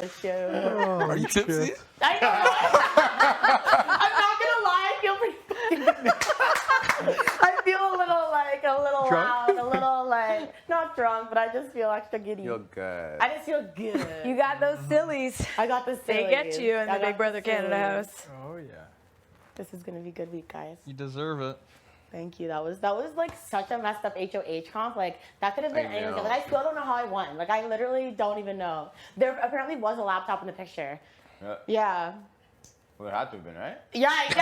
the show. Oh, Are you tipsy? I know. I'm not gonna lie. I feel pretty I feel a little Drunk? loud, a little like not drunk, but I just feel extra giddy. Feel good. I just feel good. You got those sillies. I got the They sillies. get you in I the got Big Brother Canada sillies. house. Oh yeah. This is gonna be a good week, guys. You deserve it. Thank you. That was like such a messed up HOH comp. Like that could have been I anything. know. Like I still don't know how I won. Like I literally don't even know. There apparently was a laptop in the picture. Yeah. Well, it had to have been, right? Yeah, I guess.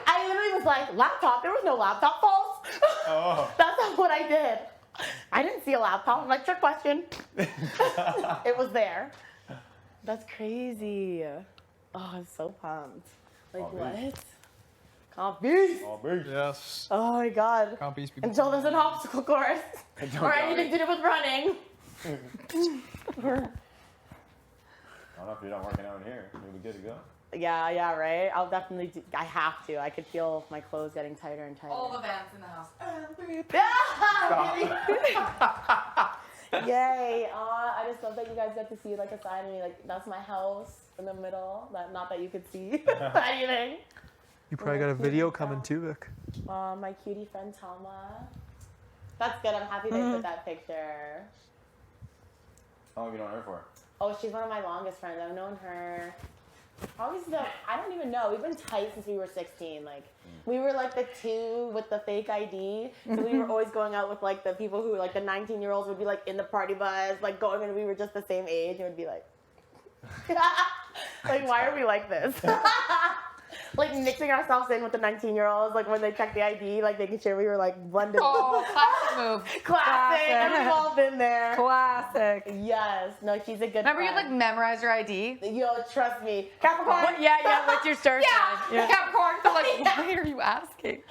I literally was like, laptop? There was no laptop, false. Oh. That's not what I did. I didn't see a laptop. I'm like, trick question. It was there. That's crazy. Oh, I'm so pumped. Like, Oh, what? beast. Can't beast. Oh, beast. Yes. Oh my god. Can't be Until there's an obstacle course. Or anything to do with running. I don't know if you're not working out in here. You'll be good to go. Yeah, right? I'll definitely do. I have to. I could feel my clothes getting tighter and tighter. All the vans in the house. Yay! I just love that you guys get to see like a side of me. Like that's my house in the middle. Not that you could see anything. You probably got a video coming too, Vic. My cutie friend Tama. That's good. I'm happy they put that picture. How long have you known her for? Oh, she's one of my longest friends. I've known her. Probably I don't even know. We've been tight since we were 16. Like we were like the two with the fake ID. So we were always going out with like the people who like the 19-year-olds would be like in the party bus, like going, and we were just the same age. It would be like, like why are we like this? Like mixing ourselves in with the 19-year-olds, like when they check the ID, like making sure we were like blended. Oh, classic move. Classic. We've all been there. Classic. Yes. No, she's a good Remember you friend. like memorize your ID? Yo, trust me. Capricorn. What? Yeah. What's your star sign? Yeah. Capricorn. So like, why are you asking?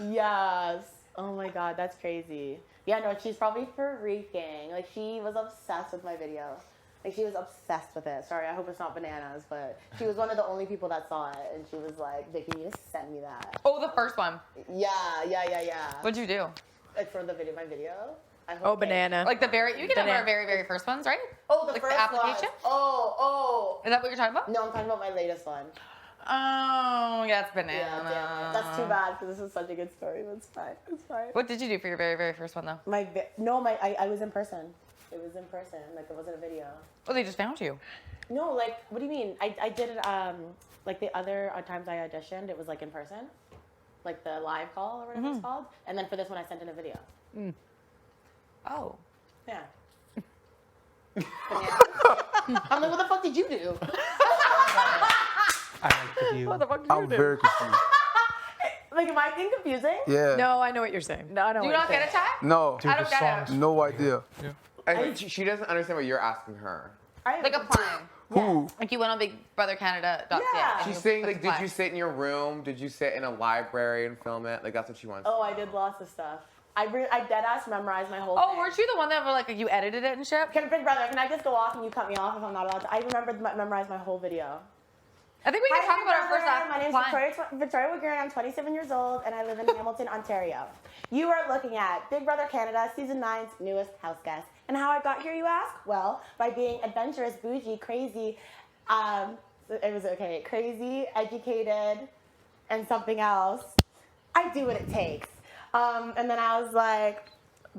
Yes. Oh my god, that's crazy. Yeah, no, she's probably freaking. Like, she was obsessed with my video. Like, she was obsessed with it. Sorry, I hope it's not bananas, but she was one of the only people that saw it, and she was like, Vic, you need to send me that. Oh, the first one. Yeah. What'd you do? Like, for the video, my video? I hope Oh, banana. Like the you can have Banana. our very first ones, right? Oh, the like first the application? one. Oh. Is that what you're talking about? No, I'm talking about my latest one. Oh, yeah, it's banana. Yeah, damn it. That's too bad, because this is such a good story, but it's fine. It's fine. What did you do for your very first one, though? I was in person. It was in person. Like, it wasn't a video. Oh, they just found you. No, like, what do you mean? I did it, like, the other times I auditioned, it was, like, in person. Like, the live call or whatever it's called. And then for this one, I sent in a video. Oh. Yeah. I'm like, what the fuck did you do? I like the view. What the fuck did you I'm do? very confused. Like, am I being confusing? Yeah. No, I know what you're saying. No, I know Do what you you're not get saying. a tag? No. I don't get it. No idea. I think she doesn't understand what you're asking her. Like applying. Who? Like you went on BigBrotherCanada.ca. Yeah. and She's you saying, clicked like, did apply. you sit in your room? Did you sit in a library and film it? Like, that's what she wants. Oh, I did lots of stuff. I dead ass memorized my whole Oh, thing. weren't you the one that like you edited it and shit? Big brother, can I just go off and you cut me off if I'm not allowed to? I remembered memorize my whole video. I think we can talk about our first My name is Victoria Wigger, I'm 27 years old, and I live in Hamilton, Ontario. You are looking at Big Brother Canada, Season 9's newest house guest. And how I got here, you ask? Well, by being adventurous, bougie, crazy, crazy, educated, and something else. I do what it takes. And then I was like,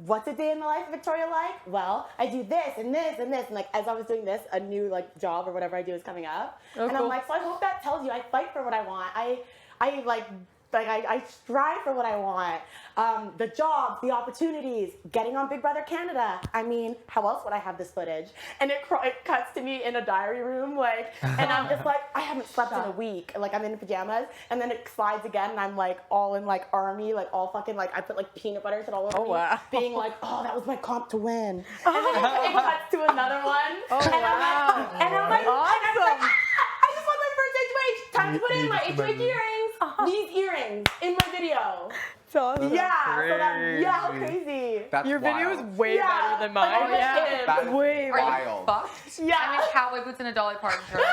what's a day in the life of Victoria like? Well, I do this and this and this. And like, as I was doing this, a new like job or whatever I do is coming up. Oh, and cool. I'm like, so I hope that tells you I fight for what I want. I strive for what I want. The jobs, the opportunities, getting on Big Brother Canada. I mean, how else would I have this footage? And it cuts to me in a diary room, like, and I'm just like, I haven't slept in a week. Like, I'm in pajamas, and then it slides again, and I'm like, all in like army, like all fucking like, I put like peanut butter and all over me, wow. being like, oh, that was my comp to win. And then it cuts to another one, and I'm like, awesome. I just want my first HOH. Time to put in my HOH earrings. These earrings in my video. Yeah, how crazy. That's Your video wild. is way better than mine. Oh, yeah. That's Way wild. fucked? Yeah. I'm in cowboy boots and a Dolly Parton shirt.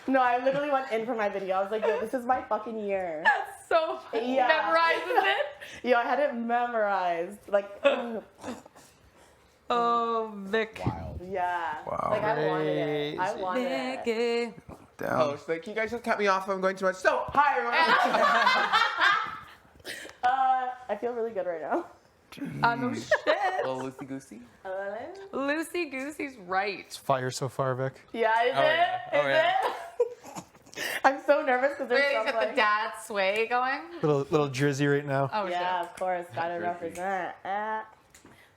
No, I literally went in for my video. I was like, yo, this is my fucking year. That's so Yeah. memorizes it. Yo, I had it memorized. Like, Oh, Vic. Wild. Yeah. Wow. Like I wanted it. I Crazy. wanted it. Nicky. Damn. Oh, she's like, can you guys just cut me off? I'm going too much. So, hi everyone. I feel really good right now. No shit. Little loosey goosey. Lucy Goosey's right. Fire so far, Vic. Yeah, is Oh, it? yeah. Oh, Is yeah. it? I'm so nervous because there's Wait, some he's got the like, dad sway going. Little drizzy right now. Oh yeah, of course, gotta Tricky. represent.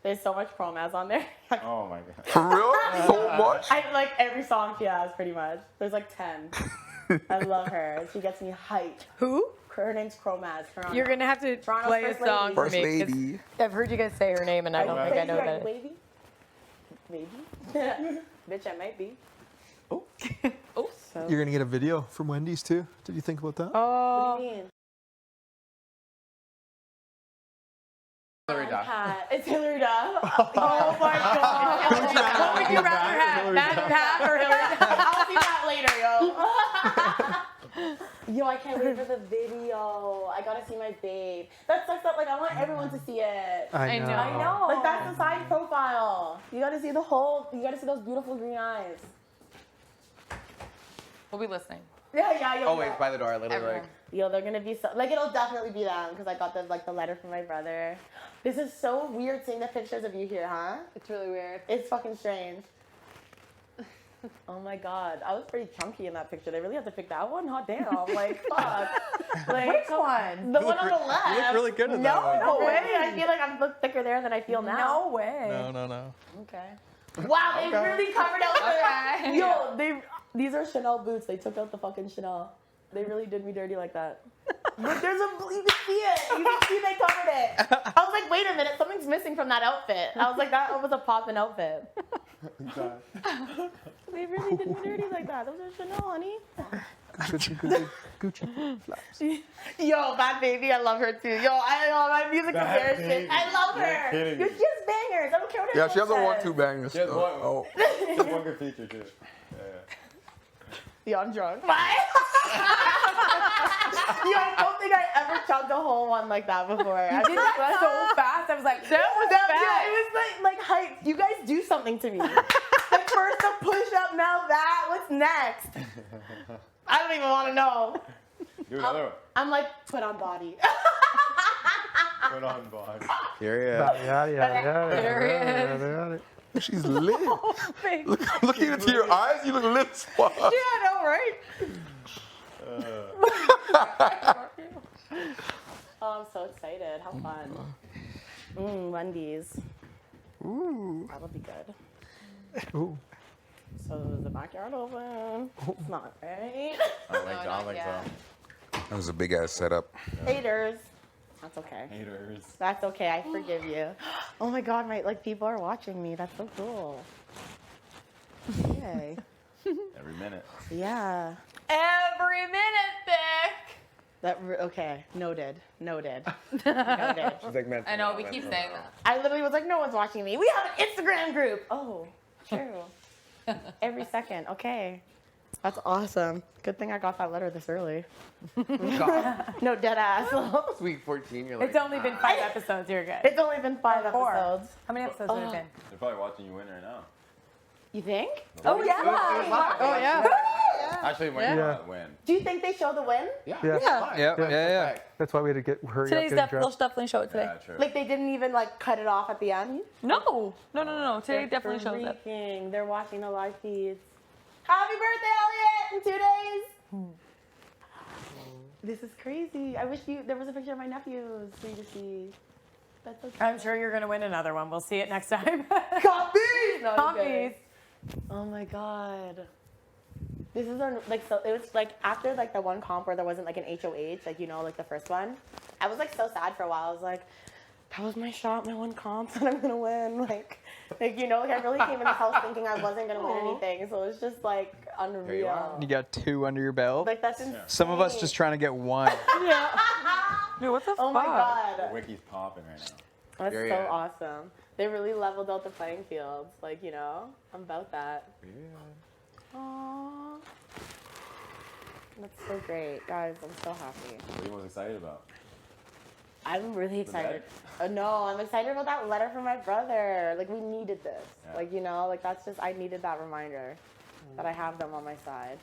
There's so much promos on there. Oh my god. For real? So much? I like every song she has, pretty much. There's like 10. I love her. She gets me hyped. Who? Her name's Chromaz. Toronto. You're gonna have to Toronto's play a first song lady. for First me. 'cause lady. I've heard you guys say her name, and I don't think I know Are that. you wavy? Maybe. Bitch, I might be. Oh. So, You're gonna get a video from Wendy's too. Did you think about that? what Oh. do you mean? Hillary Duff. It's Hillary Duff. Oh my god. What would you rather have, Matt Pat or Hillary? I'll see that later, yo. Yo, I can't wait for the video. I gotta see my babe. That sucks up. Like, I want everyone to see it. I know. I know. Like, that's the side profile. You gotta see the whole, you gotta see those beautiful green eyes. We'll be listening. Yeah, yo. Oh, wait, by the door. Literally Everyone. like, Yo, they're gonna be so, like, it'll definitely be them, because I got the letter from my brother. This is so weird seeing the pictures of you here, huh? It's really weird. It's fucking strange. Oh my god, I was pretty chunky in that picture. They really had to pick that one? Hot damn. Like, fuck. Like, which one? The one on the left. You look really good at that one. No way. I feel like I'm look thicker there than I feel now. No way. No. Okay. Wow, they really covered out the... Okay. Yo, these are Chanel boots. They took out the fucking Chanel. They really did me dirty like that. Look, there's a... You can see it. You can see they covered it. I was like, wait a minute. Something's missing from that outfit. I was like, that was a poppin' outfit. They really did me dirty like that. Those are Chanel, honey. Gucci flaps. Yo, Bad Baby, I love her too. Yo, I know my music Bad comparison. Baby. I love You're her. kidding Yo, me. she has bangers. I don't care what Yeah, she has a anyone 1-2 says. bangers. She has still. one. Oh. She has one good feature too. Yo, I'm drunk. Bye. Yo, I don't think I ever chugged a whole one like that before. I did that So fast. I was like, that was Yeah, fast. it was like hype. You guys do something to me. Like first a push up, now that. What's next? I don't even want to know. Do another one. I'm like, put on body. Put on body. here There She's lit. Babe. Looking into your eyes, you look lit as fuck. Yeah, I know, right? Oh, I'm so excited. How fun. Wendy's. Ooh. That'll be good. Ooh. So is the backyard open? It's not, right? I don't think No, so. I not don't think yet. so. That was a big ass setup. Haters. That's okay. Haters. That's okay. I forgive you. Oh my god, people are watching me. That's so cool. Yay. Every minute. Yeah. Every minute, Vic. Okay. Noted. Noted. she's like, man. I know, we keep saying that. I literally was like, no one's watching me. We have an Instagram group. Oh, true. Every second. Okay. That's awesome. Good thing I got that letter this early. God. No, dead ass. It's week 14. You're like, It's only been 5 episodes. You're good. It's only been 5 4. episodes. How many episodes have it been? They're probably watching you win right now. You think? Oh, it was live. Oh, yeah. Actually, when you win. Do you think they show the win? Yeah. Yeah. it's live. Yeah. That's why we had to hurry Today's up, get they'll dressed. definitely show it today. Yeah, true. Like they didn't even like cut it off at the end? No. Today They're definitely shows up. freaking. They're watching the live feeds. Happy birthday, Elliot! In 2 days. This is crazy. I wish there was a picture of my nephews for you to see. That's okay. I'm sure you're going to win another one. We'll see it next time. Copies! No, I'm Copies. kidding. Oh my god. This is like so. It was like after like the one comp where there wasn't like an HOH, like like the first one. I was like so sad for a while. I was like, that was my shot, my one comp that I'm gonna win. Like I really came in this house thinking I wasn't gonna win anything. So it was just like unreal. You got 2 under your belt. Like that's insane. Some of us just trying to get 1. Dude, what the Oh my god. The wiki's popping right now. That's Yeah, so yeah. awesome. They really leveled out the playing fields. Like, I'm about that. Aww. That's so great. Guys, I'm so happy. What are you most excited about? I'm really excited. No, I'm excited about that letter from my brother. Like, we needed this. Yeah. Like, you know, like that's just, I needed that reminder that I have them on my side.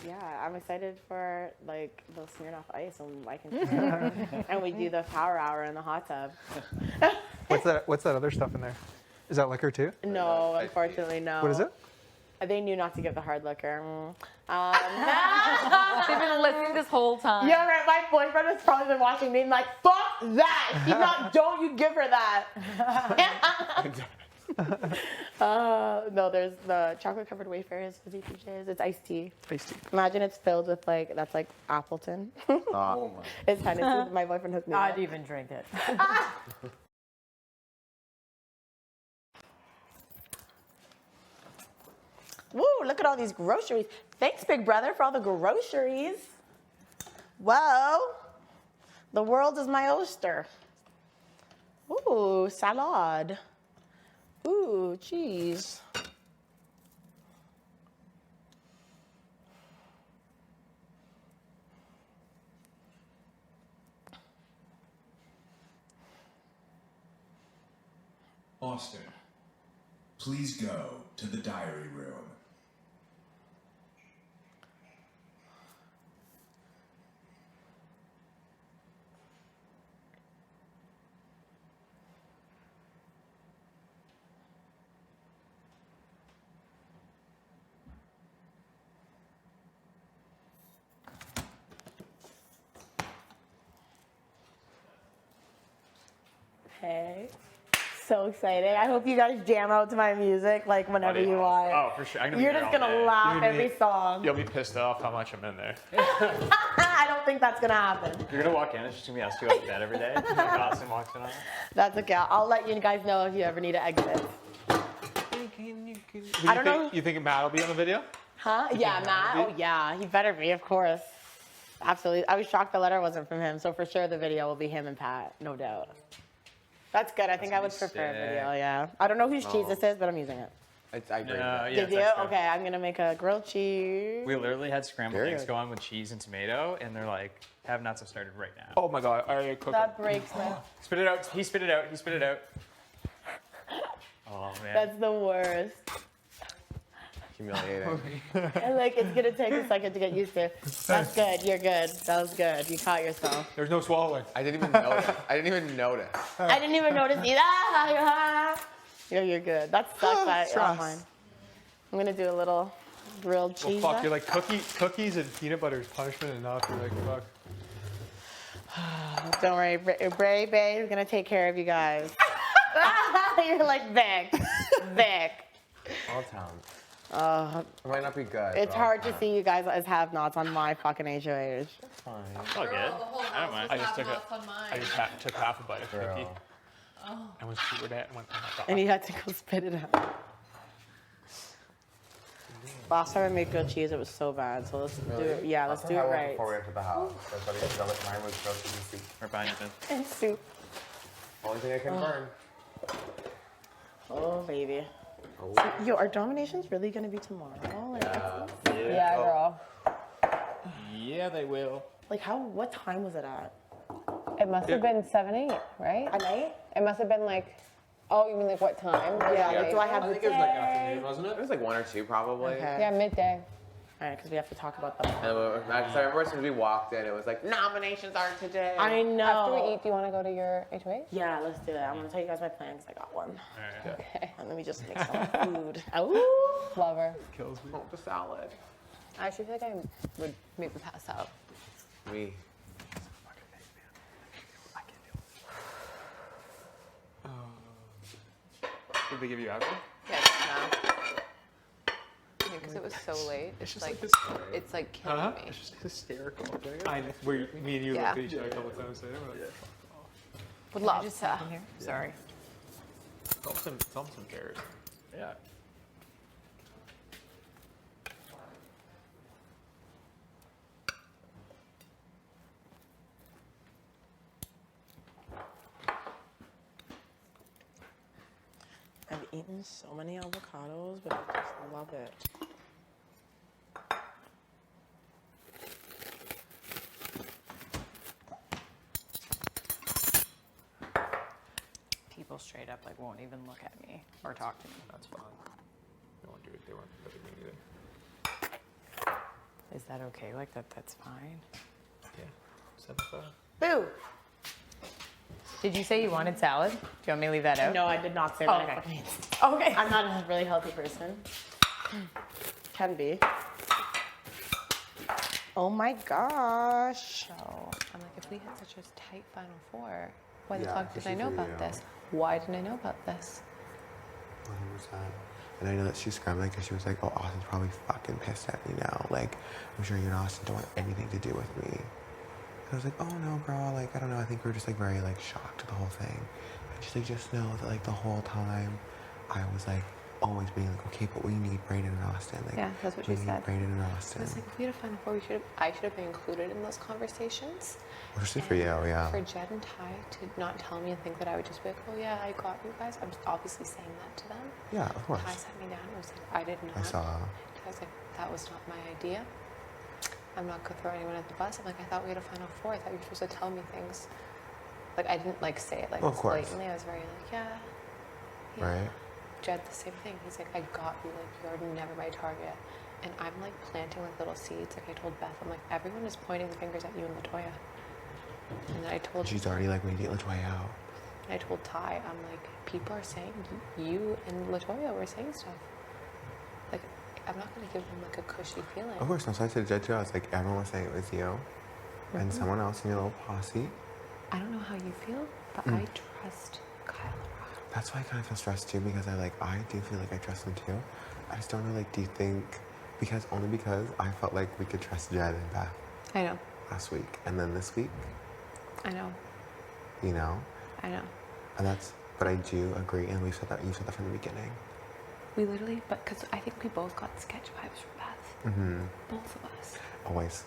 Yeah, I'm excited for like the Smirnoff Ice and I can drink. And we do the power hour in the hot tub. What's that other stuff in there? Is that liquor too? No, unfortunately, no. What is it? They knew not to give the hard liquor. They've been listening this whole time. Yeah, right. My boyfriend has probably been watching me and like, fuck that. He's not, don't you give her that. No, there's the chocolate covered wafers, fizzy peaches. It's iced tea. Iced tea. Imagine it's filled with like, that's like Appleton. Oh my. It's Hennessy. My boyfriend hooked me up. I'd even drink it. Woo, look at all these groceries. Thanks, big brother, for all the groceries. Well, the world is my oyster. Ooh, salad. Ooh, cheese. Austin, please go to the diary room. Hey. So excited. I hope you guys jam out to my music like whenever you want. Oh, for sure. I'm gonna You're be there just all gonna day. laugh every song. You'll be pissed off how much I'm in there. I don't think that's gonna happen. You're gonna walk in, it's just gonna be us two out of bed every day. Like Austin walks in on it. That's okay. I'll let you guys know if you ever need to exit. I don't know. You think Matt will be on the video? Huh? Yeah, Matt. Oh yeah, he better be, of course. Absolutely. I was shocked the letter wasn't from him, so for sure the video will be him and Pat, no doubt. That's good. I think I would prefer a video, yeah. I don't know whose cheese this is, but I'm using it. I agree. Yeah, Did you? it's extra. Okay, I'm gonna make a grilled cheese. We literally had scrambled Very eggs good. go on with cheese and tomato, and they're like, have not started right now. Oh my God. I already cooked That breaks my. Spit it out. He spit it out. He spit it out. Oh, man. That's the worst. Humiliating. And like, it's gonna take a second to get used to. That's good. You're good. That was good. You caught yourself. There's no swallowing. I didn't even notice. I didn't even notice. I didn't even notice either. You're good. That sucks. That's mine. I'm gonna do a little grilled Well, cheese. fuck, you're like cookies and peanut butter is punishment enough. You're like, fuck. Don't worry, Bray Bay is gonna take care of you guys. You're like Vic. All town. It might not be good. It's but hard all to time. see you guys as have-nots on my fucking HOH. It's all good. I don't mind. I just took took half a bite of cookie. Girl. I was chewing it and went, oh my God. And you had to go spit it out. Last time I made grilled cheese, it was so bad. So let's do it. Yeah, let's do it right. Before we entered the house. That's what I did. Mine was grilled cheese and soup. We're buying it then. And soup. Only thing I can burn. Oh, baby. So, yo, are dominations really gonna be tomorrow? Like, Yeah, girl. Yeah, they will. like how? What time was it at? It must have been 7, 8, right? At night? It must have been like, oh, you mean like what time? Yeah. Like, do I have I the think it was like day? afternoon, wasn't it? It was like 1 or 2 probably. Okay. Yeah, midday. All right, because we have to talk about them. Because I remember as soon as we walked in, it was like, nominations are today. I know. After we eat, do you want to go to your HOH? Yeah, let's do that. I'm gonna tell you guys my plan because I got one. Okay. And let me just make some food. Oh. Lover. Kills me. Oh, the salad. I actually feel like I would maybe pass out. Me. Did they give you alcohol? Yeah, because it was so late. It's just like, like this. it's like killing me. It's just hysterical. Me and you Yeah. looked at each other a couple times later. Would love Just to. sitting here. Sorry. Thompson cares. Yeah. I've eaten so many avocados, but I just love it. up, like won't even look at me or talk to me. That's fine. No one do it. They weren't letting me either. Is that okay? Like that's fine. Yeah. 7-5. Boo! Did you say you wanted salad? Do you want me to leave that out? No, I did not say Oh, that. okay. Okay. I'm not a really healthy person. Can be. Oh my gosh. So I'm like, if we had such a tight Final Four, why the Yeah, fuck did I know especially for about you. this? Why didn't I know about this? 100%. And I know that she's scrambling because she was like, oh, Austin's probably fucking pissed at me now. Like, I'm sure you and Austin don't want anything to do with me. And I was like, oh no, girl. Like, I don't know. I think we were just like very like shocked at the whole thing. And she's like, just know that like the whole time I was like always being like, okay, but we need Brayden and Austin. Like, Yeah, that's what we she need said. Brayden and I Austin. was like, if we had a Final Four, I should have been included in those conversations. Especially for you, yeah. For Jed and Ty to not tell me and think that I would just be like, oh yeah, I got you guys. I'm obviously saying that to them. Yeah, of course. Ty sat me down and was like, I did not. I saw. I was like, that was not my idea. I'm not gonna throw anyone at the bus. I'm like, I thought we had a Final Four. I thought you were supposed to tell me things. Like I didn't like say it like Of course. blatantly. I was very like, yeah. Right. Jed, the same thing. He's like, I got you. Like you're never my target. And I'm like planting like little seeds. Like I told Beth, I'm like, everyone is pointing the fingers at you and Latoya. And then I told She's already like, we need to get Latoya out. I told Ty, I'm like, people are saying you and Latoya were saying stuff. Like, I'm not gonna give them like a cushy feeling. Of course, no. So I said to Jed too. I was like, everyone was saying it was you and someone else in your little posse. I don't know how you feel, but I trust Kyle and Rob. That's why I kind of feel stressed too, because I do feel like I trust them too. I just don't know, like, do you think, only because I felt like we could trust Jed and Beth I know, last week, and then this week, I know, you know, I know. but I do agree, and you said that from the beginning. We literally, because I think we both got sketch vibes from Beth. Mm-hmm. Both of us. Always.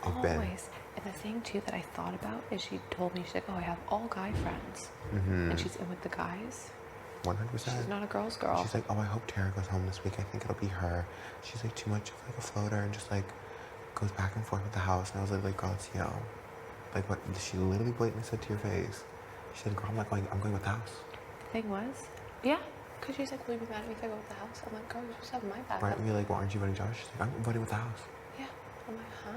I've been. Always. And the thing too that I thought about is she told me, she's like, oh, I have all guy friends. Mm-hmm. And she's in with the guys. 100%. She's not a girl's girl. She's like, oh, I hope Tara goes home this week. I think it'll be her. She's like too much of like a floater and just like goes back and forth with the house. And I was like girl, it's yo. Like what? She literally blatantly said to your face. She said, girl, I'm going with the house. The thing was, yeah, because she's like, will you be mad at me if I go with the house? I'm like, girl, you just have my back. Right? And you're like, well, aren't you voting Josh? She's like, I'm voting with the house. Yeah. I'm like, huh?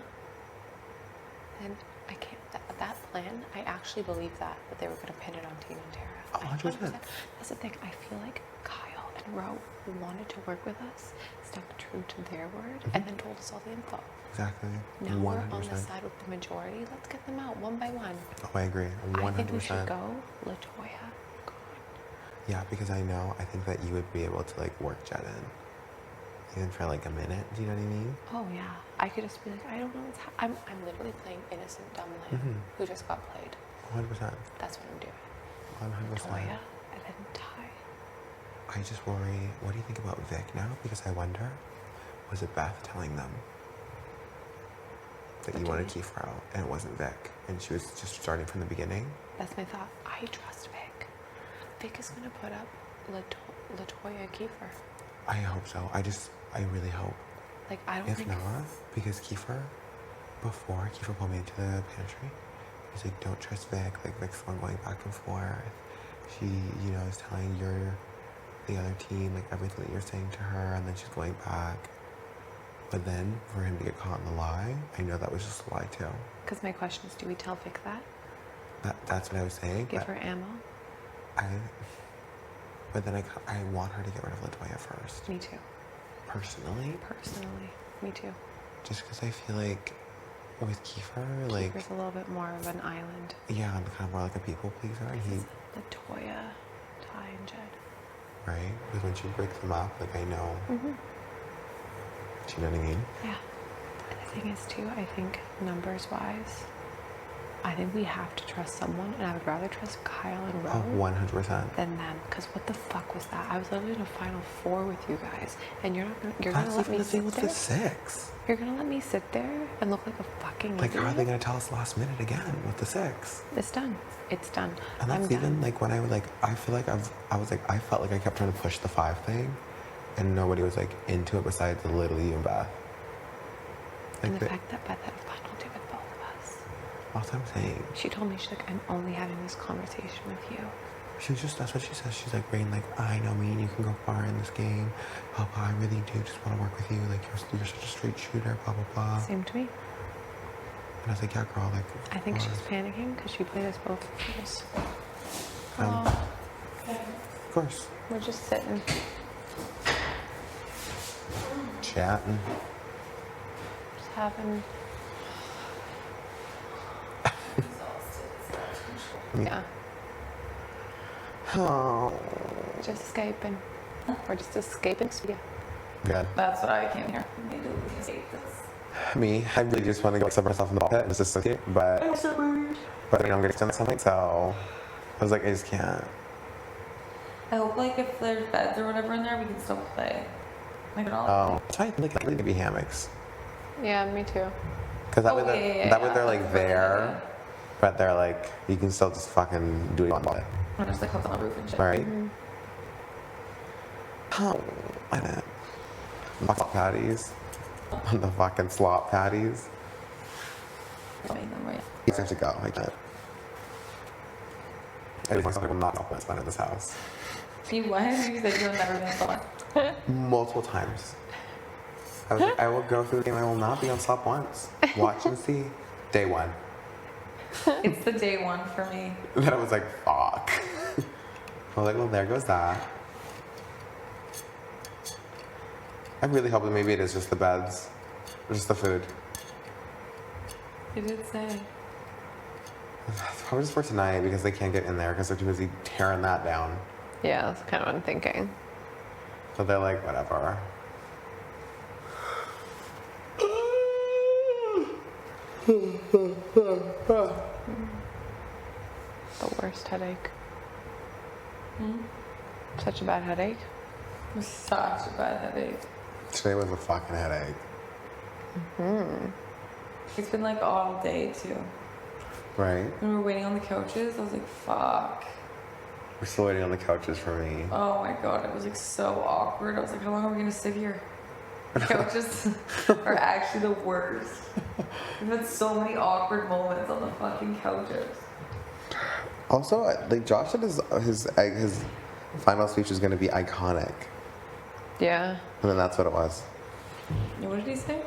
And I can't, that plan, I actually believe that they were going to pin it on Tina and Tara. 100%. That's the thing. I feel like Kyle and Ro wanted to work with us, stuck true to their word, and then told us all the info. Exactly. Now 100%. we're on the side with the majority. Let's get them out one by one. Oh, I agree. 100%. I think we should go Latoya. Yeah, because I think that you would be able to like work Jed in. Even for like a minute, do you know what I mean? Oh yeah. I could just be like, I don't know what's I'm literally playing innocent dumb lamb who just got played. 100%. That's what I'm doing. 100%. Latoya and then Ty. I just worry, what do you think about Vic now? Because I wonder, was it Beth telling them that you wanted Kiefer out and it wasn't Vic? And she was just starting from the beginning? That's my thought. I trust Vic. Vic is gonna put up Latoya and Kiefer. I hope so. I really hope. Like I don't If think not, because Kiefer pulled me into the pantry. He's like, don't trust Vic. Like Vic's the one going back and forth. She, is telling the other team like everything that you're saying to her, and then she's going back. But then for him to get caught in the lie, I know that was just a lie too. because my question is, do we tell Vic that? That's what I was saying. Give but her ammo? But then I want her to get rid of Latoya first. Me too. Personally. Me too. Just because I feel like with Kiefer, like Kiefer's a little bit more of an island. yeah, I'm kind of more like a people pleaser, and he Latoya, Ty, and Jed. right? Because when she breaks them up, like I know. Mm-hmm. Do you know what I mean? Yeah. And the thing is too, I think numbers wise, I think we have to trust someone, and I would rather trust Kyle and Ro 100%. than them. Because what the fuck was that? I was literally in a Final Four with you guys, and you're gonna That's let even me the thing sit with there. the 6. You're gonna let me sit there and look like a fucking Like, idiot? how are they gonna tell us last minute again with the 6? It's done. It's done. And I'm that's even done. like when I would like. I feel like I felt like I kept trying to push the 5 thing, and nobody was like into it besides literally you and Beth. And Like the fact that Beth had a final two with both of us. that's what I'm saying. She told me, she's like, I'm only having this conversation with you. She was just, that's what she says. She's like, Rain, like, I know me and you can go far in this game. Blah, blah, I really do just want to work with you. Like, you're such a straight shooter, blah, blah, blah. Same to me. And I was like, yeah, girl, like. I think of she's course. panicking because she played us both games. Of course. We're just sitting. Chatting. Just having. Yeah. Oh. Just escaping. We're just escaping. Yeah. Good. That's what I came here for me to escape this. Me, I really just want to go accept myself in the ball pit and just associate, but you know, I'm gonna extend something, so I was like, I just can't. I hope like if there's beds or whatever in there, we can still play. Like we're not. Oh, that's why I think like maybe hammocks, Yeah, me too. because that Oh, way they're, yeah, that way they're yeah. like there, but they're like you can still just fucking do what you want. Or just like hook on the roof and shit. Right? Oh, I know. Slop patties. The fucking slop patties. I'll make them right. You have to go. I can't. I just want something not open fun at this house. You what? You said you'll never be on slot. Multiple times. I was like, I will go through the game. I will not be on slop once. Watch and see. Day one. It's the day one for me. And then I was like, fuck. I was like, well, there goes that. I really hope that maybe it is just the beds. Or just the food. You did say. It's probably just for tonight because they can't get in there because they're too busy tearing that down. Yeah, that's kind of what I'm thinking. So they're like, whatever. The worst headache. Such a bad headache. It was such a bad headache. Today was a fucking headache. It's been like all day too. Right? When we were waiting on the couches, I was like, fuck. We're still waiting on the couches for me. Oh my god, it was like so awkward. I was like, how long are we gonna sit here? The couches are actually the worst. We've had so many awkward moments on the fucking couches. Also, like Josh said his final speech was going to be iconic. Yeah. And then that's what it was. Yeah, what did he say?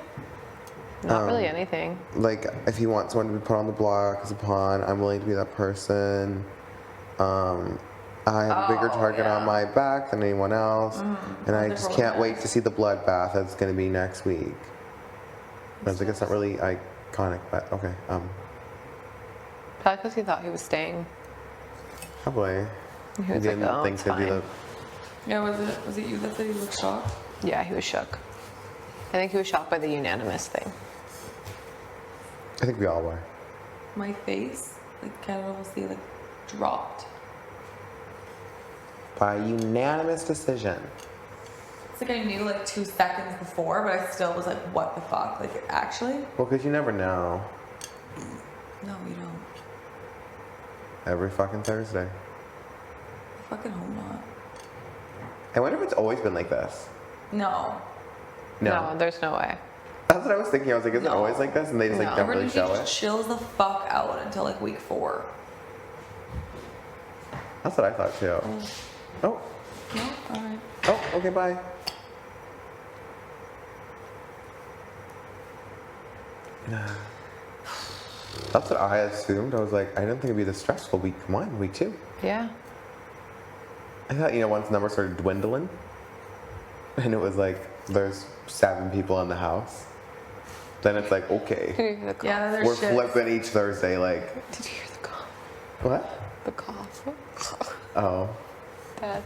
Not really anything. Like, if he wants someone to be put on the block as a pawn, I'm willing to be that person. I have a bigger target on my back than anyone else. And I just can't wait to see the bloodbath that's going to be next week. And I was like, it's not really iconic, but okay. Probably because he thought he was staying. Probably. He was like, oh, it's it'd be fine. Yeah, was it you that said you looked shocked? Yeah, he was shook. I think he was shocked by the unanimous thing. I think we all were. My face, like Canada will see, like dropped. By unanimous decision. It's like I knew like 2 seconds before, but I still was like, what the fuck? Like, actually? Well, because you never know. No, you don't. Every fucking Thursday. I fucking hope not. I wonder if it's always been like this. No. No, there's no way. That's what I was thinking. I was like, is it No. always like this? And they just like No. don't really show Just it. chills the fuck out until like week 4. That's what I thought too. Oh, No? Alright. oh, okay, bye. That's what I assumed. I was like, I didn't think it'd be this stressful week 1, week 2. Yeah. I thought, once numbers started dwindling, and it was like, there's 7 people in the house, then it's like, okay, Did you hear the cough? Yeah, there's we're shit. flipping each Thursday, like, Did you hear the cough? what? The cough. Oh. Dad.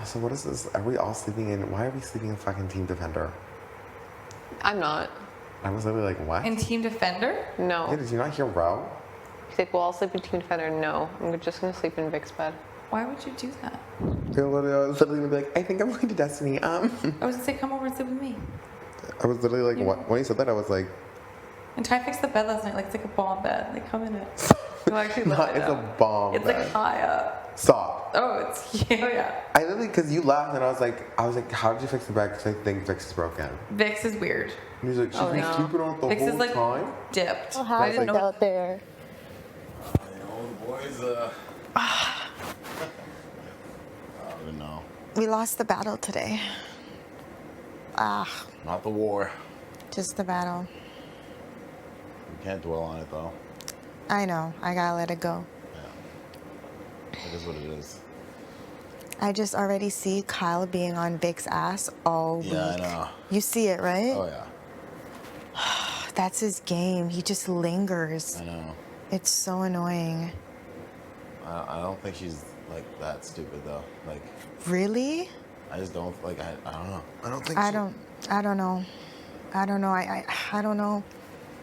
So what is this? Are we all sleeping in, why are we sleeping in fucking Team Defender? I'm not. I was literally like, what? In Team Defender? No. Yeah, did you not hear Row? He's like, well, I'll sleep in Team Defender. No, I'm just going to sleep in Vic's bed. Why would you do that? I was literally gonna be like, I think I'm going to Destiny. I was gonna say, come over and sleep with me. I was literally like, what? When he said that, I was like, And Ty fixed the bed last night, like it's like a bomb bed. Like come in it. No, actually, not, lift it it's a up. bomb. It's bed. like high up. Stop. Oh, it's yeah. I literally, because you laughed and I was like, how did you fix the bag? Because I think Vix is broken. Vix is weird. And he's like, she's been sleeping on it the Vix whole is like time. dipped. Oh, I how's didn't it know. out there? You know, the boys, I don't even know. We lost the battle today. Not the war. Just the battle. We can't dwell on it, though. I know. I gotta let it go. Yeah. It is what it is. I just already see Kyle being on Vic's ass all week. Yeah, I know. You see it, right? Oh, yeah. That's his game. He just lingers. I know. It's so annoying. I don't think she's, like, that stupid, though. Like, Really? I just don't, like, I don't know. I don't think I don't know. I don't know. I don't know.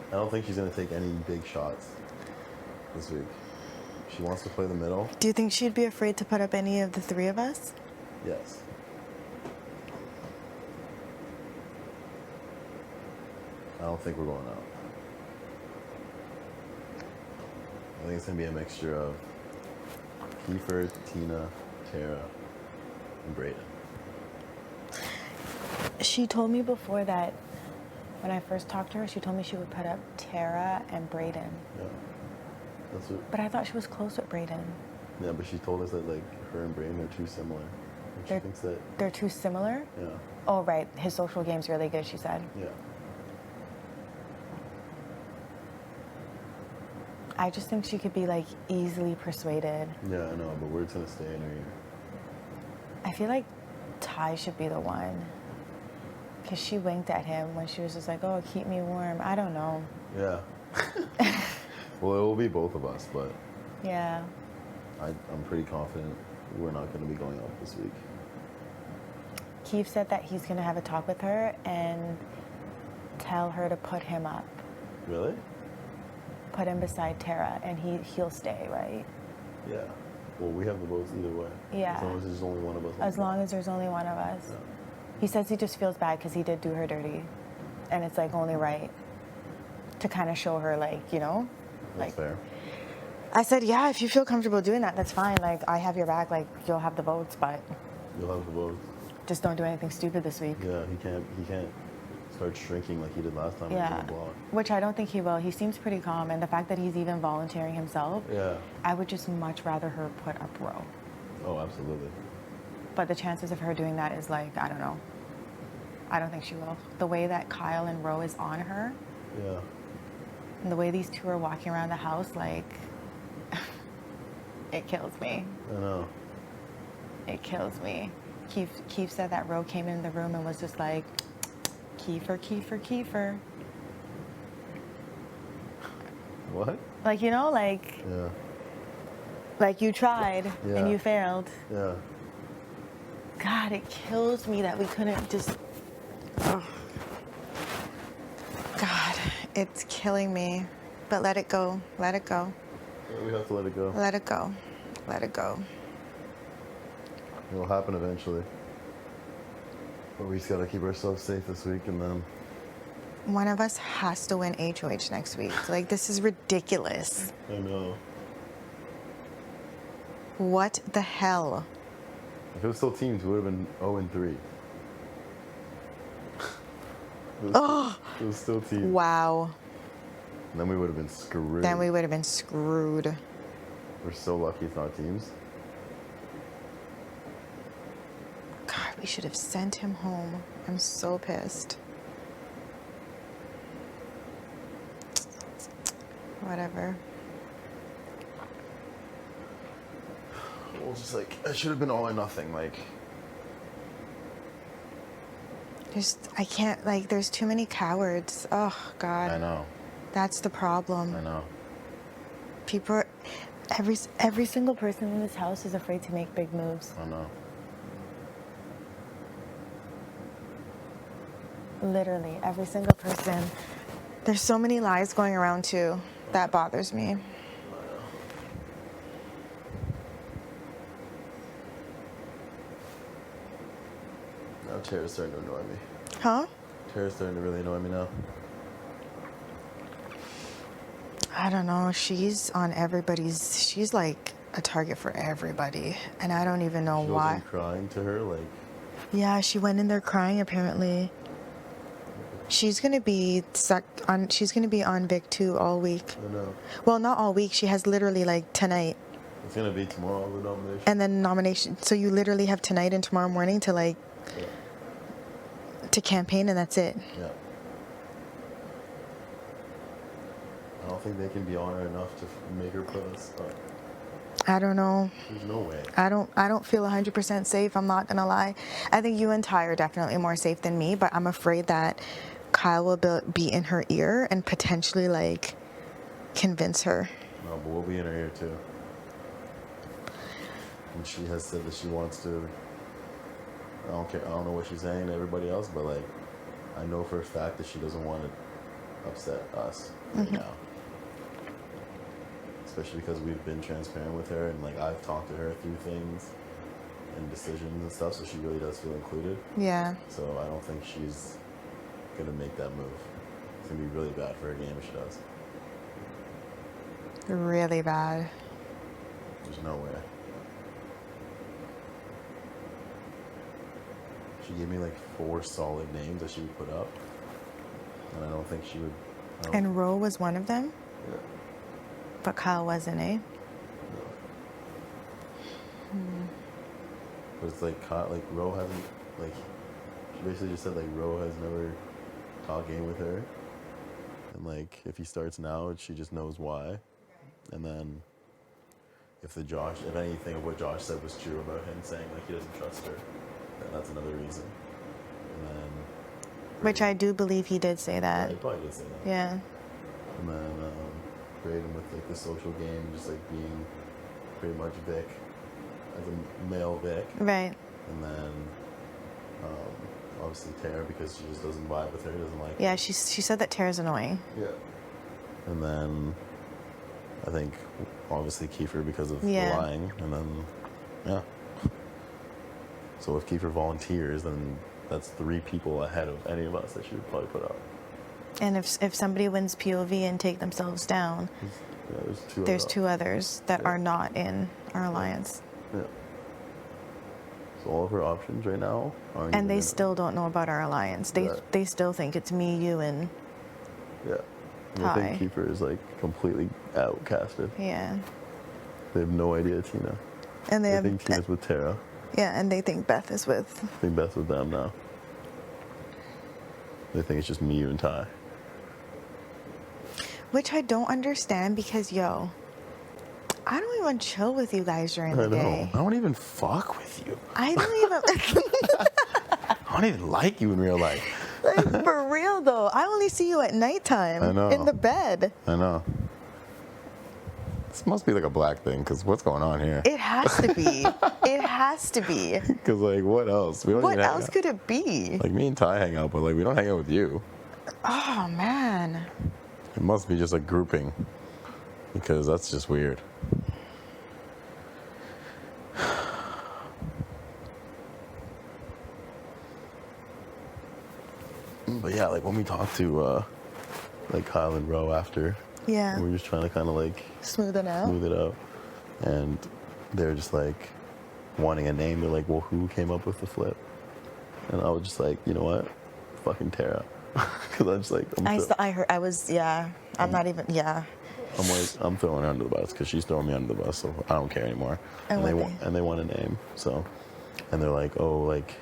I don't think she's going to take any big shots this week. She wants to play the middle. Do you think she'd be afraid to put up any of the three of us? Yes. I don't think we're going out. I think it's going to be a mixture of Kiefer, Tina, Tara, and Brayden. She told me before that when I first talked to her, she told me she would put up Tara and Brayden. Yeah. That's what, But I thought she was close with Brayden. yeah, but she told us that, like, her and Brayden are too similar. And she They're- thinks that, They're too similar? yeah, Oh, right. His social game's really good, she said. yeah. I just think she could be, like, easily persuaded. Yeah, I know, but word's going to stay in her ear. I feel like Ty should be the one. Because she winked at him when she was just like, oh, keep me warm. I don't know. Yeah. Well, it will be both of us, but Yeah. I'm pretty confident we're not going to be going out this week. Keith said that he's going to have a talk with her and tell her to put him up. Really? Put him beside Tara, and he'll stay, right? Yeah. Well, we have the votes either way. Yeah. As long as there's only one of us. As long as there's only one of us. He says he just feels bad because he did do her dirty. And it's, like, only right to kind of show her, like, you know? That's Like, fair. I said, yeah, if you feel comfortable doing that, that's fine. Like, I have your back. Like, you'll have the votes, but You'll have the votes. just don't do anything stupid this week. Yeah, he can't start shrinking like he did last time. Yeah. On the block. Which I don't think he will. He seems pretty calm. And the fact that he's even volunteering himself, Yeah. I would just much rather her put up Roe. Oh, absolutely. But the chances of her doing that is, like, I don't know. I don't think she will. The way that Kyle and Roe is on her, Yeah. and the way these two are walking around the house, like, it kills me. I know. It kills me. Keith said that Roe came in the room and was just like, Kiefer, Kiefer, Kiefer. What? Like, you know, like you tried Yeah. and you failed. Yeah. God, it kills me that we couldn't just. Ugh. God, it's killing me. But let it go. Let it go. We have to let it go. Let it go. Let it go. It'll happen eventually. But we just gotta keep ourselves safe this week, and then One of us has to win HOH next week. Like, this is ridiculous. I know. What the hell? If it was still teams, we would have been 0-3. Oh, It was still teams. wow. And then we would have been screwed. Then we would have been screwed. We're so lucky it's not teams. God, we should have sent him home. I'm so pissed. Whatever. Well, just like, it should have been all or nothing. Like, I can't, like, there's too many cowards. Oh, God. I know. That's the problem. I know. People are, every single person in this house is afraid to make big moves. I know. Literally, every single person. There's so many lies going around too. That bothers me. Now Tara's starting to annoy me. Huh? Tara's starting to really annoy me now. I don't know. She's on everybody's. She's like a target for everybody, and I don't even know She why. wasn't crying to her, like, Yeah, she went in there crying apparently. She's gonna be she's gonna be on Vic 2 all week. I know. Well, not all week. She has literally like tonight It's gonna be tomorrow, the nomination. and then nomination. So you literally have tonight and tomorrow morning to like Yeah. to campaign, and that's it. Yeah. I don't think they can be on her enough to make her put us up. I don't know. There's no way. I don't feel 100% safe. I'm not gonna lie. I think you and Ty are definitely more safe than me, but I'm afraid that Kyle will be in her ear and potentially like convince her. No, but we'll be in her ear too. And she has said that she wants to. I don't care. I don't know what she's saying to everybody else, but like, I know for a fact that she doesn't want to upset us right now. Especially because we've been transparent with her, and like I've talked to her through things and decisions and stuff, so she really does feel included. Yeah. So I don't think she's gonna make that move. It's gonna be really bad for her game if she does. Really bad. There's no way. She gave me like 4 solid names that she would put up, and I don't think she would. And Ro was one of them, Yeah. but Kyle wasn't, eh? But it's like Ro hasn't, like, she basically just said like Ro has never talked game with her, and like if he starts now, she just knows why. And then if anything of what Josh said was true about him saying like he doesn't trust her, then that's another reason. And then Which I do believe he did say that. yeah, he probably did say that. Yeah. And then Braden with like the social game, just like being pretty much Vic as a male Vic. Right. And then obviously Tara, because she just doesn't vibe with her, doesn't like Yeah, her. she said that Tara's annoying. Yeah. And then I think obviously Kiefer because of the Yeah. lying, and then yeah. So if Kiefer volunteers, then that's 3 people ahead of any of us that she would probably put up. And if somebody wins POV and take themselves down, Yeah, there's 2 others that Yeah. are not in our alliance. Yeah. So all of her options right now aren't. And they even still don't know about our alliance. They Yeah. they still think it's me, you, and Yeah. And I think Kiefer is like completely outcasted. yeah. They have no idea Tina. And They think Tina's with Tara. yeah, and they think Beth is with. I think Beth's with them now. They think it's just me, you, and Ty. Which I don't understand because yo, I don't even chill with you guys during the I know. day. I don't even fuck with you. I don't even. I don't even like you in real life. Like, for real though, I only see you at nighttime. I know. In the bed. I know. This must be like a black thing, because what's going on here? It has to be. It has to be. Because, like, what else? We don't What even hang else out. could it be? Like, me and Ty hang out, but, like, we don't hang out with you. Oh man. It must be just a grouping, because that's just weird. But yeah, like when we talked to like Kyle and Ro after, Yeah. we were just trying to kind of like Smooth it out. smooth it out, and they're just like wanting a name. They're like, well, who came up with the flip? And I was just like, you know what, fucking Tara, because I'm just like, I heard. I was. Yeah. I'm not even. Yeah. I'm like, I'm throwing her under the bus because she's throwing me under the bus, so I don't care anymore. And they want a name, so, and they're like, oh, like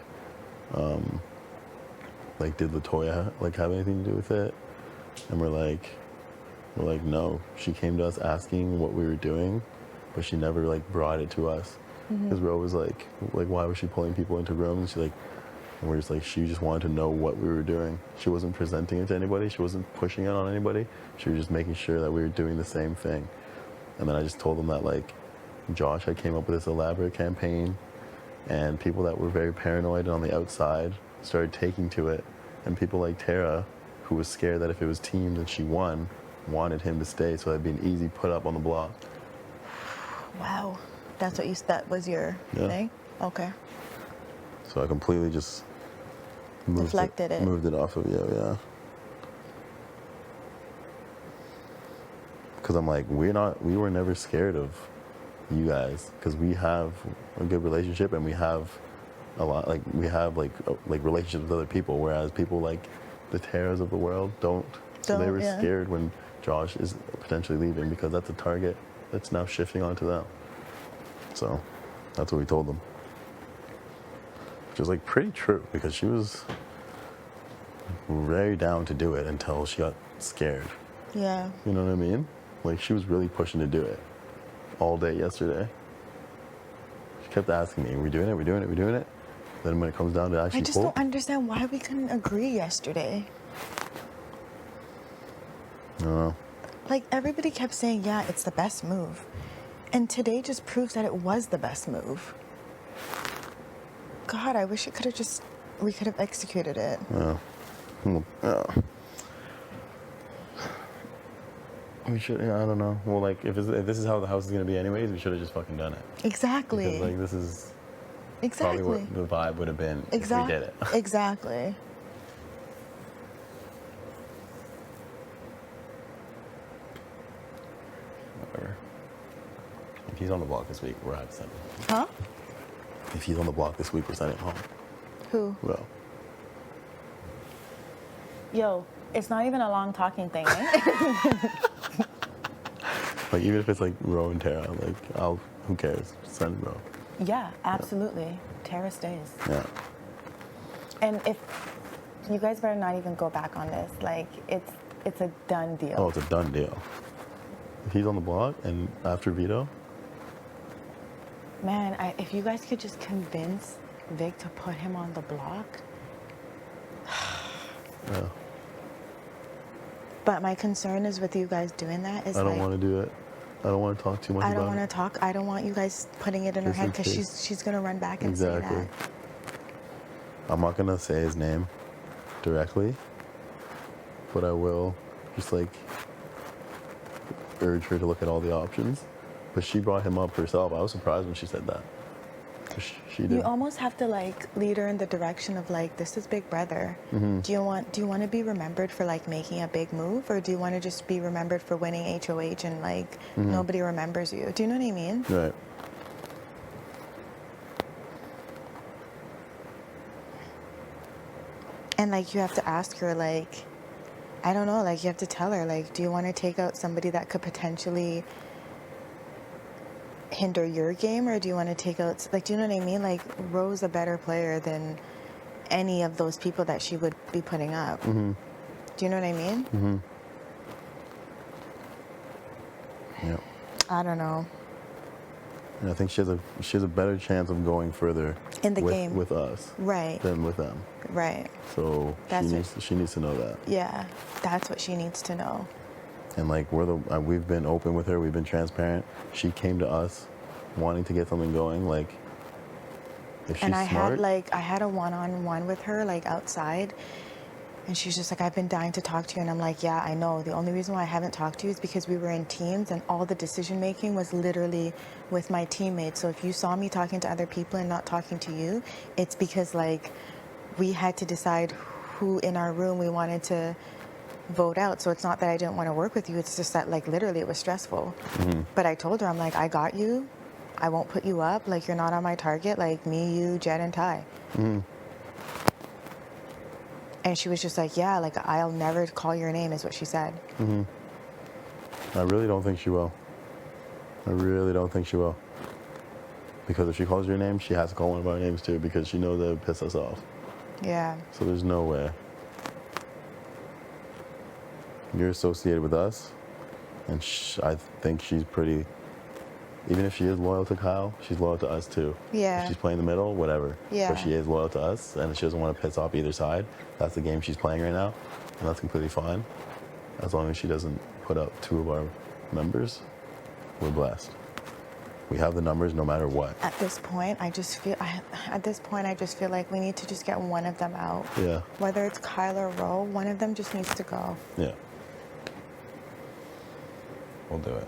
did Latoya like have anything to do with it? And we're like, no, she came to us asking what we were doing, but she never like brought it to us. Because Ro was like, why was she pulling people into rooms? And we're just like, she just wanted to know what we were doing. She wasn't presenting it to anybody. She wasn't pushing it on anybody. She was just making sure that we were doing the same thing. And then I just told them that like, Josh had came up with this elaborate campaign, and people that were very paranoid on the outside started taking to it. And people like Tara, who was scared that if it was teamed and she won, wanted him to stay, so that'd be an easy put up on the block. Wow. That was your thing? Okay. So I completely just moved it off of you, yeah. Because I'm like, we were never scared of you guys, because we have a good relationship and we have a lot, like we have like relationships with other people, whereas people like the Taras of the world don't. So they were scared when Josh is potentially leaving because that's a target that's now shifting onto them. So that's what we told them. Which was like pretty true because she was very down to do it until she got scared. Yeah. You know what I mean? Like she was really pushing to do it all day yesterday. She kept asking me, are we doing it? Are we doing it? Are we doing it? Then when it comes down to actually I just don't understand why we couldn't agree yesterday. I don't know. Like everybody kept saying, yeah, it's the best move. And today just proves that it was the best move. God, I wish we could have executed it. Yeah. We should, I don't know. Well, like, if this is how the house is going to be anyways, we should have just fucking done it. Exactly. Because, like, this is exactly probably what the vibe would have been if we did it. Exactly. Whatever. If he's on the block this week, we're out to send him. Huh? If he's on the block this week, we're sending him home. Who? Well. Yo, it's not even a long talking thing, eh? Like, even if it's like Ro and Tara, like, who cares? Just send Ro. Yeah, absolutely. Tara stays. Yeah. And if you guys better not even go back on this, like it's a done deal. Oh, it's a done deal. If he's on the block and after veto, man, if you guys could just convince Vic to put him on the block. yeah. But my concern is with you guys doing that is I don't want to do it. I don't want to talk too much about it. I don't want to talk. I don't want you guys putting it in her head because she's gonna run back and say that. I'm not gonna say his name directly, but I will just like urge her to look at all the options. But she brought him up herself. I was surprised when she said that. She did. You almost have to like lead her in the direction of like, this is Big Brother. Mm-hmm. Do you want to be remembered for like making a big move, or do you want to just be remembered for winning HOH and like nobody remembers you? Do you know what I mean? Right. And like you have to ask her like, I don't know, like you have to tell her like, do you want to take out somebody that could potentially hinder your game, or do you want to take out, like, do you know what I mean? Like, Ro's a better player than any of those people that she would be putting up. Mm-hmm. Do you know what I mean? Mm-hmm. Yeah. I don't know. And I think she has a better chance of going further in the game with us, right, than with them. Right. So she needs to know that. Yeah, that's what she needs to know. And like we've been open with her, we've been transparent. She came to us wanting to get something going. Like, if she's smart. I had a one-on-one with her like outside, and she's just like, I've been dying to talk to you, and I'm like, yeah, I know. The only reason why I haven't talked to you is because we were in teams, and all the decision making was literally with my teammates. So if you saw me talking to other people and not talking to you, it's because like we had to decide who in our room we wanted to vote out. So it's not that I didn't want to work with you, it's just that like literally it was stressful. Mm-hmm. But I told her, I'm like, I got you, I won't put you up, like you're not on my target, like me, you, Jed, and Ty. Mm-hmm. And she was just like, yeah, like I'll never call your name, is what she said. Mm-hmm. I really don't think she will. I really don't think she will. Because if she calls your name, she has to call one of our names too, because she knows that it would piss us off. Yeah. So there's no way. You're associated with us, and I think she's pretty, even if she is loyal to Kyle, she's loyal to us too. Yeah. If she's playing the middle, whatever. Yeah. But she is loyal to us, and she doesn't want to piss off either side. That's the game she's playing right now, and that's completely fine. As long as she doesn't put up two of our members, we're blessed. We have the numbers no matter what. At this point, I just feel like we need to just get one of them out. Yeah. Whether it's Kyle or Ro, one of them just needs to go. Yeah. We'll do it.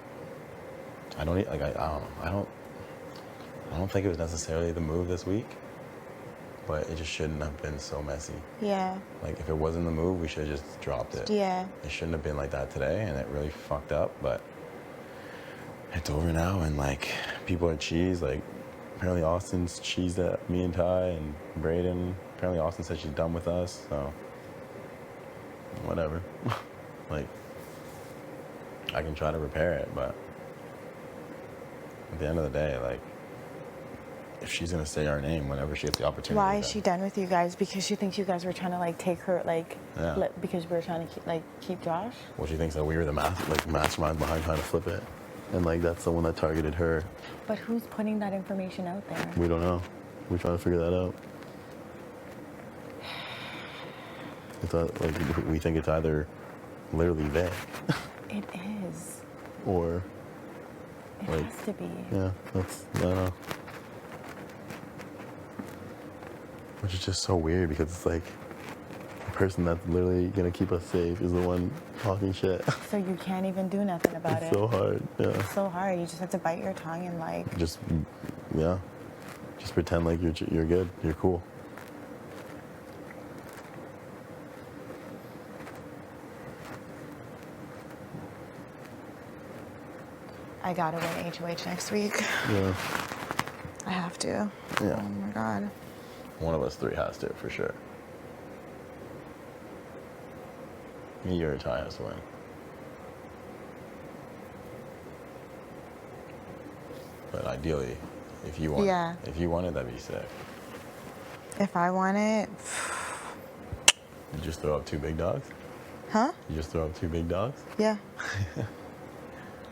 I don't think it was necessarily the move this week, but it just shouldn't have been so messy. Yeah. Like, if it wasn't the move, we should have just dropped it. Yeah. It shouldn't have been like that today, and it really fucked up, but it's over now, and like people are cheese. Like apparently Austin's cheesed at me and Ty and Brayden. Apparently Austin said she's done with us, so whatever. Like I can try to repair it, but at the end of the day, like if she's gonna say our name whenever she gets the opportunity. Why is she done with you guys? Because she thinks you guys were trying to like take her like Yeah. because we were trying to keep Josh. Well, she thinks that we were the mastermind behind trying to flip it, and like that's the one that targeted her. But who's putting that information out there? We don't know. We're trying to figure that out. It's like we think it's either literally they It is. or It like has to be. yeah, that's I don't know. Which is just so weird because it's like the person that's literally gonna keep us safe is the one talking shit. So you can't even do nothing about It's it. so hard. Yeah. It's so hard. You just have to bite your tongue and like. Just pretend like you're good. You're cool. I gotta win HOH next week. Yeah. I have to. Yeah. Oh my god. One of us three has to, for sure. Me or Ty has to win. But ideally, if you want, Yeah. if you want it, that'd be sick. If I want it, You just throw up two big dogs. huh? You just throw up two big dogs. Yeah.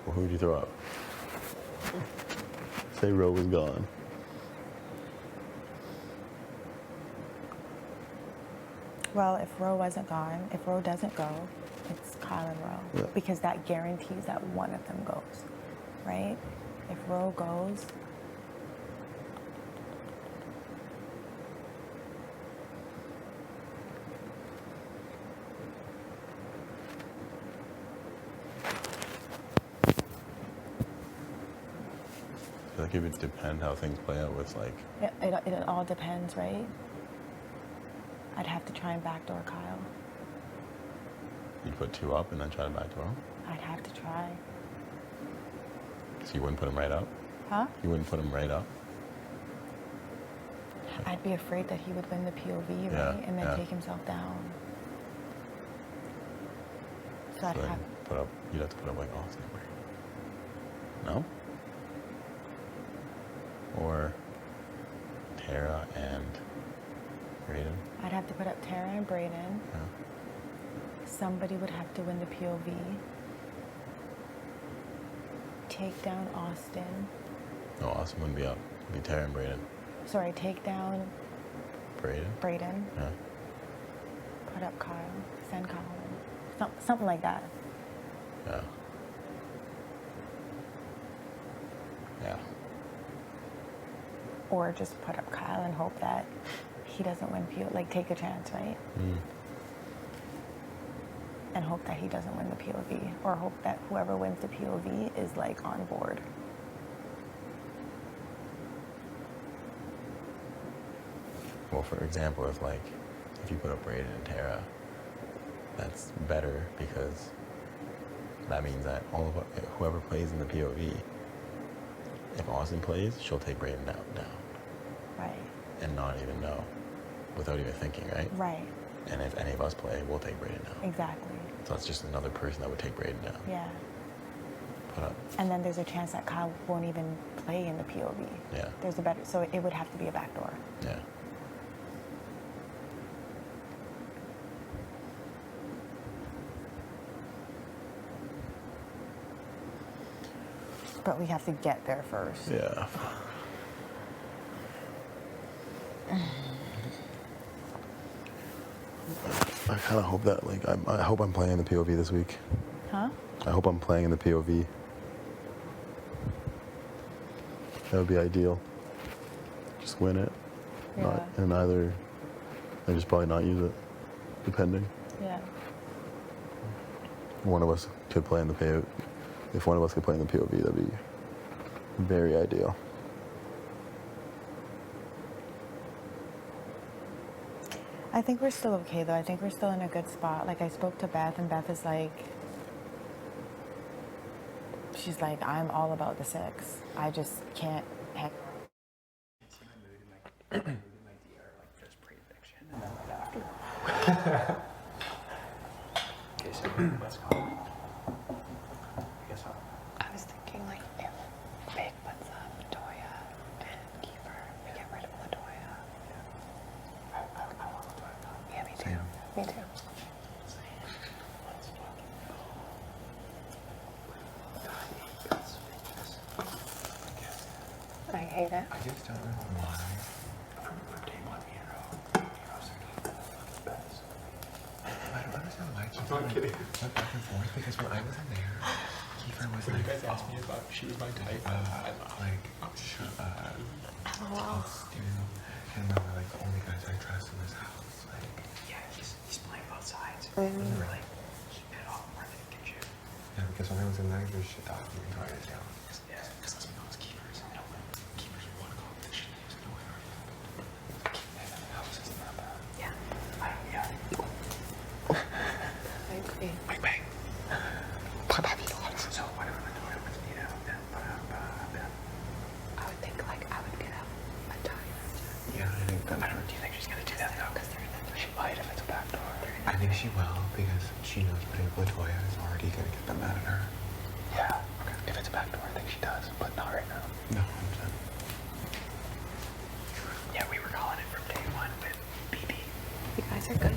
Well, who'd you throw up? Say Ro was gone. Well, if Ro wasn't gone, if Ro doesn't go, it's Kyle and Ro. Yeah. Because that guarantees that one of them goes, right? If Ro goes, I feel like it would depend how things play out with like. it all depends, right? I'd have to try and backdoor Kyle. You'd put two up and then try to backdoor him? I'd have to try. So you wouldn't put him right up? Huh? You wouldn't put him right up? I'd be afraid that he would win the POV, right? Yeah, And then yeah. take himself down. So I'd So then have, you'd have to put up like Austin. No? Or Tara and Brayden? I'd have to put up Tara and Brayden. Yeah. Somebody would have to win the POV. Take down Austin. No, Austin wouldn't be up. It'd be Tara and Brayden. Sorry, take down Brayden? Brayden. Yeah. Put up Kyle. Send Kyle in. Something like that. Yeah. Yeah. Or just put up Kyle and hope that he doesn't win POV. Like, take a chance, right? Mm. And hope that he doesn't win the POV. Or hope that whoever wins the POV is, like, on board. Well, for example, if you put up Brayden and Tara, that's better because that means that whoever plays in the POV, if Austin plays, she'll take Brayden down. Right. And not even know, without even thinking, right? Right. And if any of us play, we'll take Brayden down. Exactly. So that's just another person that would take Brayden down. Yeah. Put up. And then there's a chance that Kyle won't even play in the POV. Yeah. There's a better, so it would have to be a backdoor. Yeah. But we have to get there first. Yeah. I kind of hope that, I hope I'm playing the POV this week. Huh? I hope I'm playing in the POV. That would be ideal. Just win it. Yeah. And either, and just probably not use it, depending. Yeah. One of us could play in the POV. If one of us could play in the POV, that'd be very ideal. I think we're still okay though. I think we're still in a good spot. Like I spoke to Beth and Beth is like, she's like, I'm all about the sex. I just can't hang. Okay, so let's go. I was thinking like if Big puts up Latoya and Kiefer, we get rid of Latoya. I want to do it. Yeah, me too. Me too. I hate it. I just don't know why. From day one, Heroes are the best. I don't understand why Kiefer went back and forth because when I was in there, Kiefer was When like, you guys asked me about she was my type, like, shut up. I'll steal. And they were like, the only guys I trust in this house. Like, Yeah, he's playing both sides. Doesn't really keep it off more than he can shoot. yeah, because when I was in there, he was shit talking me right down. Yeah, because let's be honest, keepers. Keepers want to competition. There's no way around it. Keeping the house isn't that bad. Yeah. Yeah. I agree. Bang bang. So whatever we're doing with Nina, I would think like I would get a tie. Yeah, I think that. I don't know. Do you think she's gonna do that though? She might if it's a backdoor. I think she will because she knows putting Latoya is already gonna get them mad at her. Yeah. Okay. If it's a backdoor, I think she does, but not right now. No, 100%. Yeah, we were calling it from day one with BB. You guys are good.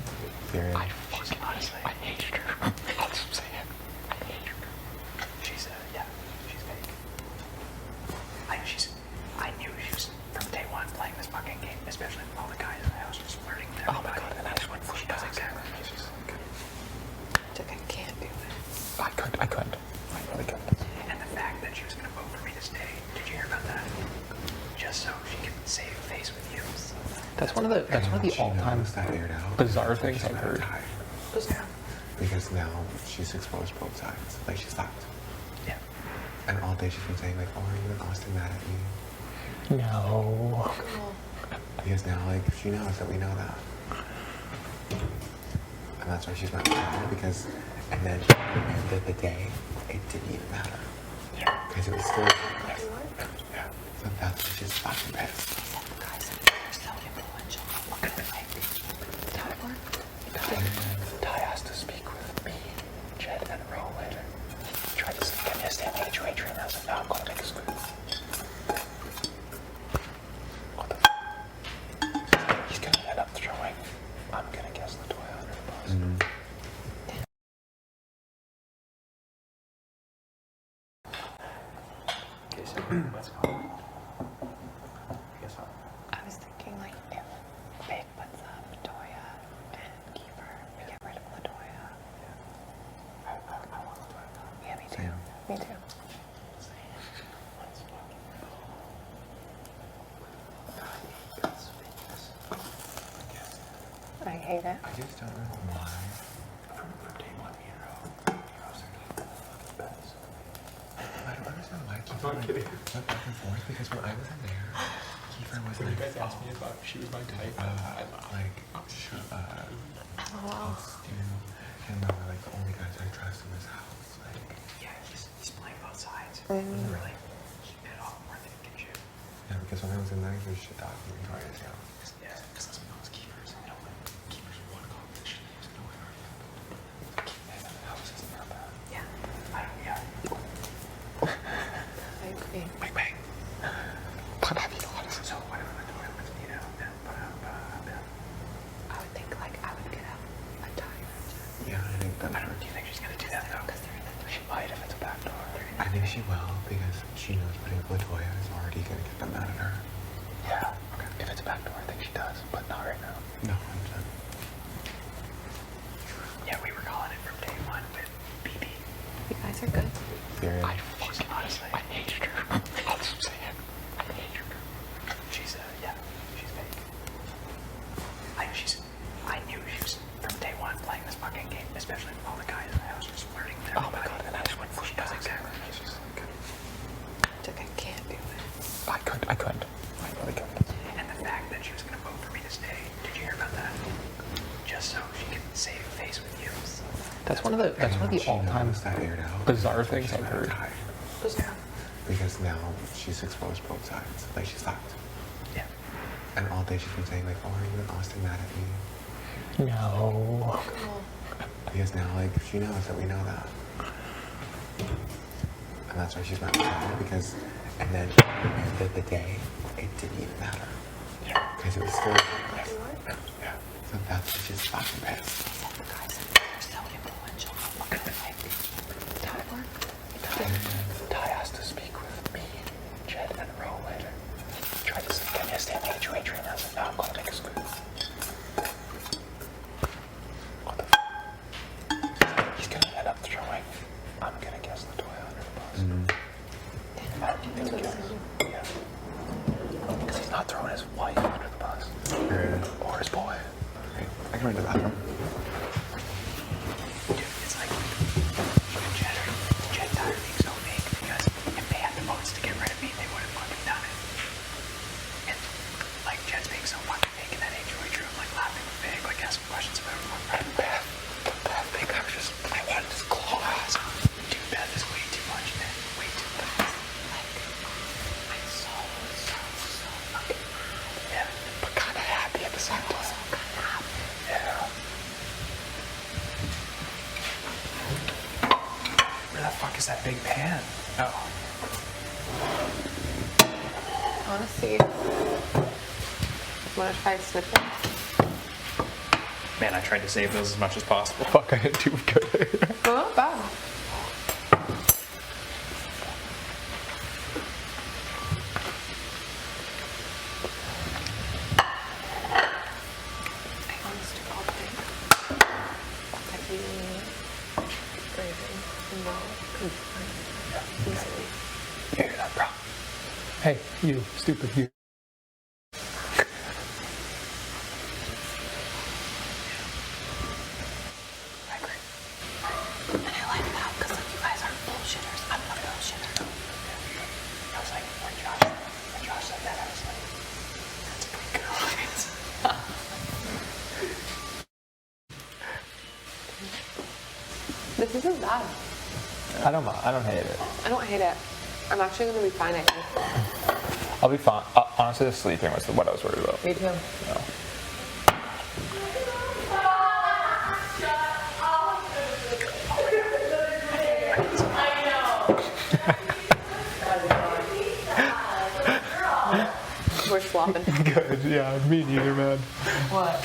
Very. I fucking honestly, I hated her. I'll just say it. I hate her. She's yeah, she's fake. I knew she was from day one playing this fucking game, especially with all the guys in the house just flirting with everybody. Oh my god, and I just went for she does exactly. She's Like I can't do it. I couldn't. I really couldn't. And the fact that she was gonna vote for me to stay, did you hear about that? Just so she can save face with you. That's one of the all-time that aired out. bizarre things I've heard. Yeah. Because now she's exposed both sides. Like she's fucked. Yeah. And all day she's been saying like, oh, are you and Austin mad at me? No. Because now like she knows that we know that. And that's why she's not mad because and then at the end of the day, it didn't even matter. Yeah. Because it was still yeah. So that's why she's fucking pissed. Guys, you're so influential. Look at it like Ty has to speak with me, Jed, and Ro later. Try to get me to stay on the HOA train now, so now I'm gonna make a scoop. What the f? He's gonna end up throwing, I'm gonna guess, Latoya under the bus. Okay, so let's go. I was thinking like if Big puts up Latoya and Kiefer, we get rid of Latoya. I want to do it. Yeah, me too. Me too. I hate it. I just don't know why. From day one, Heroes are the best. I don't understand why Kiefer went back and forth because when I was in there, Kiefer was When like, you guys asked me about she was my type, like, shut up. Wow. I'll steal. And they were like, the only guys I trust in this house. Like, Yeah, he's playing both sides. Doesn't really keep it off more than he can shoot. yeah, because when I was in there, he was shit talking me right down. Yeah, because let's be honest, keepers want to competition. There's no way around it. Keeping the house isn't that bad. Yeah. Yeah. I agree. Bang bang. So whatever we're doing with Nina, I would think like I would get a tie. Yeah, I think that. I don't know. Do you think she's gonna do that though? She might if it's a backdoor. I think she will because she knows putting Latoya is already gonna get them mad at her. Yeah. Okay. If it's a backdoor, I think she does, but not right now. No, 100%. Yeah, we were calling it from day one with BB. You guys are good. Very. I fucking honestly, I hated her. I'll just say it. I hated her. She's yeah, she's fake. I knew she was from day one playing this fucking game, especially with all the guys in the house just flirting with everybody. Oh my god, and I just went for she does exactly. She's Like I can't do it. I couldn't. I really couldn't. And the fact that she was gonna vote for me to stay, did you hear about that? Just so she can save face with you. That's one of the all-time that aired out. bizarre things I've heard. Yeah. Because now she's exposed both sides. Like, she's left. Yeah. And all day she's been saying, like, oh, are you and Austin mad at me? No. Because now, like, she knows that we know that. And that's why she's not mad, because, and then at the end of the day, it didn't even matter. Yeah. Because it was still, yeah. So that's why she's fucking pissed. Guys, you're so influential. Okay, like, Ty work? Ty has to speak with me, Jed, and Ro later. Try to get me a stand HOA train. I was like, no, I'm going to make a scoop. What the f? He's going to end up throwing, I'm going to guess, the toy under the bus. Mm-hmm. I don't think he cares. Yeah. Because he's not throwing his wife under the bus. Right. Or his boy. Right. I can run to the bathroom. Dude, it's like, Jed Tyler being so fake, because if they had the votes to get rid of me, they would have fucking done it. And, like, Jed's being so fucking fake in that HOH room, like, laughing with Big, like, asking questions about everyone. And Beth, Big, I wanted to just claw her ass. Dude, Beth is way too much, man. Way too much. Like, I'm so fucking, yeah, but kind of happy at the same time. Yeah. Where the fuck is that big pan? Oh. I want to see. Want to try sniffing? Man, I tried to save those as much as possible. Fuck, I didn't do good. Oh, not bad. I honestly don't think that you Brayden know easily. You hear that, bro? Hey, you, stupid you. I agree. And I like that because like, you guys aren't bullshitters. I'm not a bullshitter. I was like, when Josh said that, I was like, that's pretty good. This isn't bad. I don't hate it. I don't hate it. I'm actually going to be fine, I think. I'll be fine. Honestly, the sleeping was what I was worried about. Me too. No. We're swapping. Good, yeah, me neither, man. What?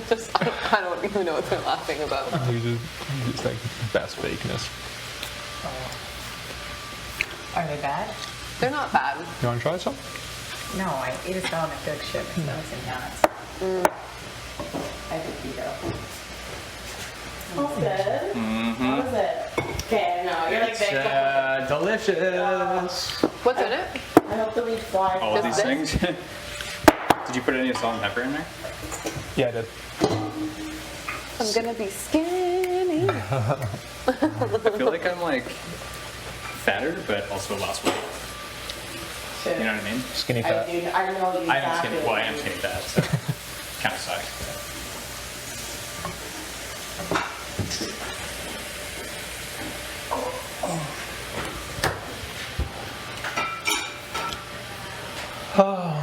Just, I don't even know what they're laughing about. He's just like best fakeness. Are they bad? They're not bad. You want to try some? No, I eat a salad and cook shit with those and donuts. I do keto. Smells good. What is it? Okay, no, you're like big. Delicious. What's in it? I hope the weed flies. All of Just these this? things. Did you put any salt and pepper in there? Yeah, I did. I'm gonna be skinny. I feel like I'm like fatter, but also lost weight. Shit. You know what I mean? Skinny I fat. do. I know you I am exactly. skinny. Well, I am skinny fat, so kind of sucks. Oh,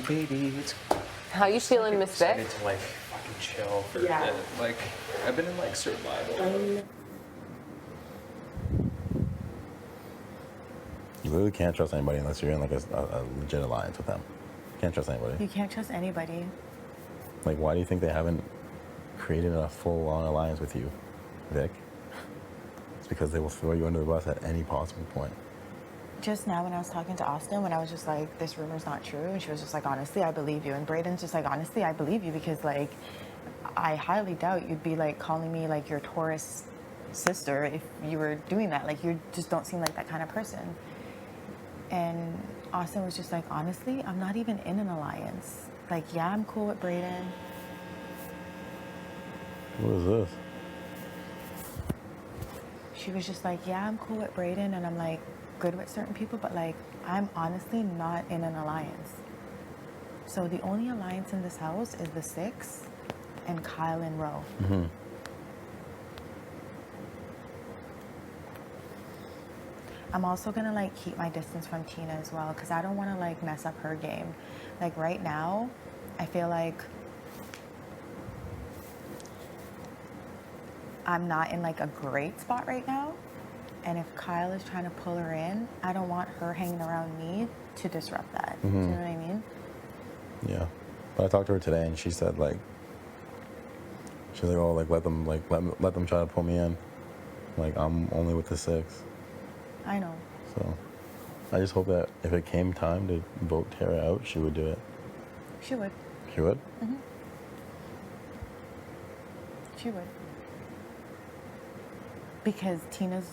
baby, it's How you feeling, Miss Vic? excited to like fucking chill for Yeah. a bit. Like I've been in like survival. You literally can't trust anybody unless you're in like a legit alliance with them. You can't trust anybody. You can't trust anybody. Like, why do you think they haven't created a full-on alliance with you, Vic? It's because they will throw you under the bus at any possible point. Just now when I was talking to Austin, when I was just like, this rumor's not true, and she was just like, honestly, I believe you. And Brayden's just like, honestly, I believe you because like, I highly doubt you'd be like calling me like your Taurus sister if you were doing that. Like, you just don't seem like that kind of person. And Austin was just like, honestly, I'm not even in an alliance. Like, yeah, I'm cool with Brayden. What is this? She was just like, yeah, I'm cool with Brayden, and I'm like good with certain people, but like, I'm honestly not in an alliance. So the only alliance in this house is the 6 and Kyle and Ro. Mm-hmm. I'm also gonna like keep my distance from Tina as well because I don't want to like mess up her game. Like right now, I feel like I'm not in like a great spot right now. And if Kyle is trying to pull her in, I don't want her hanging around me to disrupt that. Do you know what I mean? Yeah. But I talked to her today and she said like, she's like, oh, like let them try to pull me in. Like I'm only with the 6. I know. So I just hope that if it came time to vote Tara out, she would do it. She would. She would? She would. Because Tina's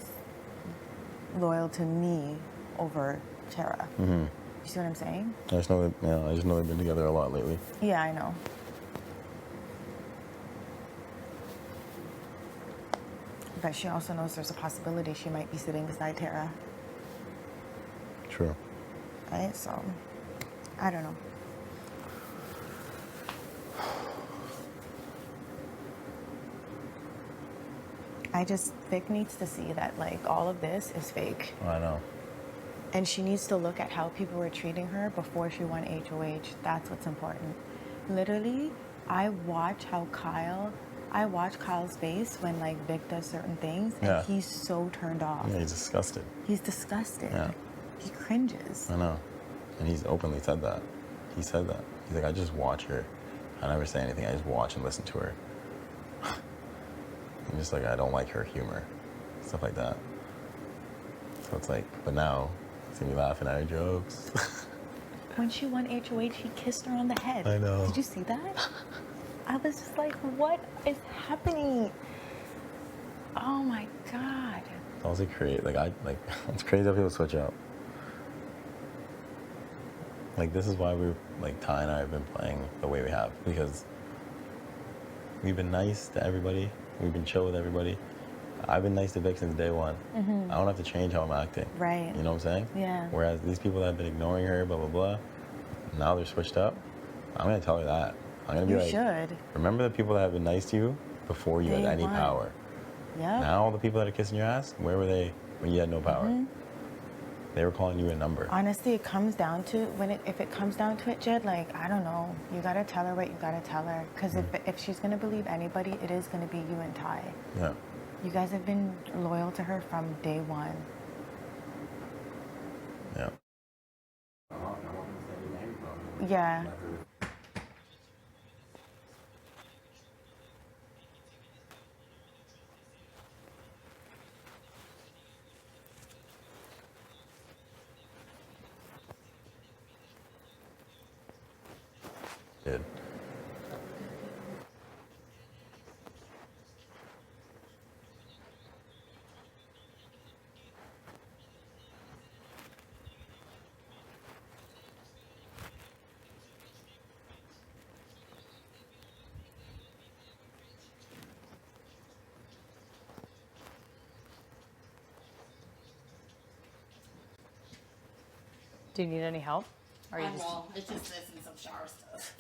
loyal to me over Tara. You see what I'm saying? I just know they've been together a lot lately. Yeah, I know. But she also knows there's a possibility she might be sitting beside Tara. True. Right? So, I don't know. Vic needs to see that, like, all of this is fake. Oh, I know. And she needs to look at how people were treating her before she won HOH. That's what's important. Literally, I watch Kyle's face when, like, Vic does certain things, and he's so turned off. Yeah, he's disgusted. He's disgusted. Yeah. He cringes. I know. And he's openly said that. He said that. He's like, I just watch her. I never say anything. I just watch and listen to her. I'm just like, I don't like her humor. Stuff like that. So it's like, but now, see me laughing at her jokes. When she won HOH, he kissed her on the head. I know. Did you see that? I was just like, what is happening? Oh my God. It's also crazy. It's crazy how people switch up. Like, this is why Ty and I have been playing the way we have, because we've been nice to everybody. We've been chill with everybody. I've been nice to Vic since day one. I don't have to change how I'm acting. Right. You know what I'm saying? Yeah. Whereas these people that have been ignoring her, blah, blah, blah, now they're switched up. I'm going to tell her that. I'm going to be like, should. Remember the people that have been nice to you before you had any power. Yeah. Now all the people that are kissing your ass, where were they when you had no power? They were calling you a number. Honestly, it comes down to if it comes down to it, Jed, like, I don't know. You gotta tell her what you gotta tell her. Because if she's gonna believe anybody, it is gonna be you and Ty. Yeah. You guys have been loyal to her from day one. Yeah. Yeah. Did. Do you need any help? Or are you I'm just well. It's just this and some shower stuff.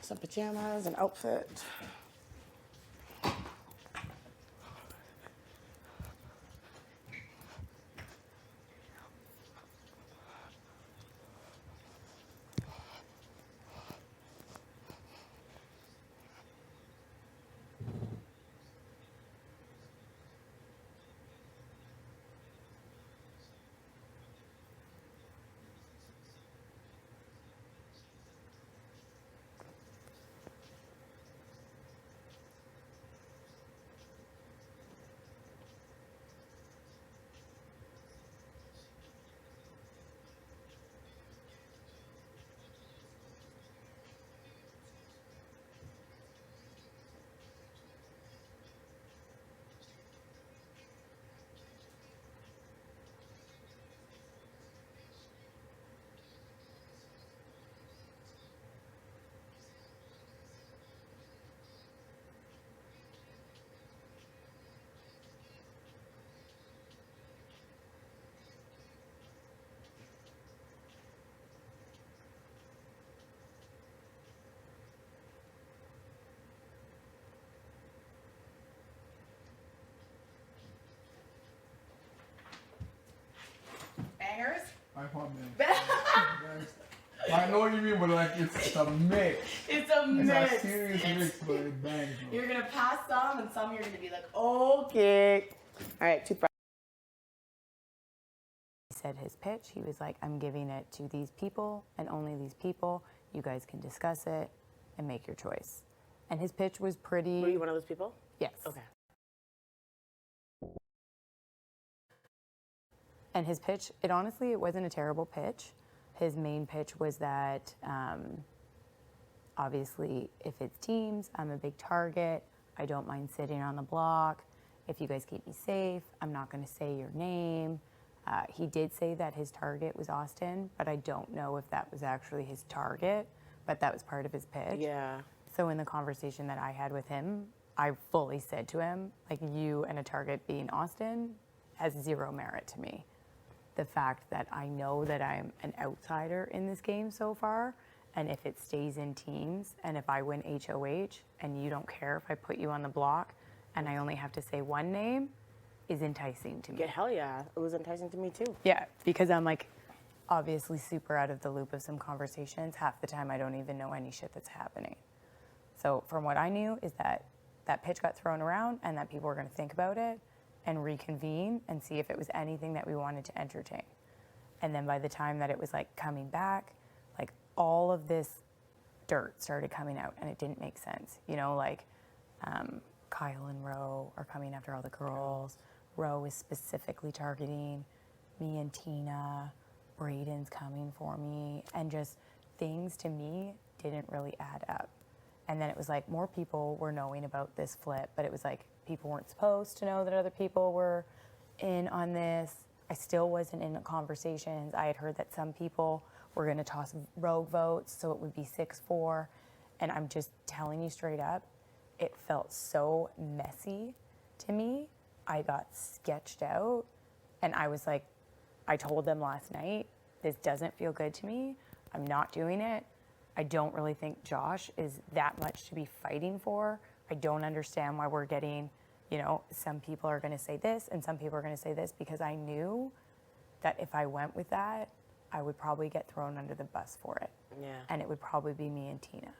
Some pajamas, an outfit. want I know what you mean, but like it's a mix. It's a mix. It's a serious mix, but it bangs. You're gonna pass some, and some you're gonna be like, okay. All right, toothbrush. He said his pitch. He was like, I'm giving it to these people and only these people. You guys can discuss it and make your choice. And his pitch was pretty. Were you one of those people? Yes. Okay. And his pitch, it wasn't a terrible pitch. His main pitch was that obviously if it's teams, I'm a big target. I don't mind sitting on the block. If you guys keep me safe, I'm not going to say your name. He did say that his target was Austin, but I don't know if that was actually his target, but that was part of his pitch. Yeah. So in the conversation that I had with him, I fully said to him, like, you and a target being Austin has zero merit to me. The fact that I know that I'm an outsider in this game so far, and if it stays in teams, and if I win HOH, and you don't care if I put you on the block, and I only have to say one name, is enticing to me. Yeah, hell yeah. It was enticing to me too. Yeah, because I'm like, obviously super out of the loop of some conversations. Half the time I don't even know any shit that's happening. So from what I knew is that that pitch got thrown around and that people were gonna think about it and reconvene and see if it was anything that we wanted to entertain. And then by the time that it was like coming back, like all of this dirt started coming out and it didn't make sense. You know, like Kyle and Ro are coming after all the girls. Ro is specifically targeting me and Tina. Braden's coming for me. And just things to me didn't really add up. And then it was like more people were knowing about this flip, but it was like people weren't supposed to know that other people were in on this. I still wasn't in conversations. I had heard that some people were going to toss rogue votes, so it would be 6-4. And I'm just telling you straight up, it felt so messy to me. I got sketched out, and I was like, I told them last night, this doesn't feel good to me. I'm not doing it. I don't really think Josh is that much to be fighting for. I don't understand why we're getting, you know, some people are going to say this and some people are going to say this, because I knew that if I went with that, I would probably get thrown under the bus for it. Yeah. And it would probably be me and Tina.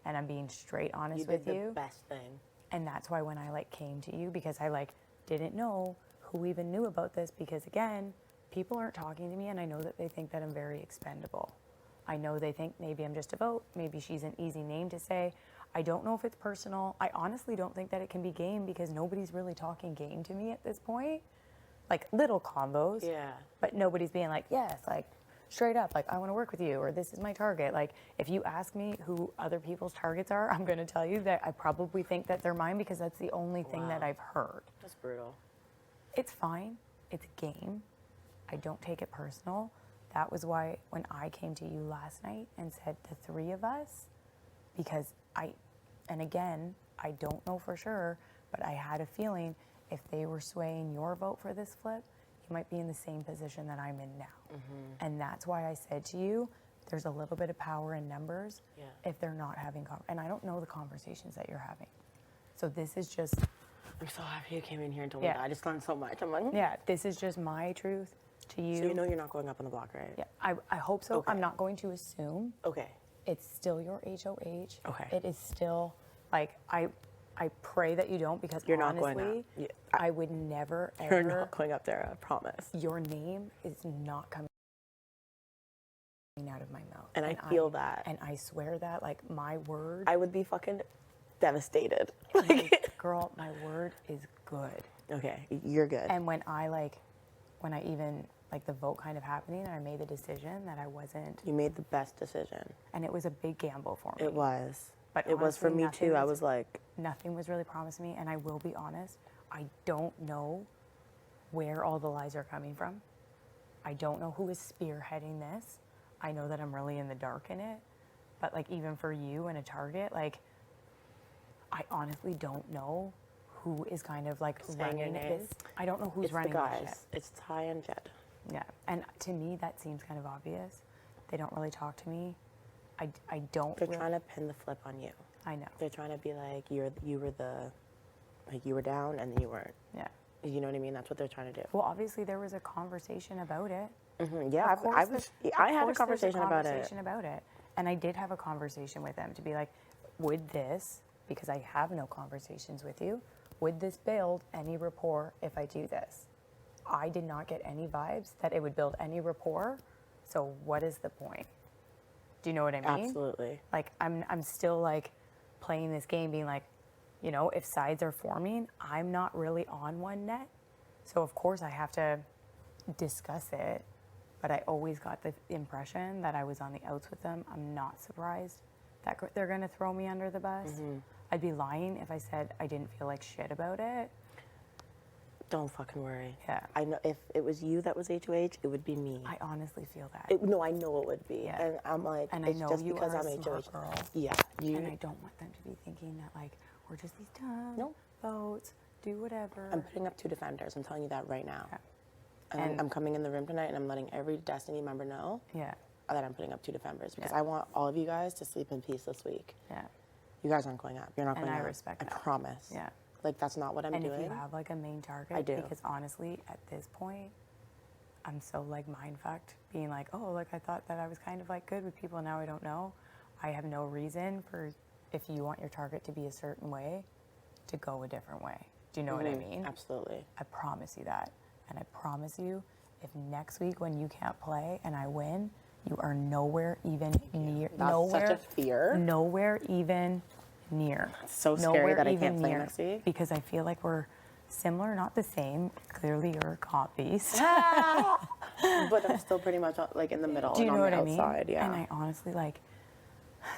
And I'm being straight honest You did with you. the best thing. And that's why when I like came to you, because I like didn't know who even knew about this, because again, people aren't talking to me and I know that they think that I'm very expendable. I know they think maybe I'm just a vote, maybe she's an easy name to say. I don't know if it's personal. I honestly don't think that it can be game, because nobody's really talking game to me at this point. Like little combos. Yeah. But nobody's being like, yes, like straight up, like I want to work with you, or this is my target. Like if you ask me who other people's targets are, I'm going to tell you that I probably think that they're mine, because that's the only thing that I've heard. That's brutal. It's fine. It's a game. I don't take it personal. That was why when I came to you last night and said the three of us, because and again, I don't know for sure, but I had a feeling if they were swaying your vote for this flip, you might be in the same position that I'm in now. Mm-hmm. And that's why I said to you, there's a little bit of power in numbers if they're not having, and I don't know the conversations that you're having. So this is just. I'm so happy you came in here and told me that. I just learned so much. I'm like, yeah, this is just my truth to you. So you know you're not going up on the block, right? Yeah, I hope so. Okay. I'm not going to assume. Okay. It's still your HOH. Okay. It is still, like, I pray that you don't, because you're honestly, not going up. I would never, ever. You're not going up there, I promise. Your name is not coming out of my mouth. And I feel that. And I swear that, like, my word. I would be fucking devastated. Like, girl, my word is good. Okay, you're good. And when I even, like, the vote kind of happening, and I made the decision that I wasn't. You made the best decision. And it was a big gamble for me. It was. But it was for me too. I was like. Nothing was really promised me, and I will be honest, I don't know where all the lies are coming from. I don't know who is spearheading this. I know that I'm really in the dark in it, but like even for you and a target, like I honestly don't know who is kind of like running this. I don't know who's running the guys. this shit. It's Ty and Jed. Yeah, and to me that seems kind of obvious. They don't really talk to me. I don't. They're trying to pin the flip on you. I know. They're trying to be like you were down and then you weren't. Yeah. You know what I mean? That's what they're trying to do. Well, obviously there was a conversation about it. Yeah, Of course I there's- had a of course there's conversation about it. conversation about it. And I did have a conversation with them to be like, would this, because I have no conversations with you, would this build any rapport if I do this? I did not get any vibes that it would build any rapport. So what is the point? Do you know what I mean? Absolutely. Like I'm still like playing this game being like, you know, if sides are forming, I'm not really on one net. So of course I have to discuss it, but I always got the impression that I was on the outs with them. I'm not surprised that they're going to throw me under the bus. I'd be lying if I said I didn't feel like shit about it. Don't fucking worry. Yeah. I know if it was you that was HOH, it would be me. I honestly feel that. No, I know it would be. Yeah. And I'm like, And it's I know just you because are I'm a smart HOH. girl. Yeah. And I don't want them to be thinking that like we're just these dumb votes, do whatever. I'm putting up 2 defenders. I'm telling you that right now. Yeah. And I'm coming in the room tonight and I'm letting every Destiny member know that I'm putting up 2 defenders because I want all of you guys to sleep in peace this week. Yeah. You guys aren't going up. You're not And going I up. respect that. I promise. Yeah. Like, that's not what I'm and doing. if you have like a main target, I do. Because honestly, at this point, I'm so like mind fucked, being like, oh, like I thought that I was kind of like good with people, now I don't know. I have no reason for, if you want your target to be a certain way, to go a different way. Do you know what I mean? Absolutely. I promise you that. And I promise you, if next week when you can't play and I win, you are nowhere even near. That's nowhere, such a fear. Nowhere even near. It's so scary Nowhere that I even can't play near, next week. because I feel like we're similar, not the same. Clearly, you're a cop beast. But I'm still pretty much like in the middle. Do you and know on what the I mean? outside, yeah. And I honestly like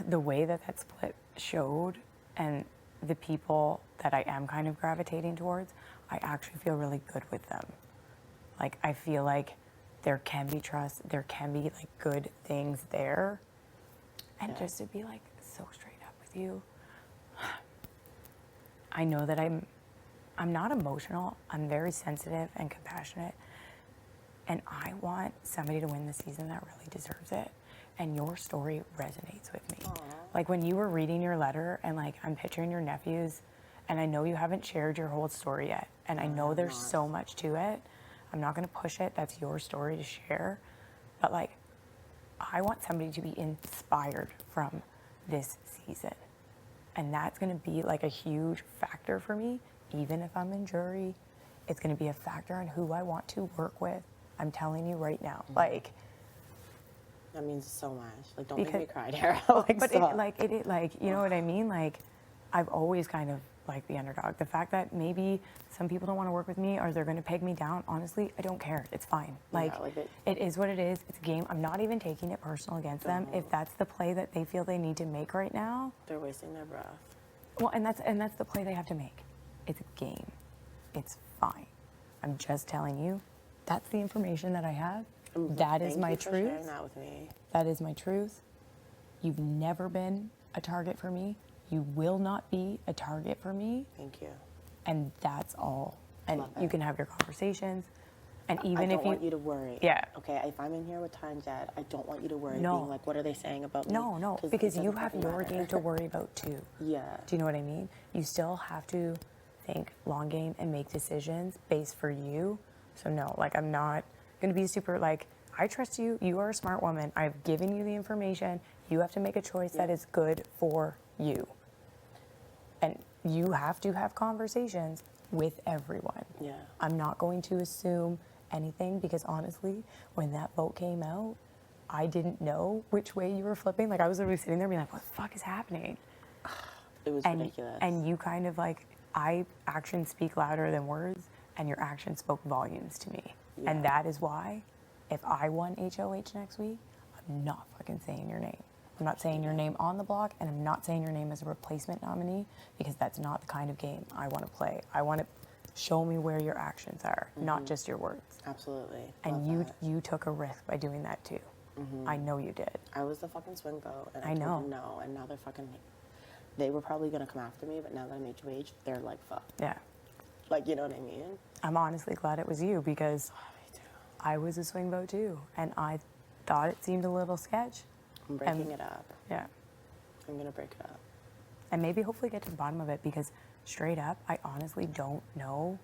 the way that that split showed, and the people that I am kind of gravitating towards, I actually feel really good with them. Like I feel like there can be trust, there can be like good things there, and just to be like so straight up with you, I know that I'm not emotional. I'm very sensitive and compassionate, and I want somebody to win the season that really deserves it. And your story resonates with me. Like when you were reading your letter, and like I'm picturing your nephews, and I know you haven't shared your whole story yet, and I know there's so much to it. I'm not going to push it. That's your story to share. But like, I want somebody to be inspired from this season. And that's going to be like a huge factor for me. Even if I'm in jury, it's going to be a factor on who I want to work with. I'm telling you right now. Like, that means so much. Like, don't make me cry, Tara. But you know what I mean? Like, I've always kind of like the underdog. The fact that maybe some people don't want to work with me or they're going to peg me down, honestly, I don't care. It's fine. Like, it is what it is. It's a game. I'm not even taking it personal against them. If that's the play that they feel they need to make right now, they're wasting their breath. Well, and that's the play they have to make. It's a game. It's fine. I'm just telling you, that's the information that I have. That is my truth. Sharing that with me. That is my truth. You've never been a target for me. You will not be a target for me. Thank you. And that's all. And you can have your conversations. And even I if don't want you to worry. Yeah. Okay, if I'm in here with Time Jet, I don't want you to worry. No. Being like, what are they saying about me? No, because you have your game to worry about too. Yeah. Do you know what I mean? You still have to think long game and make decisions based for you. So no, like I'm not gonna be super like, I trust you. You are a smart woman. I've given you the information. You have to make a choice that is good for you. And you have to have conversations with everyone. Yeah. I'm not going to assume anything because honestly, when that vote came out, I didn't know which way you were flipping. Like I was literally sitting there being like, what the fuck is happening? It was ridiculous. And you kind of like, actions speak louder than words, and your actions spoke volumes to me. Yeah. And that is why, if I won HOH next week, I'm not fucking saying your name. I'm not saying your name on the block, and I'm not saying your name as a replacement nominee, because that's not the kind of game I want to play. I want to show me where your actions are, not just your words. Absolutely. And you took a risk by doing that too. I know you did. I was the fucking swing vote, and I I know. told them no, and now they're fucking. They were probably gonna come after me, but now that I'm HOH, they're like, fuck. Yeah. Like, you know what I mean? I'm honestly glad it was you, because I was a swing vote too, and I thought it seemed a little sketch. I'm breaking it up. Yeah. I'm gonna break it up. And maybe hopefully get to the bottom of it, because straight up, I honestly don't know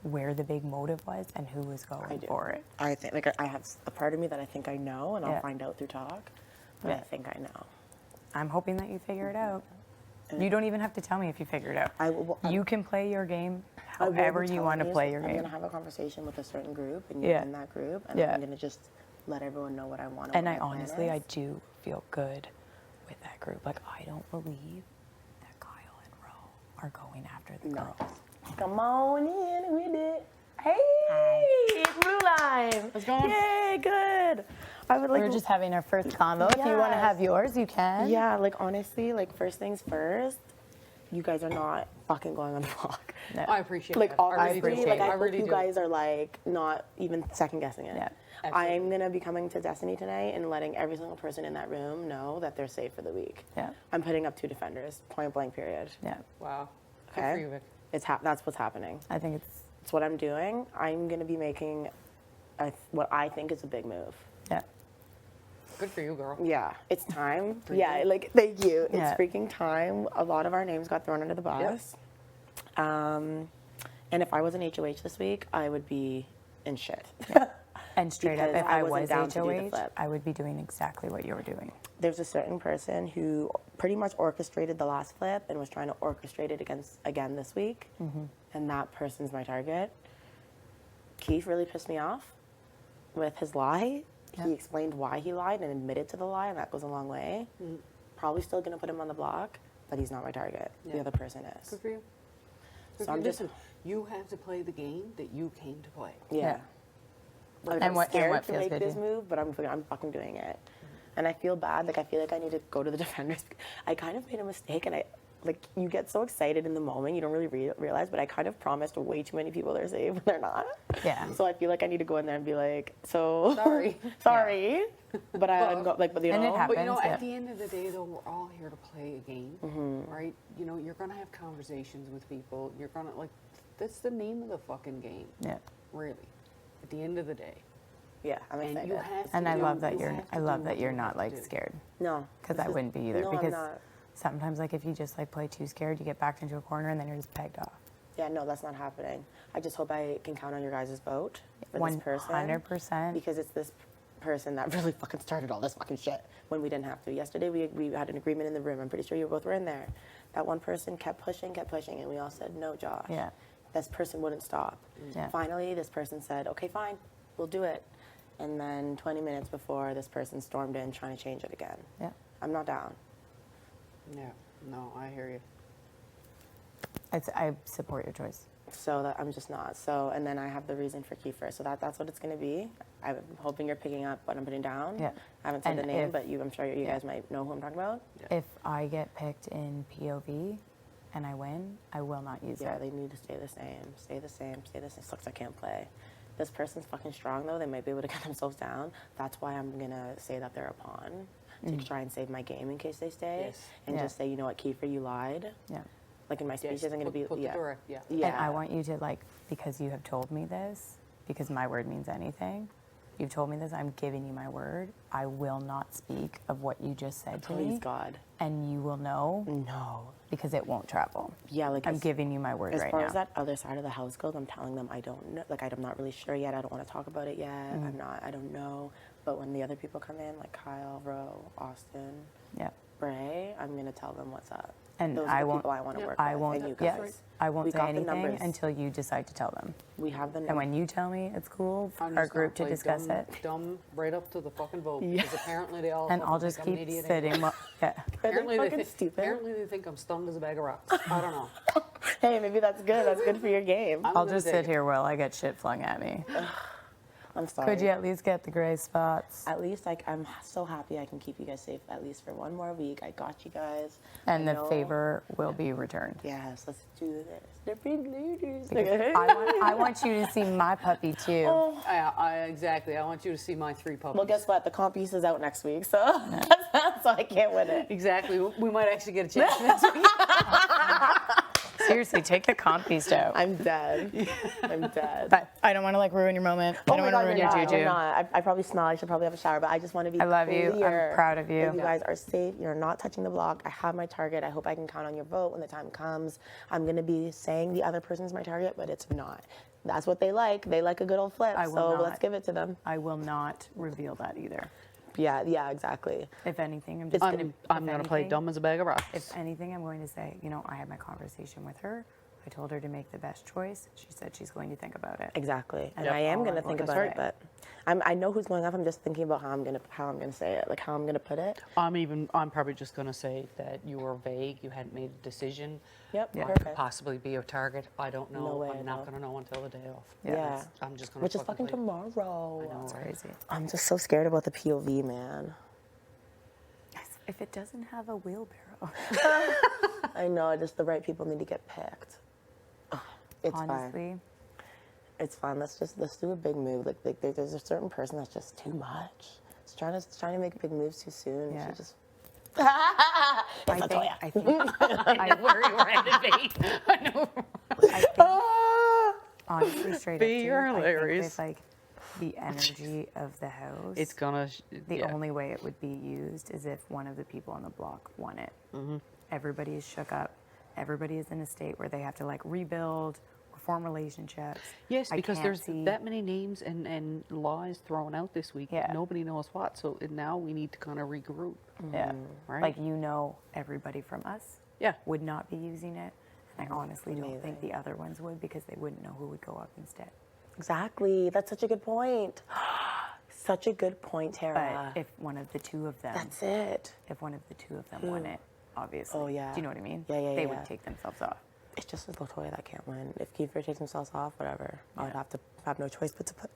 where the big motive was and who was going for it. I think, like, I have a part of me that I think I know, and I'll Yeah. find out through talk. But I think I know. I'm hoping that you figure it out. You don't even have to tell me if you figure it out. You can play your game however you want to play your I'm game. going to have a conversation with a certain group, and Yeah. you're in that group, and Yeah. I'm going to just let everyone know what I want. And I honestly, I do feel good with that group. Like, I don't believe that Kyle and Ro are going after the girls. Come on in with it. Hey, Blue Line. How's it going? Yay, good. I would like. We're just having our first convo. If you want to Yes. have yours, you can. Yeah, like honestly, like first things first. You guys are not fucking going on the block. No. I appreciate Like that. I really obviously, do. like I I hope really you do. guys are like not even second guessing it. Yeah. I'm gonna be coming to Destiny tonight and letting every single person in that room know that they're safe for the week. Yeah. I'm putting up 2 defenders, point blank period. Yeah. Wow. Good Okay. for you, Vic. That's what's happening. I think it's It's what I'm doing. I'm gonna be making what I think is a big move. yeah. Good for you, girl. Yeah, it's time. For Yeah, you. like thank you. It's Yeah. freaking time. A lot of our names got thrown under the bus. And if I was an HOH this week, I would be in shit. And straight up, Because if I I wasn't was down to do the HOH, flip. I would be doing exactly what you were doing. There's a certain person who pretty much orchestrated the last flip and was trying to orchestrate it again this week. And that person's my target. Keith really pissed me off with his lie. He explained why he lied and admitted to the lie, and that goes a long way. Probably still gonna put him on the block, but he's not my target. The Yeah. other person is. Good for you. Good So for I'm you. just Listen, you have to play the game that you came to play. yeah. Like, And I'm what- and scared what to feels make good this to you? move, but I'm fucking doing it. And I feel bad. Like I feel like I need to go to the defenders. I kind of made a mistake, and you get so excited in the moment, you don't really realize. But I kind of promised way too many people they're safe when they're not. Yeah. So I feel like I need to go in there and be like, so Sorry. sorry, but I go like, but you know, And it But you know, happens, yeah. at the end of the day, though, we're all here to play a game, right? You know, you're gonna have conversations with people. You're gonna that's the name of the fucking game. Yeah. Really, at the end of the day. yeah, I'm And excited. you have to And I do- love that you you're. have to I do love what that you you're have not to like do. scared. No, Because this I is- wouldn't be either. no, I'm because not. sometimes, like, if you just like play too scared, you get backed into a corner and then you're just pegged off. Yeah, no, that's not happening. I just hope I can count on your guys' vote for this person. 100%. Because it's this person that really fucking started all this fucking shit when we didn't have to. Yesterday, we had an agreement in the room. I'm pretty sure you both were in there. That one person kept pushing, and we all said, no, Josh. Yeah. This person wouldn't stop. Yeah. Finally, this person said, okay, fine, we'll do it. And then 20 minutes before, this person stormed in trying to change it again. Yeah. I'm not down. Yeah. No, I hear you. I support your choice. So that I'm just not. So, and then I have the reason for Kiefer. So that's what it's going to be. I'm hoping you're picking up what I'm putting down. Yeah. I haven't said And the name, if- but I'm sure you yeah. guys might know who I'm talking about. If I get picked in POV and I win, I will not use Yeah, it. they need to stay the same. Stay the same. Stay the same. Sucks I can't play. This person's fucking strong though. They might be able to get themselves down. That's why I'm gonna say that they're a pawn to try and save my game in case they stay, Yes. and Yeah. just say, you know what, Kiefer, you lied. Yeah. Like in my speeches, I'm gonna put- be put the yeah. direct, yeah. Yeah. And I want you to, like, because you have told me this, because my word means anything, you've told me this, I'm giving you my word. I will not speak of what you just said to me. Please God. And you will know. No. Because it won't travel. Yeah, like I'm giving you my word as right far now. as that other side of the house goes, I'm telling them I don't know. Like I'm not really sure yet. I don't want to talk about it yet. I don't know. But when the other people come in, like Kyle, Ro, Austin, Yeah. Bray, I'm gonna tell them what's up. And Those I are the won't. people I want to work I with. won't. And you Yes. guys. I won't We say got the anything numbers. until you decide to tell them. We have the And when you tell me it's cool for I'm our just gonna group to play discuss dumb, it, Dumb right up to the fucking vote. Yeah. Because apparently they all and fucking I'll just think I'm an keep idiot sitting. anyway. Yeah. Apparently they, fucking stupid. apparently they think I'm stunned as a bag of rocks. I don't know. Hey, maybe that's good. That's good for your game. I'm I'll gonna just take sit it. here while I get shit flung at me. I'm sorry. Could you at least get the gray spots? At least I'm so happy I can keep you guys safe at least for one more week. I got you guys. And I the know- favor will be returned. Yes, let's do this. They're big ladies. Because I want you to see my puppy too. Exactly. I want you to see my 3 puppies. Well, guess what? The comp piece is out next week, so so I can't win it. Exactly. We might actually get a chance next week. Seriously, take the comp piece out. I'm dead. I'm dead. But I don't want to like ruin your moment. I don't want to ruin your juju. You're not. I probably smell. I should probably have a shower, but I just want to be I love you. I'm clear proud of you. that you guys are safe. You're not touching the block. I have my target. I hope I can count on your vote when the time comes. I'm going to be saying the other person's my target, but it's not. That's what they like. They like a good old flip. I will So not. let's give it to them. I will not reveal that either. Yeah, exactly. If anything, I'm just It's going to. I'm gonna play dumb as a bag of rocks. If anything, I'm going to say, you know, I had my conversation with her. I told her to make the best choice. She said she's going to think about it. Exactly. And That's I am all going to I'm think going to about it, say. but I know who's going off. I'm just thinking about how I'm going to say it, like how I'm going to put it. I'm probably just gonna say that you were vague. You hadn't made a decision. Yep. I Perfect. could possibly be a target. I don't know. No way, I'm not no. gonna know until the day off. Yeah. I'm just gonna. Which is fucking play. tomorrow. I know, It's right? crazy. I'm just so scared about the POV, man. If it doesn't have a wheelbarrow. I know, just the right people need to get picked. It's fine. Honestly. It's fine. Let's do a big move. Like there's a certain person that's just too much. It's trying to make big moves too soon. Yeah. She just. I think I know where you were headed, babe. I know. I think, honestly, straight Be up, you're too, I think hilarious. with like the energy of the house, It's gonna. the only way it would be used is if one of the people on the block won it. Mm-hmm. Everybody is shook up. Everybody is in a state where they have to like rebuild or form relationships. Yes, I because can't there's see- that many names and laws thrown out this week. Yeah. Nobody knows what. So now we need to kind of regroup. Yeah. Right. Like, you know, everybody from us Yeah. would not be using it. And I honestly don't think the other ones would, because they wouldn't know who would go up instead. Exactly. That's such a good point. Such a good point, Tara. But if one of the two of them, That's it. if one of the two of them won it, obviously. Oh, yeah. Do you know what I mean? Yeah, They yeah. would take themselves off. It's just Latoya that can't win. If Kiefer takes himself off, whatever, I would have to have no choice but to put.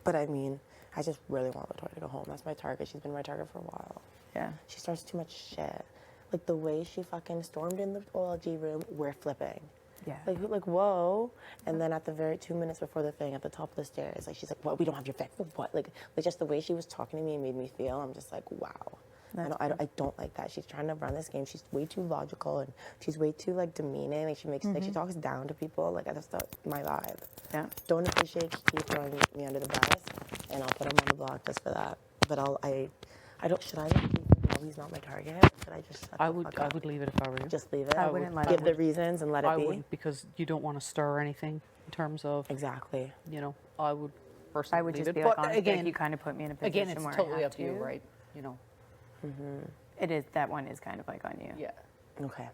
But I mean, I just really want Latoya to go home. That's my target. She's been my target for a while. Yeah. She starts too much shit. Like the way she fucking stormed in the OLG room, we're flipping. Yeah. Like whoa. And then at the very 2 minutes before the thing, at the top of the stairs, like she's like, "What? We don't have your back." What? Like just the way she was talking to me made me feel. I'm just like, wow. I don't like that. She's trying to run this game. She's way too logical and she's way too like demeaning. Like like she talks down to people. Like that's not my vibe. Yeah. Don't appreciate keep throwing me under the bus, and I'll put him on the block just for that. But I don't. Should I leave him while he's not my target? Should I just? Shut I the would. fuck I up? would leave it if I were you. Just leave it. I wouldn't let give him. the reasons and let it I be. wouldn't, because you don't want to stir anything in terms of. Exactly. You know, I would personally I would leave just it. be But like, honestly, again, you kind of put me in a again, position it's where I totally have up to you, right? You know. It is, that one is kind of like on you. Yeah. Okay.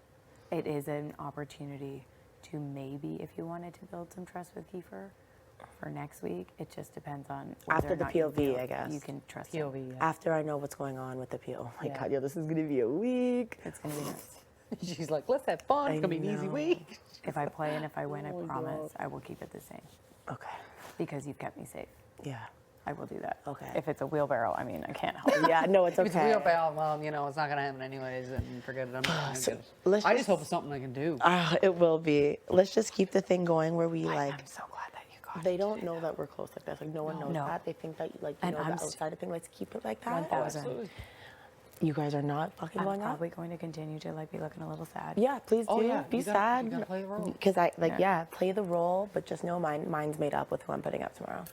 It is an opportunity to maybe, if you wanted to build some trust with Kiefer for next week, it just depends on whether After or the not you POV, feel I guess. you can trust him. POV. Yeah. After I know what's going on with the PO. Oh my Yeah. God, this is gonna be a week. It's going to be nice. She's like, let's have fun. It's I gonna be an easy know. week. If I play and if I win, I Oh my promise I will keep it the same, Okay. because you've kept me safe. Yeah. I will do that. Okay. If it's a wheelbarrow, I mean, I can't help it. Yeah. No, it's If it's okay. real bad, well, you know, it's not gonna happen anyways, and forget it. I'm not gonna So, get it. let's I just- just hope it's something I can do. It will be. Let's just keep the thing going where we like. I'm so glad that you got They don't know that we're close like this. Like no one knows No. that. They think that like you And know I'm the outside of thing. Let's keep it like that. 1,000. You guys are not fucking I'm going up. probably going to continue to like be looking a little sad. Yeah, please do. Oh, yeah. Be You gotta- sad. you gotta play the role. Because I like Yeah. play the role, but just know mine's made up with who I'm putting up tomorrow.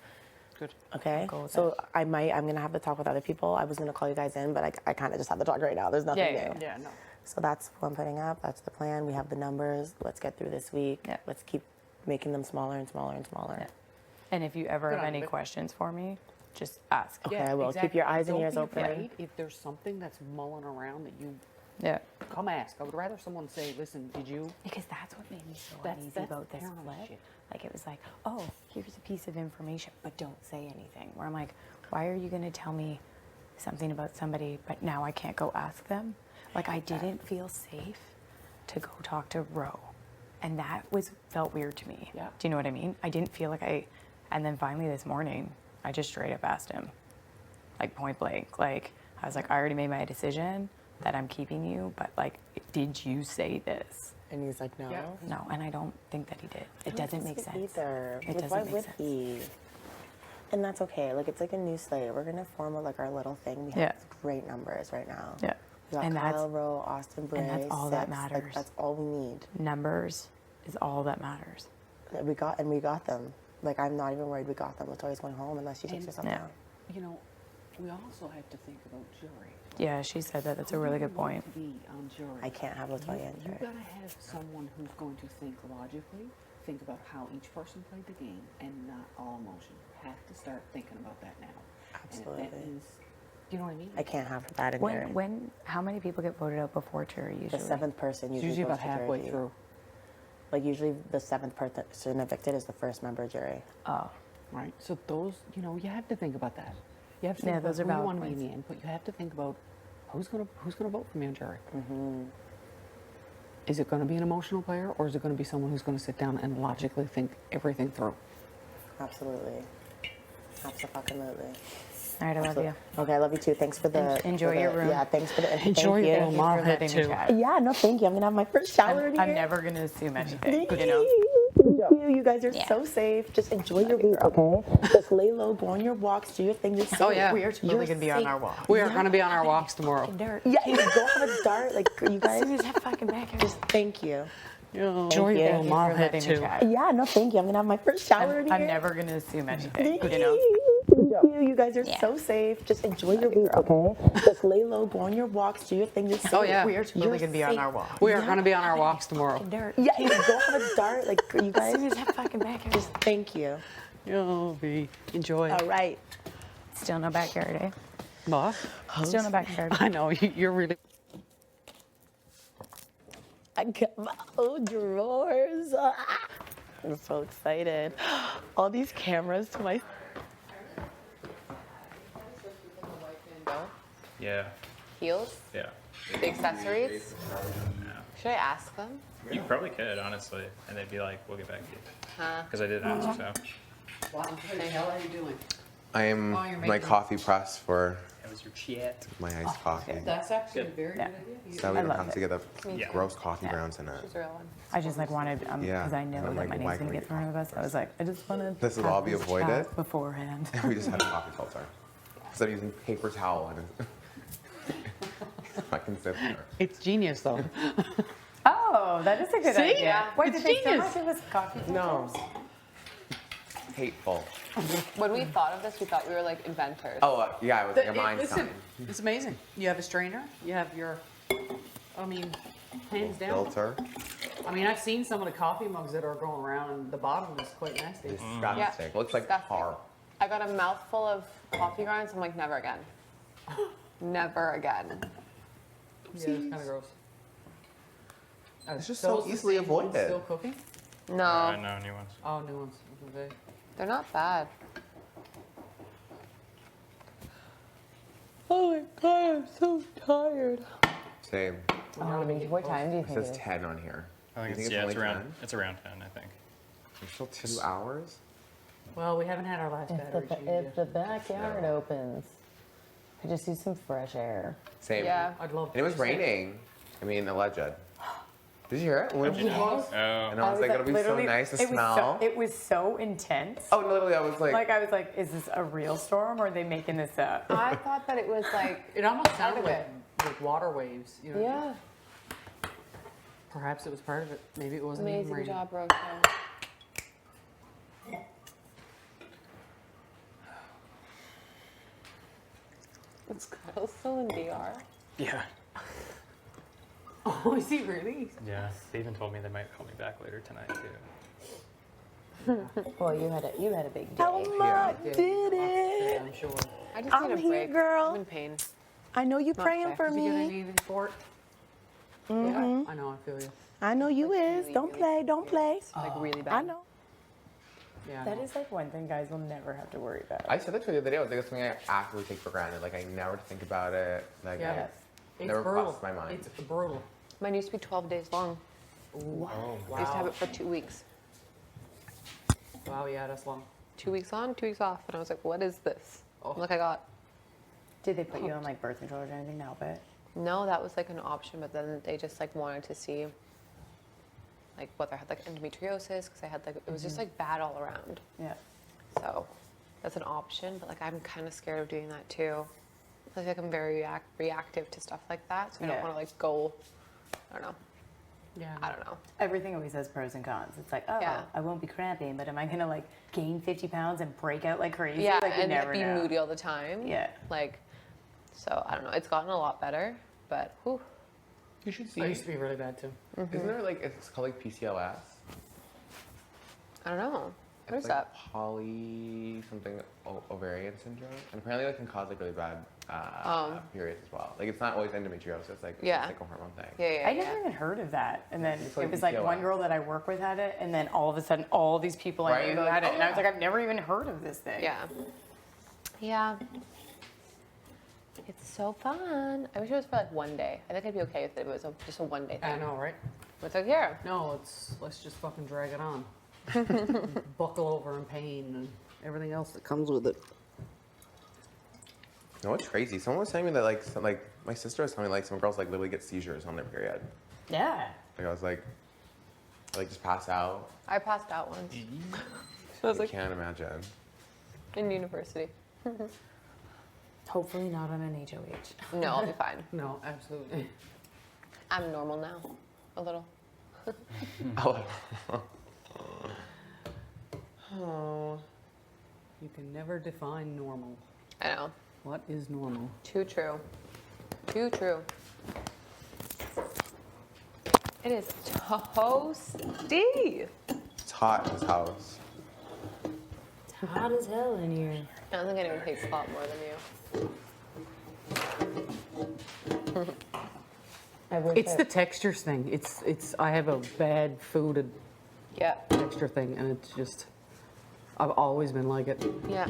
Good. Okay. Go with So I'm gonna have to talk with other people. I was gonna call you guys in, but I kind of just have to talk right now. There's nothing new. Yeah, no. So that's who I'm putting up. That's the plan. We have the numbers. Let's get through this week. Yeah. Let's keep making them smaller and smaller and smaller. Yeah. And if you ever Good have on any you. questions for me, just ask. Okay, I will. Keep your eyes and ears Don't be open. afraid if there's something that's mulling around that you Yeah. come ask. I would rather someone say, "Listen, did you?" Because that's what made me so That's- uneasy that's about this paranoid flip. shit. Like, it was like, oh, here's a piece of information, but don't say anything. Where I'm like, why are you going to tell me something about somebody, but now I can't go ask them? Like, I didn't feel safe to go talk to Ro. And that felt weird to me. Yeah. Do you know what I mean? I didn't feel like and then finally this morning, I just straight up asked him, like point blank. Like, I was like, I already made my decision that I'm keeping you, but like, did you say this? And he's like, no. Yeah. No, and I don't think that he did. It I don't doesn't think make so sense. either. It Like, doesn't why make would sense. he? And that's okay. Like it's like a new slate. We're gonna form like our little thing. We have Yeah. great numbers right now. Yeah. We got And that's- Kyle Rowe, Austin Bray, and that's all that Six. Like, matters. that's all we need. Numbers is all that matters. We got them. Like I'm not even worried. We got them. Latoya's going home unless she takes herself Yeah. down. You know, we also have to think about jury. Yeah, she said that. That's a really good point. To be on jury. I can't have Latoya in You jury. gotta have someone who's going to think logically, think about how each person played the game and not all emotion. You have to start thinking about that now. Absolutely. And if that is, you know what I mean? I can't have that in there. How many people get voted out before jury usually? The seventh person It's usually usually goes about to halfway jury. through. Like usually the seventh person evicted is the first member of jury. Oh. Right. So those, you know, you have to think about that. You have to think Yeah, about those are who you valid want to be in points. the end, but you have to think about who's gonna vote for me on jury. Mm-hmm. Is it going to be an emotional player, or is it going to be someone who's going to sit down and logically think everything through? Absolutely. Absolutely. All right, I love you. Okay, I love you too. Thanks for the Enjoy for the- your room. Yeah, thanks for the Enjoy thank your you. little mom head letting me too. chat. Yeah, no, thank you. I'm gonna have my first shower in here. I'm never gonna assume anything. Thank You know. you. You guys are so safe. Just enjoy your week, okay? Just lay low, go on your walks, do your thing. You're safe. Oh, yeah. We are totally gonna be on our walk. We are going to be on our walks tomorrow. Yeah, go have a dart. Like you guys. As soon as that fucking back out. Just thank you. Enjoy your little mom head letting me too. chat. Yeah, no, thank you. I'm gonna have my first shower in here. I'm never gonna assume anything. Thank You know. Thank you. You guys are so safe. Just enjoy your week, okay? Just lay low, go on your walks, do your thing. You're safe. Oh, yeah. We are totally gonna be on our walk. We are going to be on our walks tomorrow. Yeah, go have a dart. Like you guys. As soon as that fucking back out. Just thank you. Enjoy. All right. Still no backyard, eh? Boss? Still no backyard. I know, you're really... I got my old drawers. I'm so excited. All these cameras to my. Yeah. Heels? Yeah. The accessories? Yeah. Should I ask them? You probably could, honestly. And they'd be like, we'll get back to you. Huh? Because I did ask, so. What the hell are you doing? I am Oh, you're my making- coffee press for That was your chat. my iced coffee. That's actually a very good idea. So that we don't love have to it. get the Me too. gross coffee grounds in it. She's a real one. I just like wanted, because Yeah, I know and I'm that like, my why name's gonna can't get thrown under the bus. I was like, I just wanted. This will all be avoided beforehand. And we just had a coffee filter. Instead of using paper towel and fucking sit there. It's genius, though. Oh, that is a good See? idea. Yeah. Wait, It's did they genius. still have this coffee? No. Hateful. When we thought of this, we thought we were like inventors. Oh, yeah, it was like a mind Listen, sign. it's amazing. You have a strainer, you have your, I mean, hands down. Filter. I mean, I've seen some of the coffee mugs that are going around, and the bottom is quite nasty. Disgusting. Looks like Disgusting. tar. I got a mouthful of coffee grounds. I'm like, never again. Never again. Yeah, it's kind of gross. It's just so easily avoided. Still cooking? No, No, new ones. Oh, new ones. Okay. they're not bad. Oh my god, I'm so tired. Same. What time do you It think says it is? 10 on here. I think You it's, think yeah, only it's around, 10? it's around 10, I think. There's still 2 hours? Well, we haven't had our last battery change If the yet. backyard opens, I just see some fresh air. Same. Yeah. I'd love And it was raining. I mean, alleged. Did you hear it? Did you know? Oh. And I was like, it'll be so nice to smell. It was so intense. Oh, literally, I was like, I was like, is this a real storm or are they making this up? I thought that it was like. It almost part sounded of it. like water waves. You know? Yeah. Perhaps it was part of it. Maybe it wasn't even Amazing raining. job, Rosa. Is Kyle still in DR? Yeah. Oh, is he really? Yeah. They even told me they might call me back later tonight, too. Well, you had a big day. Elma did Yeah, it. I'm sure. I just I'm need a here, break. girl. I'm in pain. I know you Not praying fair. for Did you get me. anything for it? Mhm. I know, I feel you. I know you Like, is. really, Don't really play. Don't play. Like really bad. I know. Yeah. I That know. is like one thing guys will never have to worry about. I said that to you the other day. I was like, it's something I absolutely take for granted. Like, I never think about it. Like, Yeah. I It's never brutal. crossed my mind. It's brutal. Mine used to be 12 days long. Wow. I used to have it for 2 weeks. Wow, yeah, that's long. 2 weeks on, 2 weeks off. And I was like, what is this? Oh. Look, I got. Did they put you on like birth control or anything to help it? No, that was like an option, but then they just like wanted to see like whether I had like endometriosis because I had like, it was just like bad all around. Yeah. So that's an option, but like I'm kind of scared of doing that too. I feel like I'm very reactive to stuff like that, so I don't Yeah. want to like go, I don't know. Yeah. I don't know. Everything always has pros and cons. It's like, oh, Yeah. I won't be cramping, but am I gonna like gain 50 pounds and break out like crazy? Yeah, like, you and never be know. moody all the time. Yeah. Like, so I don't know. It's gotten a lot better, but whew. You should I see. used to be really bad too. Isn't there like, it's called like PCOS? I don't know. What It's is like that? poly something ovarian syndrome, and apparently it can cause like really bad periods as well. Like it's not always endometriosis, like Yeah. it's like a hormone thing. Yeah. I never even heard of that. And then It's like it was like one PCOS. girl that I work with had it, and then all of a sudden, all these people I Right? knew who Like, had it, oh, and I was yeah. like, I've never even heard of this thing. Yeah. Yeah. It's so fun. I wish it was for like one day. I think I'd be okay with it if it was just a one day thing. I know, right? What's like here? No, let's just fucking drag it on. Buckle over in pain and everything else that comes with it. You know what's crazy? Someone was telling me that like my sister was telling me like some girls like literally get seizures on their period. Yeah. Like I was like just pass out. I passed out once. I was like, can't imagine. In university. Hopefully not on an HOH. No, I'll be fine. No, absolutely. I'm normal now. A little. Oh. You can never define normal. I know. What is normal? Too true. Too true. It is toasty. It's hot in this house. It's hot as hell in here. I don't think anyone hates hot more than you. It's the textures thing. It's. I have a bad food texture thing, and it's just. I've always been like it. Yeah.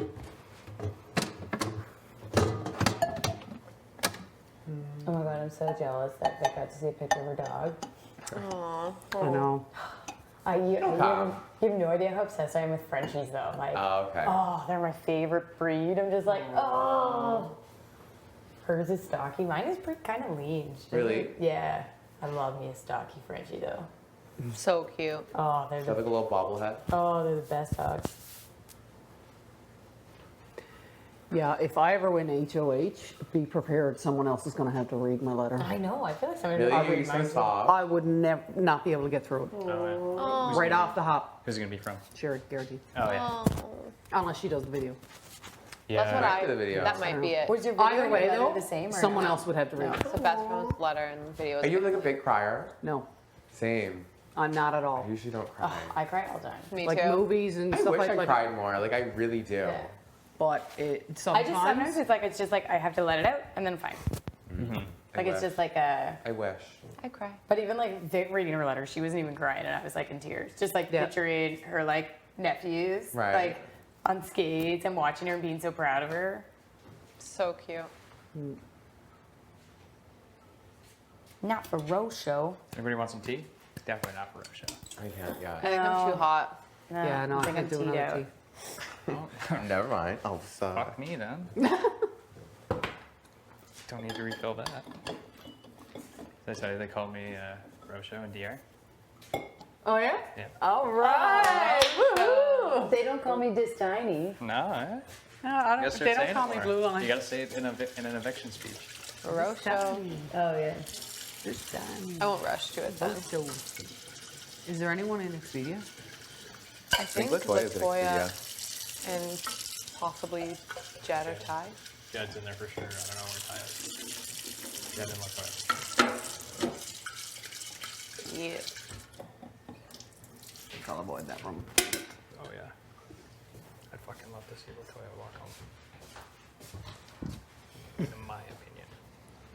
Oh my god, I'm so jealous that Vic got to see a picture of her dog. Aww. I know. You have no idea how obsessed I am with Frenchies though. Like, okay. oh, they're my favorite breed. I'm just like, oh. Hers is stocky. Mine is pretty kind of lean. Really? Yeah. I love me a stocky Frenchie though. So cute. Oh, they're Have like a little bobblehead. Oh, they're the best dogs. Yeah, if I ever win HOH, be prepared. Someone else is going to have to read my letter. I know. I feel like somebody Really? I'll You're read gonna mine. stop? I would not be able to get through it. Oh, Right off the hop. Who's it gonna be from? Sure, guaranteed. Oh yeah. Unless she does the video. Yeah. That's what Back to the video. That might be it. Was your video Either and way, your letter though, the same? Or someone no? else would have to read it. So best friend's letter and videos. Are you like a big crier? No, Same. I'm not at all. I usually don't cry. I cry all the time. Me Like too. movies and I stuff wish like I that. cried more. Like I really do. Yeah. But it I sometimes. just sometimes it's just like I have to let it out and then fine. Like I it's wish. just like a. I wish. I cry. But even like Vic reading her letter, she wasn't even crying, and I was like in tears. Just like Yeah. picturing her like nephews, Right. like on skates, and watching her and being so proud of her. So cute. Not for Rocho. Anybody want some tea? Definitely not for Russia. I can't. I Yeah. think I'm too hot. No, Yeah, no, I think can't I'm do teed another out. tea. Never mind. Oh, so. Fuck me then. Don't need to refill that. Did I tell you they called me Rosho and DR? Oh yeah. Yeah. All right. Woohoo! They don't call me Distiny. No, eh? No, I You gotta don't. start They don't saying call it me more. Blue Line. You gotta say it in an eviction speech. Rosho. Oh, yeah. I won't rush to it then. Is there anyone in Expedia? I think Latoya's in Latoya and possibly Jed or Ty. Jed's in there for sure. I don't know where Ty is. Jed and Latoya. Yeah. I'll avoid that room. Oh yeah. I'd fucking love to see Latoya walk home. In my opinion.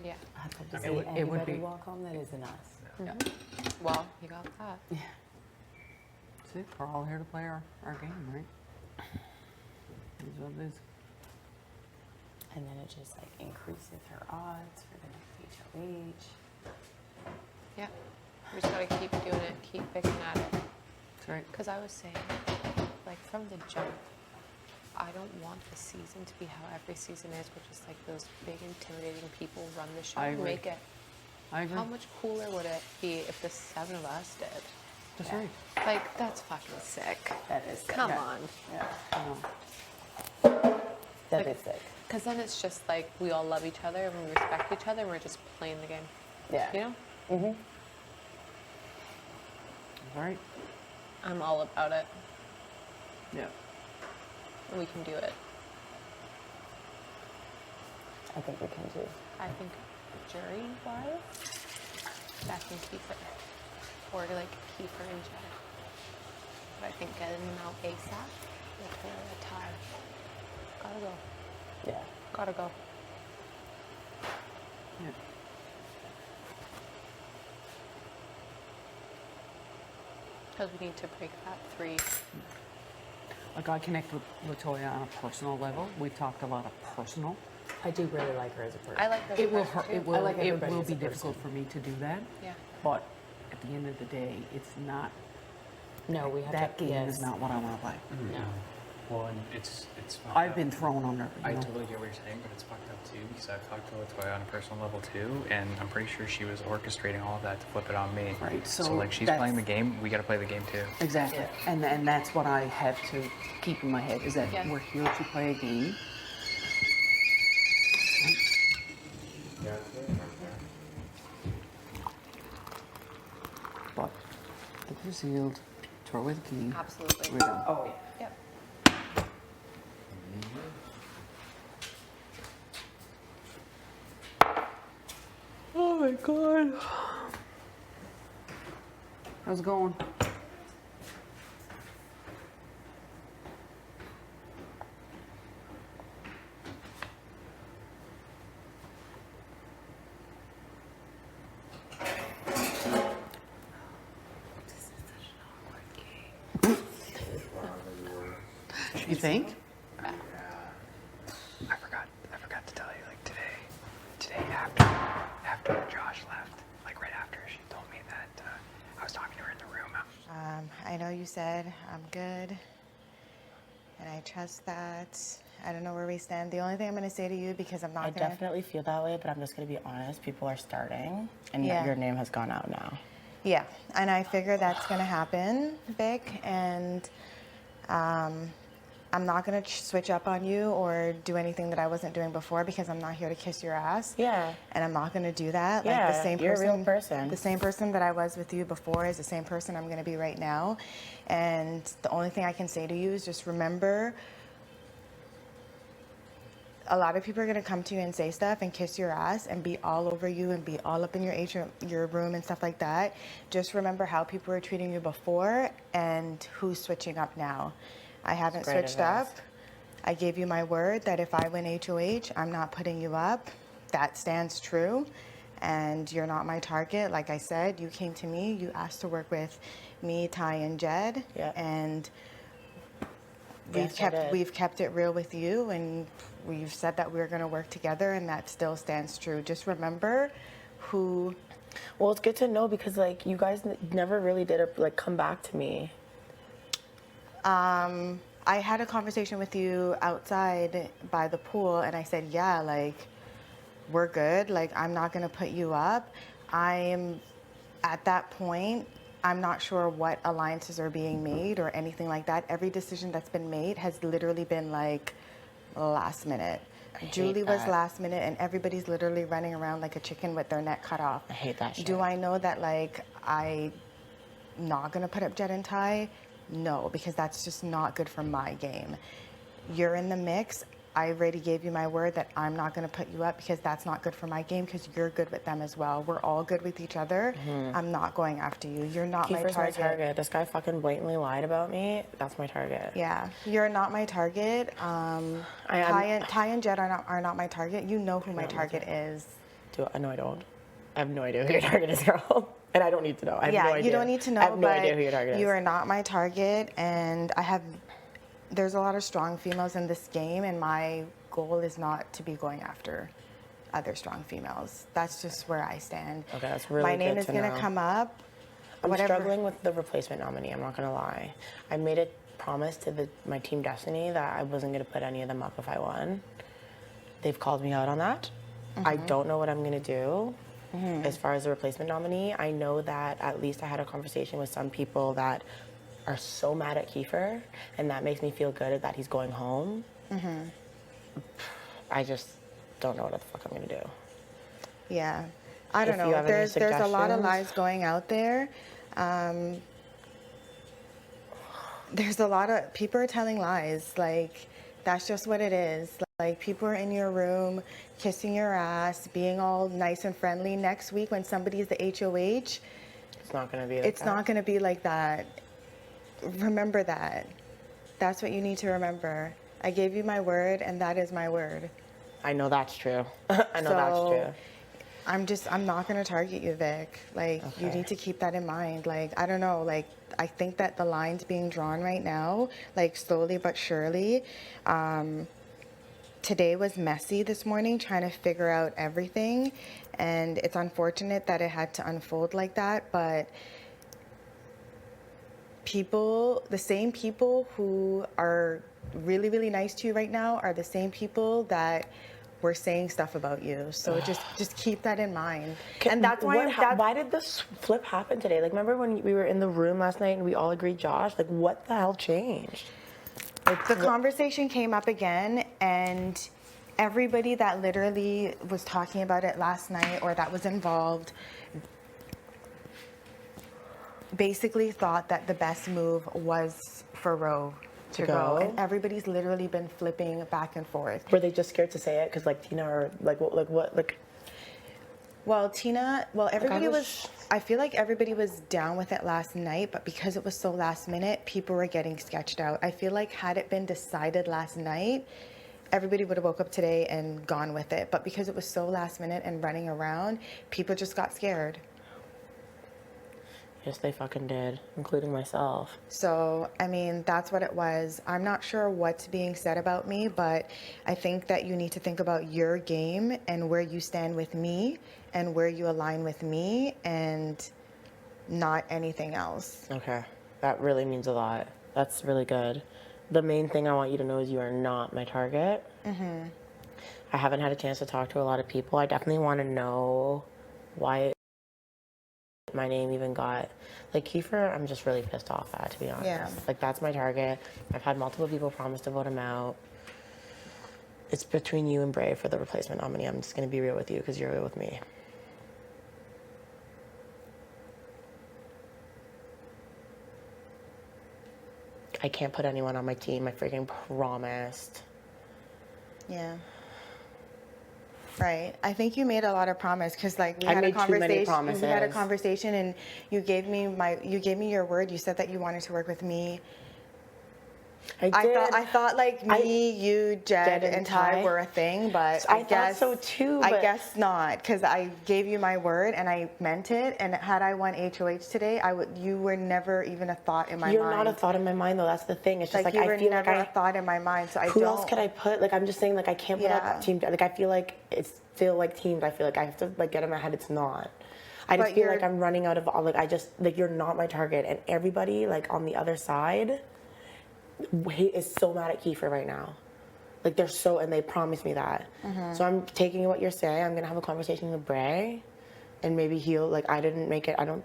Yeah. I'd love to I see mean, it would anybody be- walk home that isn't us. Well, you got that. See, we're all here to play our game, right? Is what it is. And then it just like increases her odds for the next HOH. Yeah. We just gotta keep doing it, keep picking at it. That's right. Because I was saying, like from the jump, I don't want the season to be how every season is, which is like those big intimidating people run the show I and agree. make it. I agree. How much cooler would it be if the 7 of us did? That's right. Like, that's fucking sick. That is sick. Come Yeah. on. Yeah. I know. That is sick. Because then it's just like we all love each other and we respect each other and we're just playing the game. Yeah. You know? Mm-hmm. All right. I'm all about it. Yeah. And we can do it. I think we can too. I think jury-wise, Beth and Kiefer. Or like Kiefer and Jed. but I think getting them out ASAP with the tie. Gotta go. Yeah. Gotta go. Yeah. Because we need to break that 3. Like I connect with Latoya on a personal level. We've talked a lot of personal. I do really like her as a person. I like her as It a will person, hurt. too. It will. I like It everybody will as be a difficult for me to do that. Yeah. But at the end of the day, it's not. No, we have That to. game Yes. is not what I want to play. No. Well, and it's fucked I've up. been thrown under. I you know. totally get what you're saying, but it's fucked up too because I've talked to Latoya on a personal level too, and I'm pretty sure she was orchestrating all of that to flip it on me. Right, So, so like she's that's- playing the game, we got to play the game too. Exactly. And that's what I have to keep in my head is that Yeah. we're here to play a game. But if you're sealed, throw away the key. Absolutely. We're done. Oh, Yep. Oh my god. How's it going? You think? I forgot to tell you, like today after Josh left, like right after, she told me that I was talking to her in the room. I know you said I'm good, and I trust that. I don't know where we stand. The only thing I'm going to say to you, because I'm not I going to... definitely feel that way, but I'm just going to be honest. People are starting, and Yeah. your name has gone out now. Yeah, and I figure that's going to happen, Vic, and I'm not going to switch up on you or do anything that I wasn't doing before because I'm not here to kiss your ass. Yeah. And I'm not going to do that. Yeah, like the same you're a person, real person. The same person that I was with you before is the same person I'm going to be right now. And the only thing I can say to you is just remember, a lot of people are going to come to you and say stuff and kiss your ass and be all over you and be all up in your room and stuff like that. Just remember how people were treating you before and who's switching up now. I haven't Great switched advice. up. I gave you my word that if I win HOH, I'm not putting you up. That stands true. And you're not my target. Like I said, you came to me, you asked to work with me, Ty, and Jed. Yeah. And Yes, I did. we've kept it real with you, and we've said that we're gonna work together, and that still stands true. Just remember who. Well, it's good to know because like you guys never really did come back to me. I had a conversation with you outside by the pool, and I said, yeah, like, we're good. Like, I'm not going to put you up. I'm at that point, I'm not sure what alliances are being made or anything like that. Every decision that's been made has literally been like last minute. Julie was that. last minute, and everybody's literally running around like a chicken with their neck cut off. I hate that shit. Do I know that, like, I'm not going to put up Jed and Ty? No, because that's just not good for my game. You're in the mix. I already gave you my word that I'm not going to put you up because that's not good for my game because you're good with them as well. We're all good with each other. I'm not going after you. You're not my Kiefer's target. my target. This guy fucking blatantly lied about me. That's my target. Yeah, you're not my target. Ty and Jed are not my target. You know who my target is. No, I don't. I have no idea who your target is, girl. And I don't need to know. I have no idea. You don't need to know, I have no but idea who your target is. you are not my target, and there's a lot of strong females in this game, and my goal is not to be going after other strong females. That's just where I stand. Okay, that's really my name good is to gonna know. come up. I'm whatever. struggling with the replacement nominee. I'm not gonna lie. I made a promise to my team Destiny that I wasn't gonna put any of them up if I won. They've called me out on that. I don't know what I'm gonna do. As far as the replacement nominee, I know that at least I had a conversation with some people that are so mad at Kiefer, and that makes me feel good that he's going home. I just don't know what the fuck I'm gonna do. Yeah, I don't If you know. have any There's a lot of suggestions. lies going out there. There's a lot of people are telling lies. Like, that's just what it is. Like, people are in your room kissing your ass, being all nice and friendly. Next week, when somebody's the HOH, It's not gonna be like it's that. not going to be like that. remember that. That's what you need to remember. I gave you my word, and that is my word. I know that's true. I know that's true. I'm not going to target you, Vic. Like, you need to keep that in mind. Like, I don't know, like, I think that the line's being drawn right now, like, slowly but surely. Today was messy this morning, trying to figure out everything, and it's unfortunate that it had to unfold like that, but the same people who are really, really nice to you right now are the same people that were saying stuff about you. So just keep that in mind. And that's why. Why did this flip happen today? Like, remember when we were in the room last night and we all agreed, Josh? Like, what the hell changed? Like, the conversation came up again, and everybody that literally was talking about it last night or that was involved basically thought that the best move was for Ro to go. And everybody's literally been flipping back and forth. Were they just scared to say it? Because, like, Tina or, like, what? Well, everybody was, I feel like everybody was down with it last night, but because it was so last minute, people were getting sketched out. I feel like had it been decided last night, everybody would have woke up today and gone with it. But because it was so last minute and running around, people just got scared. Yes, they fucking did, including myself. So, I mean, that's what it was. I'm not sure what's being said about me, but I think that you need to think about your game and where you stand with me and where you align with me and not anything else. Okay, that really means a lot. That's really good. The main thing I want you to know is you are not my target. Mm-hmm. I haven't had a chance to talk to a lot of people. I definitely want to know why my name even got, like, Kiefer, I'm just really pissed off at, to be honest. Yeah. Like, that's my target. I've had multiple people promise to vote him out. It's between you and Bray for the replacement nominee. I'm just going to be real with you because you're real with me. I can't put anyone on my team. I freaking promised. Yeah. Right. I think you made a lot of promise because, like, we I had a made too many conversation. We had a promises. conversation, and you gave me your word. You said that you wanted to work with me. I thought like me, you, Jed, and Ty were a thing, but I guess thought so too. I guess not, because I gave you my word and I meant it. And had I won HOH today, you were never even a thought in my mind. You're not a thought in my mind, though. That's the thing. It's just like you I were feel never like a thought in my mind. So who else could I put? Like, I'm just saying, like, I can't put up team. Like, I feel like it's still like teams. I feel like I have to like get in my head. It's not. I just feel like I'm running out of all. Like, you're not my target, and everybody like on the other side is so mad at Kiefer right now. Like, and they promised me that. Mm-hmm. So I'm taking what you're saying. I'm gonna have a conversation with Bray, and maybe he'll, like, I didn't make it. I don't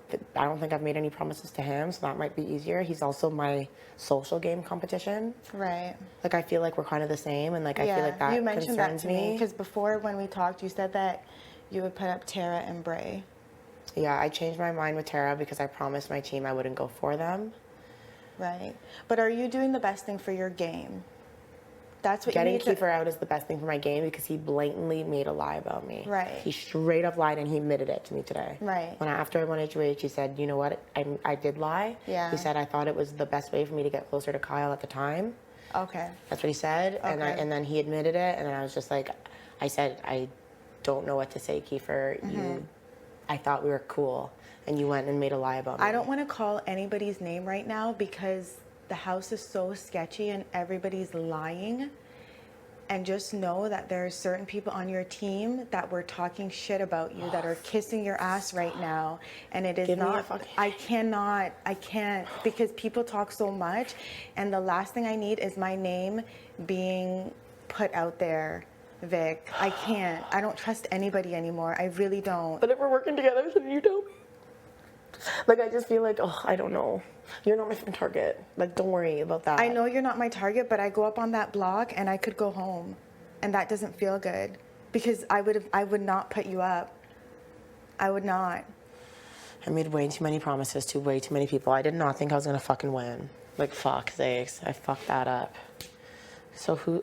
think I've made any promises to him, so that might be easier. He's also my social game competition. Right. Like, I feel like we're kind of the same, and like I feel like that you mentioned concerns that to me because before when we talked, you said that you would put up Tara and Bray. Yeah, I changed my mind with Tara because I promised my team I wouldn't go for them. Right. But are you doing the best thing for your game? That's what Getting you need Kiefer out is the best thing for my game because he blatantly made a lie about me. Right. He straight up lied and he admitted it to me today. Right. After I won HOH, he said, you know what, I did lie. Yeah. He said I thought it was the best way for me to get closer to Kyle at the time. Okay. That's what he said. Okay. And then he admitted it, and then I was just like, I said, I don't know what to say, Kiefer. Mm-hmm. I thought we were cool, and you went and made a lie about me. I don't want to call anybody's name right now because the house is so sketchy and everybody's lying. And just know that there are certain people on your team that were talking shit about you, that are kissing your ass right now. And it is I can't, because people talk so much. And the last thing I need is my name being put out there, Vic. I can't. I don't trust anybody anymore. I really don't. But if we're working together, shouldn't you tell me? Like, I just feel like, I don't know. You're not my target. Like, don't worry about that. I know you're not my target, but I go up on that block and I could go home. And that doesn't feel good. Because I would not put you up. I would not. I made way too many promises to way too many people. I did not think I was going to fucking win. Like, fuck sakes. I fucked that up. So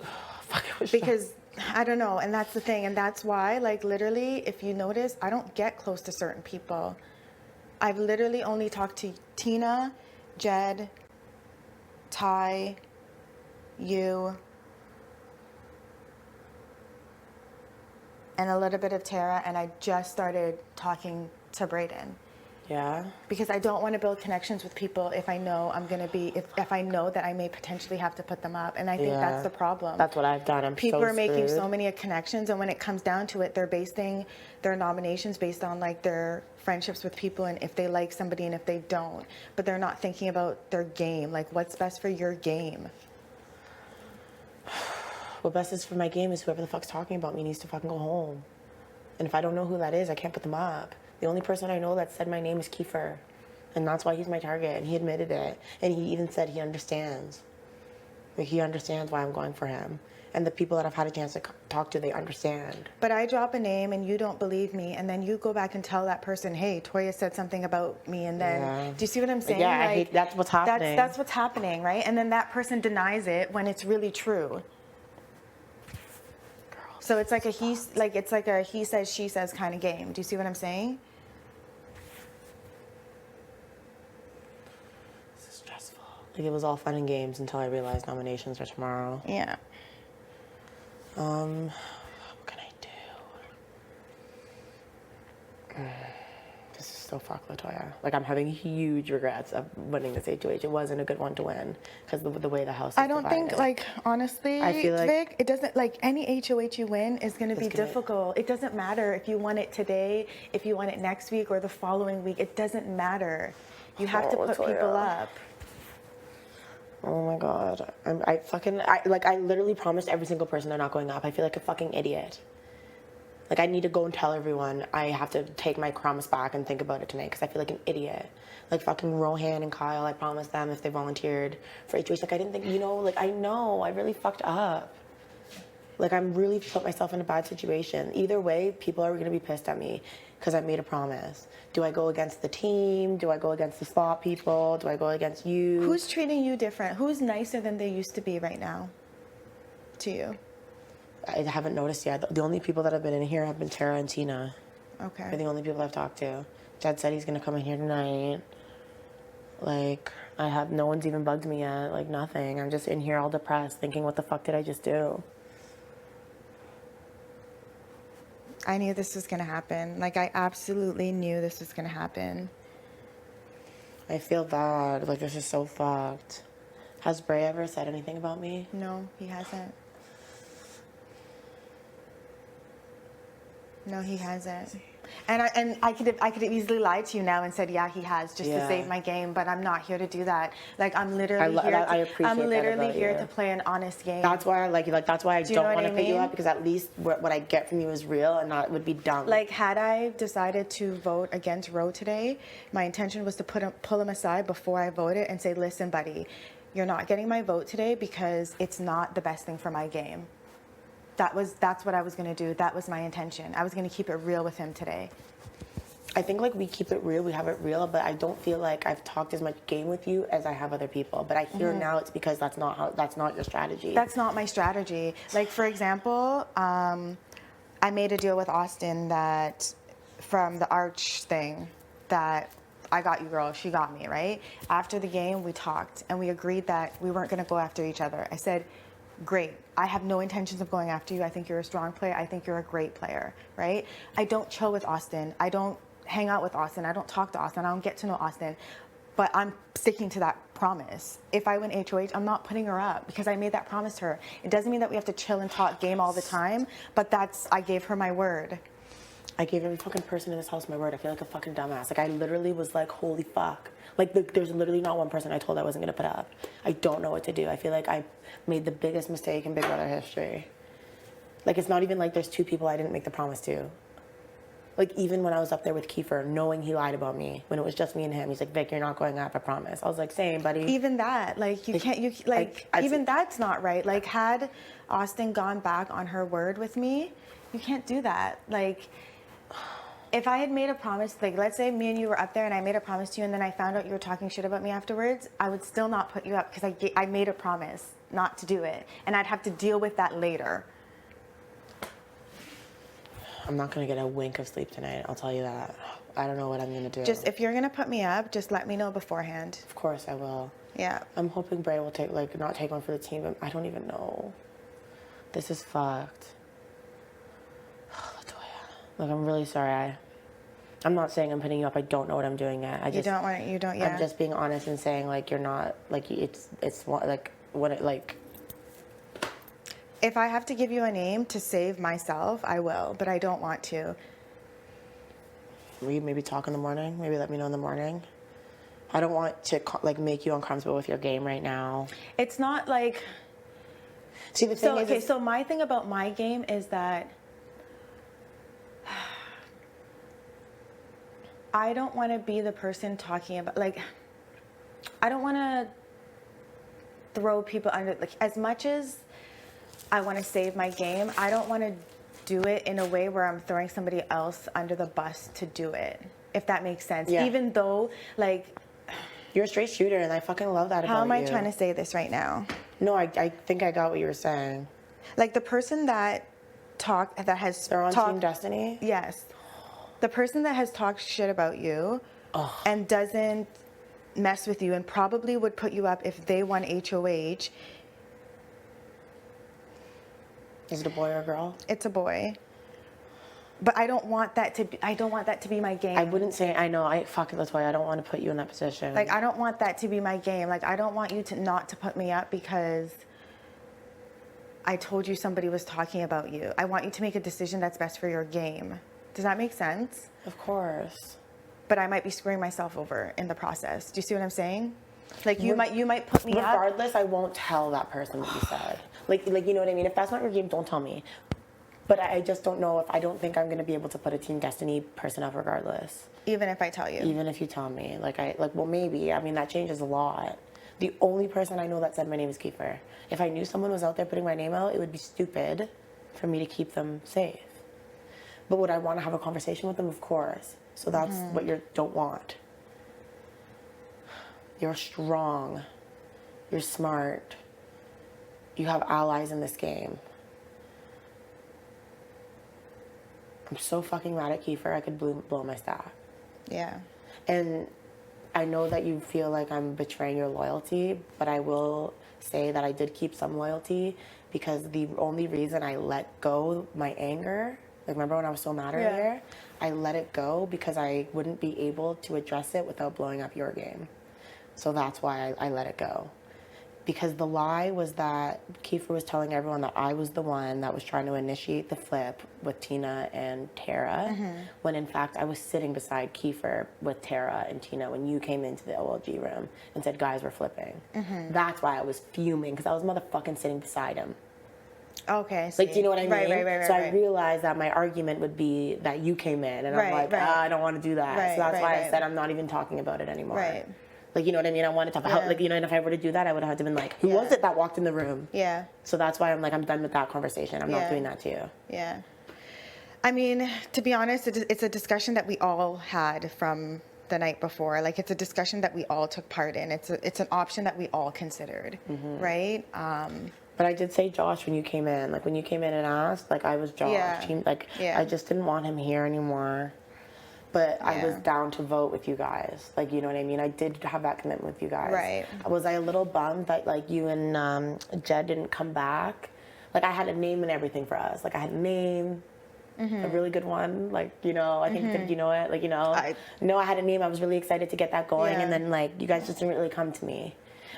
Because, I don't know. And that's the thing. And that's why, like, literally, if you notice, I don't get close to certain people. I've literally only talked to Tina, Jed, Ty, you, and a little bit of Tara, and I just started talking to Brayden. Yeah. Because I don't want to build connections with people if I know I'm going to be, if I know that I may potentially have to put them up. And I think that's the problem. That's what I've done. People so are making screwed. so many connections, and when it comes down to it, they're basing their nominations based on like their friendships with people and if they like somebody and if they don't. But they're not thinking about their game. Like, what's best for your game? What best is for my game is whoever the fuck's talking about me needs to fucking go home. And if I don't know who that is, I can't put them up. The only person I know that said my name is Kiefer. And that's why he's my target. And he admitted it. And he even said he understands. Like, he understands why I'm going for him. And the people that I've had a chance to talk to, they understand. But I drop a name and you don't believe me, and then you go back and tell that person, hey, Toya said something about me, and then, do you see what I'm saying? Yeah, like, I hate, that's what's happening. That's what's happening, right? And then that person denies it when it's really true. So it's like a he says, she says kind of game. Do you see what I'm saying? This is stressful. Like, it was all fun and games until I realized nominations are tomorrow. Yeah. What can I do? This is so fucked, Latoya. Like, I'm having huge regrets of winning this HOH. It wasn't a good one to win because the way the house is I don't think, divided. like, honestly, I feel like Vic, it doesn't, like, any HOH you win is going to be difficult. It doesn't matter if you won it today, if you won it next week or the following week. It doesn't matter. You have to put people up. Oh my God. I literally promised every single person they're not going up. I feel like a fucking idiot. Like, I need to go and tell everyone I have to take my promise back and think about it tonight because I feel like an idiot. Like, fucking Rohan and Kyle, I promised them if they volunteered for HOH. Like, I didn't think, like, I know, I really fucked up. Like, I'm really put myself in a bad situation. Either way, people are going to be pissed at me because I made a promise. Do I go against the team? Do I go against the slot people? Do I go against you? Who's treating you different? Who's nicer than they used to be right now to you? I haven't noticed yet. The only people that have been in here have been Tara and Tina. Okay. They're the only people I've talked to. Jed said he's going to come in here tonight. Like, no one's even bugged me yet. Like, nothing. I'm just in here all depressed thinking, what the fuck did I just do? I knew this was going to happen. Like, I absolutely knew this was going to happen. I feel bad. Like, this is so fucked. Has Bray ever said anything about me? No, he hasn't. No, he hasn't. And I could have easily lied to you now and said, yeah, he has, just to save my game. But I'm not here to do that. Like, I'm literally here to play an honest game. That's why I like you. Like, that's why I don't want to pick you mean? up, because at least what I get from you is real and not would be dumb. Like, had I decided to vote against Ro today, my intention was to pull him aside before I voted and say, listen, buddy, you're not getting my vote today because it's not the best thing for my game. That's what I was going to do. That was my intention. I was going to keep it real with him today. I think, like, we keep it real, we have it real, but I don't feel like I've talked as much game with you as I have other people. But I hear now it's because that's not your strategy. That's not my strategy. Like, for example, I made a deal with Austin that from the Arch thing that I got you, girl, she got me, right? After the game, we talked and we agreed that we weren't going to go after each other. I said, great. I have no intentions of going after you. I think you're a strong player. I think you're a great player, right? I don't chill with Austin. I don't hang out with Austin. I don't talk to Austin. I don't get to know Austin. But I'm sticking to that promise. If I win HOH, I'm not putting her up because I made that promise to her. It doesn't mean that we have to chill and talk game all the time, but I gave her my word. I gave every fucking person in this house my word. I feel like a fucking dumbass. Like, I literally was like, holy fuck. Like, there's literally not one person I told I wasn't going to put up. I don't know what to do. I feel like I made the biggest mistake in Big Brother history. Like, it's not even like there's two people I didn't make the promise to. Like, even when I was up there with Kiefer, knowing he lied about me, when it was just me and him, he's like, Vic, you're not going up, I promise. I was like, same, buddy. Even that, like, even that's not right. Like, had Austin gone back on her word with me, you can't do that. Like, if I had made a promise, like, let's say me and you were up there and I made a promise to you and then I found out you were talking shit about me afterwards, I would still not put you up because I made a promise not to do it. And I'd have to deal with that later. I'm not gonna get a wink of sleep tonight. I'll tell you that. I don't know what I'm gonna do. Just if you're gonna put me up, just let me know beforehand. Of course I will. Yeah. I'm hoping Bray will not take one for the team, but I don't even know. This is fucked. Latoya. Look, I'm really sorry. I'm not saying I'm putting you up. I don't know what I'm doing yet. Yeah. I'm just being honest and saying like you're not like it's like what it like. If I have to give you a name to save myself, I will, but I don't want to. We maybe talk in the morning. Maybe let me know in the morning. I don't want to like make you uncomfortable with your game right now. It's not like. See, the thing is, okay. So my thing about my game is that I don't want to be the person talking about like. I don't want to throw people under like as much as I want to save my game. I don't want to do it in a way where I'm throwing somebody else under the bus to do it. If that makes sense. Yeah. Even though like. You're a straight shooter, and I fucking love that about you. How am I trying to say this right now? No, I think I got what you were saying. Like the person that They're on Team Destiny? Yes. The person that has talked shit about you and doesn't mess with you and probably would put you up if they won HOH. Is it a boy or a girl? It's a boy. But I don't want that to be my game. I wouldn't say I know. That's why I don't want to put you in that position. Like I don't want that to be my game. Like I don't want you to not to put me up because I told you somebody was talking about you. I want you to make a decision that's best for your game. Does that make sense? Of course. But I might be screwing myself over in the process. Do you see what I'm saying? Like you might put me up. Regardless, I won't tell that person what you said. Like you know what I mean? If that's not your game, don't tell me. But I just don't know if I don't think I'm gonna be able to put a Team Destiny person up regardless. Even if I tell you. Even if you tell me. Well maybe. I mean that changes a lot. The only person I know that said my name is Kiefer. If I knew someone was out there putting my name out, it would be stupid for me to keep them safe. But would I want to have a conversation with them? Of course. So that's what you don't want. You're strong. You're smart. You have allies in this game. I'm so fucking mad at Kiefer, I could blow my stack. Yeah. And I know that you feel like I'm betraying your loyalty, but I will say that I did keep some loyalty because the only reason I let go my anger, like remember when I was so mad earlier? I let it go because I wouldn't be able to address it without blowing up your game. So that's why I let it go. Because the lie was that Kiefer was telling everyone that I was the one that was trying to initiate the flip with Tina and Tara, when in fact I was sitting beside Kiefer with Tara and Tina when you came into the OLG room and said guys were flipping. That's why I was fuming, because I was motherfucking sitting beside him. Okay. Like, do you know what I mean? Right. So I realized that my argument would be that you came in, and I'm like, I don't want to do that. So that's why I said I'm not even talking about it anymore. Right. Like, you know what I mean? I wanted to, like, you know, and if I were to do that, I would have had to been like, who was it that walked in the room? Yeah. So that's why I'm like, I'm done with that conversation. I'm not doing that to you. Yeah. I mean, to be honest, it's a discussion that we all had from the night before. Like, it's a discussion that we all took part in. It's an option that we all considered, right? But I did say Josh when you came in. Like, when you came in and asked, like, I was Josh. I just didn't want him here anymore. But I was down to vote with you guys. Like, you know what I mean? I did have that commitment with you guys. Right. Was I a little bummed that, like, you and Jed didn't come back? Like, I had a name and everything for us. Like, I had a name, a really good one. Like, you know, I think, did you know it? Like, you know? I had a name. I was really excited to get that going. And then, like, you guys just didn't really come to me.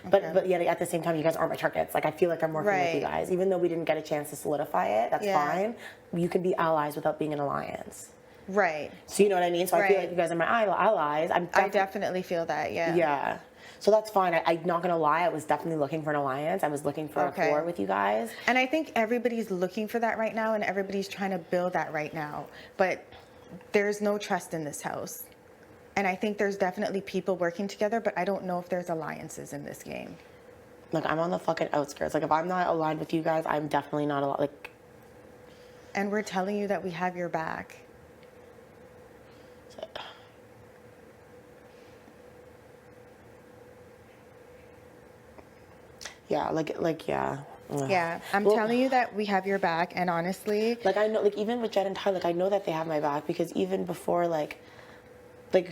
But yet at the same time, you guys aren't my targets. Like, I feel like I'm working with you guys. Even though we didn't get a chance to solidify it, that's fine. You can be allies without being an alliance. Right. So you know what I mean? So I feel like you guys are my allies. I definitely feel that, yeah. Yeah. So that's fine. I'm not going to lie. I was definitely looking for an alliance. I was looking for a core with you guys. And I think everybody's looking for that right now, and everybody's trying to build that right now. But there's no trust in this house. And I think there's definitely people working together, but I don't know if there's alliances in this game. Like, I'm on the fucking outskirts. Like, if I'm not aligned with you guys, I'm definitely not aligned. Like, and we're telling you that we have your back. Yeah, like, yeah. Yeah, I'm telling you that we have your back, and honestly, like I know, like even with Jed and Ty, like I know that they have my back because even before, like I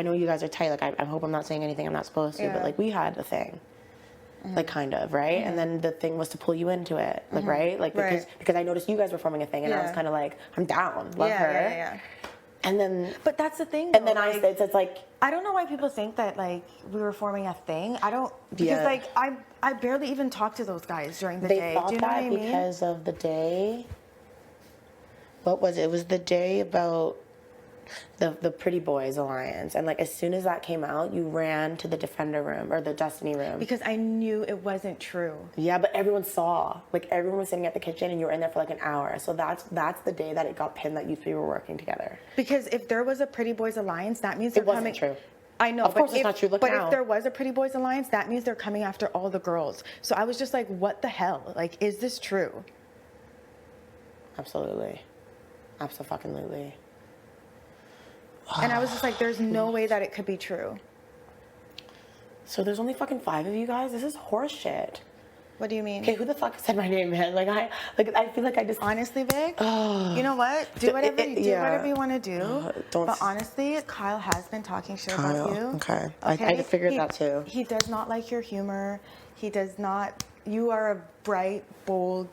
know you guys are tight. Like I hope I'm not saying anything I'm not supposed to, but like we had a thing, like kind of right, and then the thing was to pull you into it, like right, like because I noticed you guys were forming a thing, and I was kind of like I'm down, love her. Yeah. And then, but that's the thing. And then it's like I don't know why people think that like we were forming a thing. I don't because like I barely even talked to those guys during the day. They thought Do you know that what I mean? because of the day. What was it? It was the day about the Pretty Boys Alliance, and like as soon as that came out, you ran to the Defender room or the Destiny room because I knew it wasn't true. Yeah, but everyone saw. Like everyone was sitting at the kitchen, and you were in there for like an hour. So that's the day that it got pinned that you three were working together. Because if there was a Pretty Boys Alliance, that means they're wasn't true. I know, of course it's not true. Look but now. if there was a Pretty Boys Alliance, that means they're coming after all the girls. So I was just like, what the hell? Like, is this true? Absolutely. Absolutely. And I was just like, there's no way that it could be true. So there's only fucking 5 of you guys? This is horse shit. What do you mean? Okay, who the fuck said my name, man? I feel like I just honestly, Vic. You know what? Do whatever you want to do. But honestly, Kyle has been talking shit about you. Okay. I figured that too. He does not like your humor. He does not. You are a bright, bold.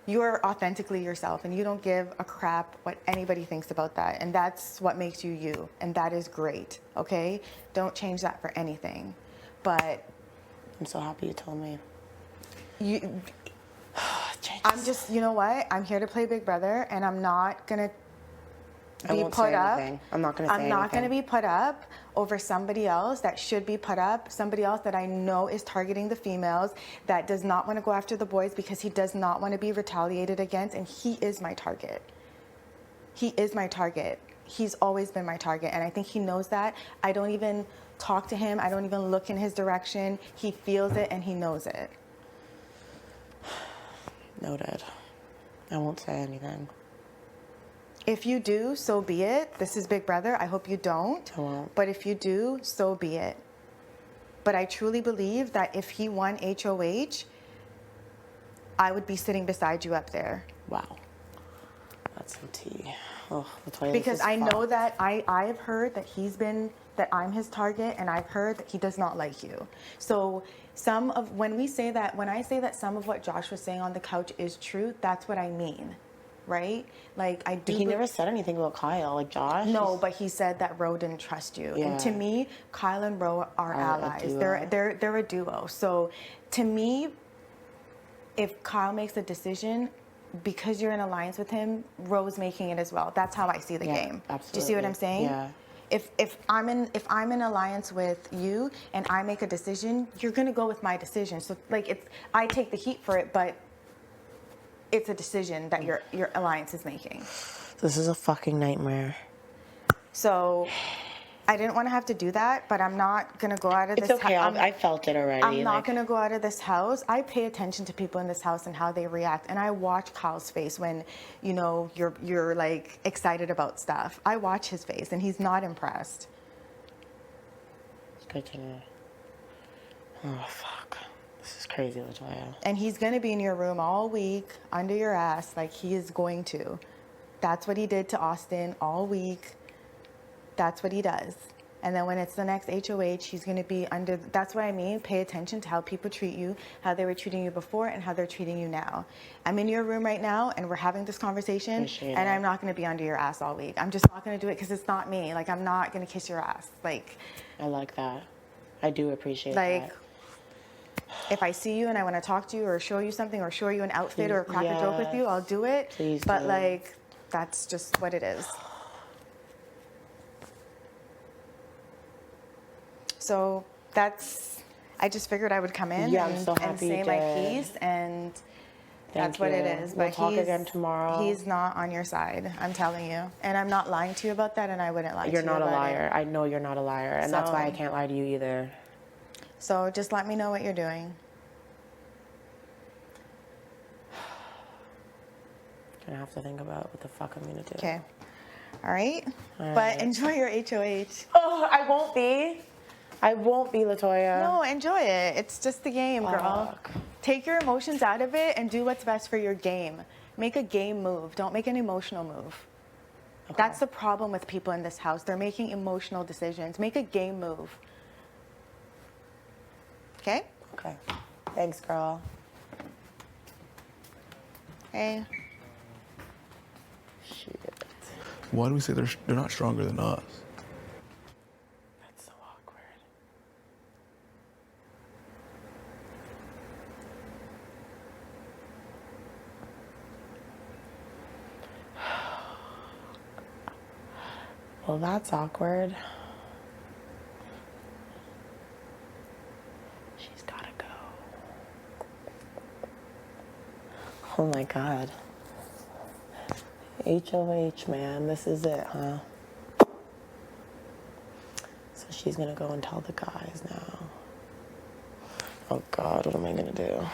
You are authentically yourself, and you don't give a crap what anybody thinks about that. And that's what makes you you, and that is great. Okay? Don't change that for anything. But I'm so happy you told me. I'm just, you know what? I'm here to play Big Brother, and I'm not gonna be put up. I'm not gonna say anything. I'm not gonna be put up over somebody else that should be put up. Somebody else that I know is targeting the females, that does not want to go after the boys because he does not want to be retaliated against, and he is my target. He is my target. He's always been my target, and I think he knows that. I don't even talk to him. I don't even look in his direction. He feels it and he knows it. Noted. I won't say anything. If you do, so be it. This is Big Brother. I hope you don't. I won't. But if you do, so be it. But I truly believe that if he won HOH, I would be sitting beside you up there. Wow. That's some tea. Oh, because I know that I've heard that that I'm his target, and I've heard that he does not like you. So when I say that some of what Josh was saying on the couch is true, that's what I mean. Right? Like I do. He never said anything about Kyle, like Josh. No, but he said that Ro didn't trust you. Yeah. And to me, Kyle and Ro are allies. They're a duo. So to me, if Kyle makes a decision, because you're in alliance with him, Ro's making it as well. That's how I see the game. Absolutely. Do you see what I'm saying? Yeah. If I'm in alliance with you and I make a decision, you're gonna go with my decision. So like I take the heat for it, but it's a decision that your alliance is making. This is a fucking nightmare. So I didn't want to have to do that, but I'm not going to go out of this house. It's okay. I felt it already. I'm not going to go out of this house. I pay attention to people in this house and how they react. And I watch Kyle's face when, you're like excited about stuff. I watch his face and he's not impressed. It's good to know. Oh, fuck. This is crazy, Latoya. And he's going to be in your room all week, under your ass, like he is going to. That's what he did to Austin all week. That's what he does. And then when it's the next HOH, he's going to be under, that's what I mean. Pay attention to how people treat you, how they were treating you before, and how they're treating you now. I'm in your room right now, and we're having this conversation, and I'm not going to be under your ass all week. I'm just not going to do it because it's not me. Like, I'm not going to kiss your ass. Like, I like that. I do appreciate that. If I see you and I want to talk to you or show you something or show you an outfit or crack a joke with you, I'll do it. Please but do. like, that's just what it is. So I just figured I would come in and say my piece, and that's what it is. We'll but talk again tomorrow. He's not on your side, I'm telling you. And I'm not lying to you about that, and I wouldn't lie to you about it. You're not a liar. I know you're not a liar, and that's why I can't lie to you either. So just let me know what you're doing. Gonna have to think about what the fuck I'm gonna do. Okay. All right. But enjoy your HOH. Oh, I won't be, Latoya. No, enjoy it. It's just the game, girl. Take your emotions out of it and do what's best for your game. Make a game move. Don't make an emotional move. Okay. That's the problem with people in this house. They're making emotional decisions. Make a game move. Okay? Okay. Thanks, girl. Hey. Shit. Why do we say they're not stronger than us? That's so awkward. Well, that's awkward. She's gotta go. Oh my God. HOH, man. This is it, huh? So she's gonna go and tell the guys now. Oh God, what am I gonna do?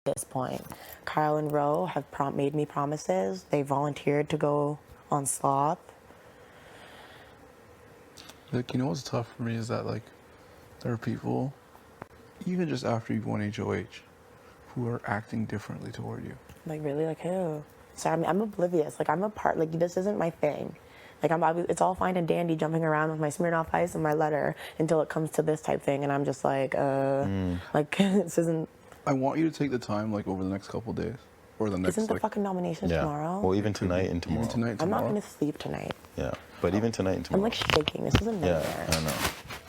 At this point, Kyle and Ro have made me promises. They volunteered to go on slop. Like, you know what's tough for me is that, like, there are people, even just after you've won HOH, who are acting differently toward you. Like, really? Like who? So I'm oblivious. Like, I'm a part. Like, this isn't my thing. Like, it's all fine and dandy jumping around with my Smirnoff Ice and my letter until it comes to this type thing, and I'm just like, like this isn't. I want you to take the time, like, over the next couple days, or the next. Isn't the like, fucking nomination tomorrow? Well, even tonight and tomorrow. Even tonight and I'm tomorrow. not gonna sleep tonight. Yeah, but even tonight and tomorrow. I'm like shaking. This is a nightmare. Yeah, I know.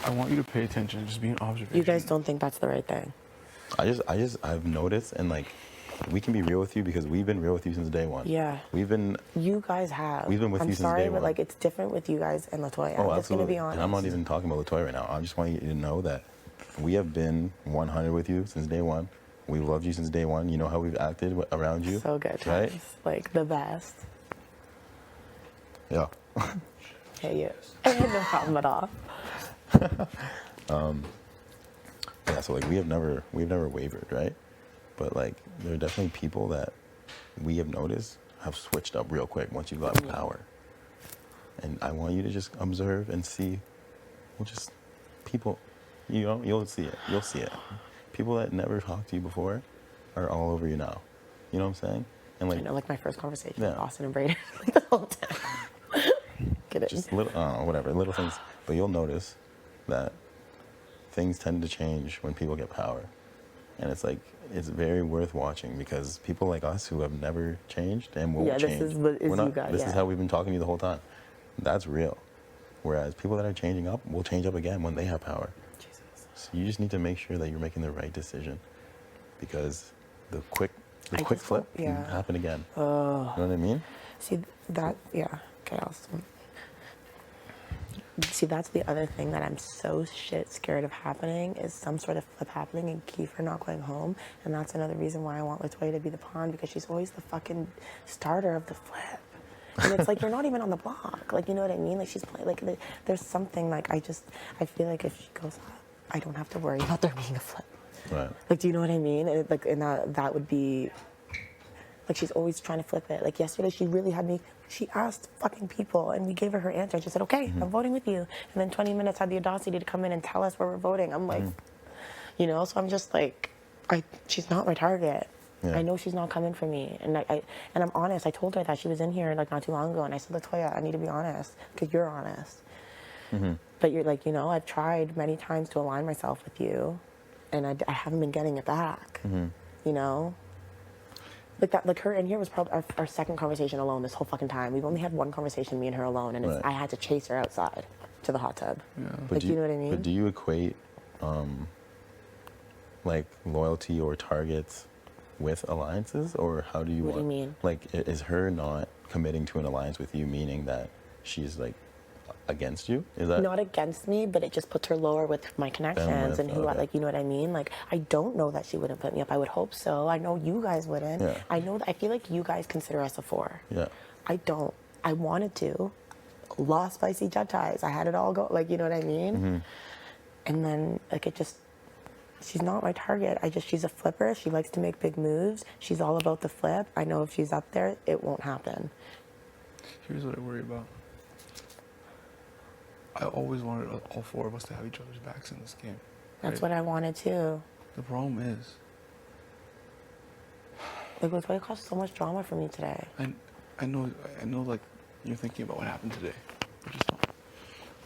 I want you to pay attention and just be an observation. You guys don't think that's the right thing? I've noticed, and like, we can be real with you because we've been real with you since day one. Yeah. You guys have. We've been with you since day I'm sorry, one. but like, it's different with you guys and LaToya. Oh, I'm just gonna absolutely. be honest. And I'm not even talking about LaToya right now. I just want you to know that we have been 100 with you since day one. We've loved you since day one. You know how we've acted around you. So good, right? Travis. Like the best. Yeah. Yeah, you. No problem at all. Yeah, so like we've never wavered, right? But like there are definitely people that we have noticed have switched up real quick once you got power. And I want you to just observe and see. Well, just people, you know, you'll see it. You'll see it. People that never talked to you before are all over you now. You know what I'm saying? And like, I know, like my first conversation Yeah. with Austin and Brayden, like the whole time. Get it? just little, whatever, little things. But you'll notice that things tend to change when people get power. And it's like, it's very worth watching because people like us who have never changed and won't change. This is what is you guys. This is how we've been talking to you the whole time. That's real. Whereas people that are changing up will change up again when they have power. Jesus. So you just need to make sure that you're making the right decision because the quick flip can happen again. You know what I mean? See that? Yeah. Okay, Austin. See, that's the other thing that I'm so shit scared of happening is some sort of flip happening and Kiefer not going home. And that's another reason why I want LaToya to be the pawn because she's always the fucking starter of the flip. And it's like, you're not even on the block. Like, you know what I mean? Like, she's playing, like, there's something, like, I feel like if she goes up, I don't have to worry about there being a flip. Right. Like, do you know what I mean? And like, and that would be, like, she's always trying to flip it. Like, yesterday, she really had me, she asked fucking people, and we gave her her answer. She said, okay, I'm voting with you. And then 20 minutes had the audacity to come in and tell us where we're voting. I'm like, you know, so I'm just like, she's not my target. Yeah. I know she's not coming for me, and I'm honest. I told her that she was in here like not too long ago, and I said, LaToya, I need to be honest because you're honest. But you're like, you know, I've tried many times to align myself with you, and I haven't been getting it back. You know, like that, like her in here was probably our second conversation alone this whole fucking time. We've only had one conversation, me and her alone, and I had to chase her outside to the hot tub. Yeah. Like, you know what I mean? But do you equate like loyalty or targets with alliances, or how do you What do you mean? Like, is her not committing to an alliance with you meaning that she's like against you? Is that not against me, but it just puts her lower with my connections and who I like, you know what I mean? Like, I don't know that she wouldn't put me up. I would hope so. I know you guys wouldn't. Yeah. I know that I feel like you guys consider us a 4. Yeah. I don't. I wanted to. Lost spicy jet ties. I had it all go, like, you know what I mean? And then, like, it just, she's not my target. She's a flipper. She likes to make big moves. She's all about the flip. I know if she's up there, it won't happen. Here's what I worry about. I always wanted all four of us to have each other's backs in this game. That's what I wanted too. The problem is, like, Latoya caused so much drama for me today. I know, like, you're thinking about what happened today, which is fine.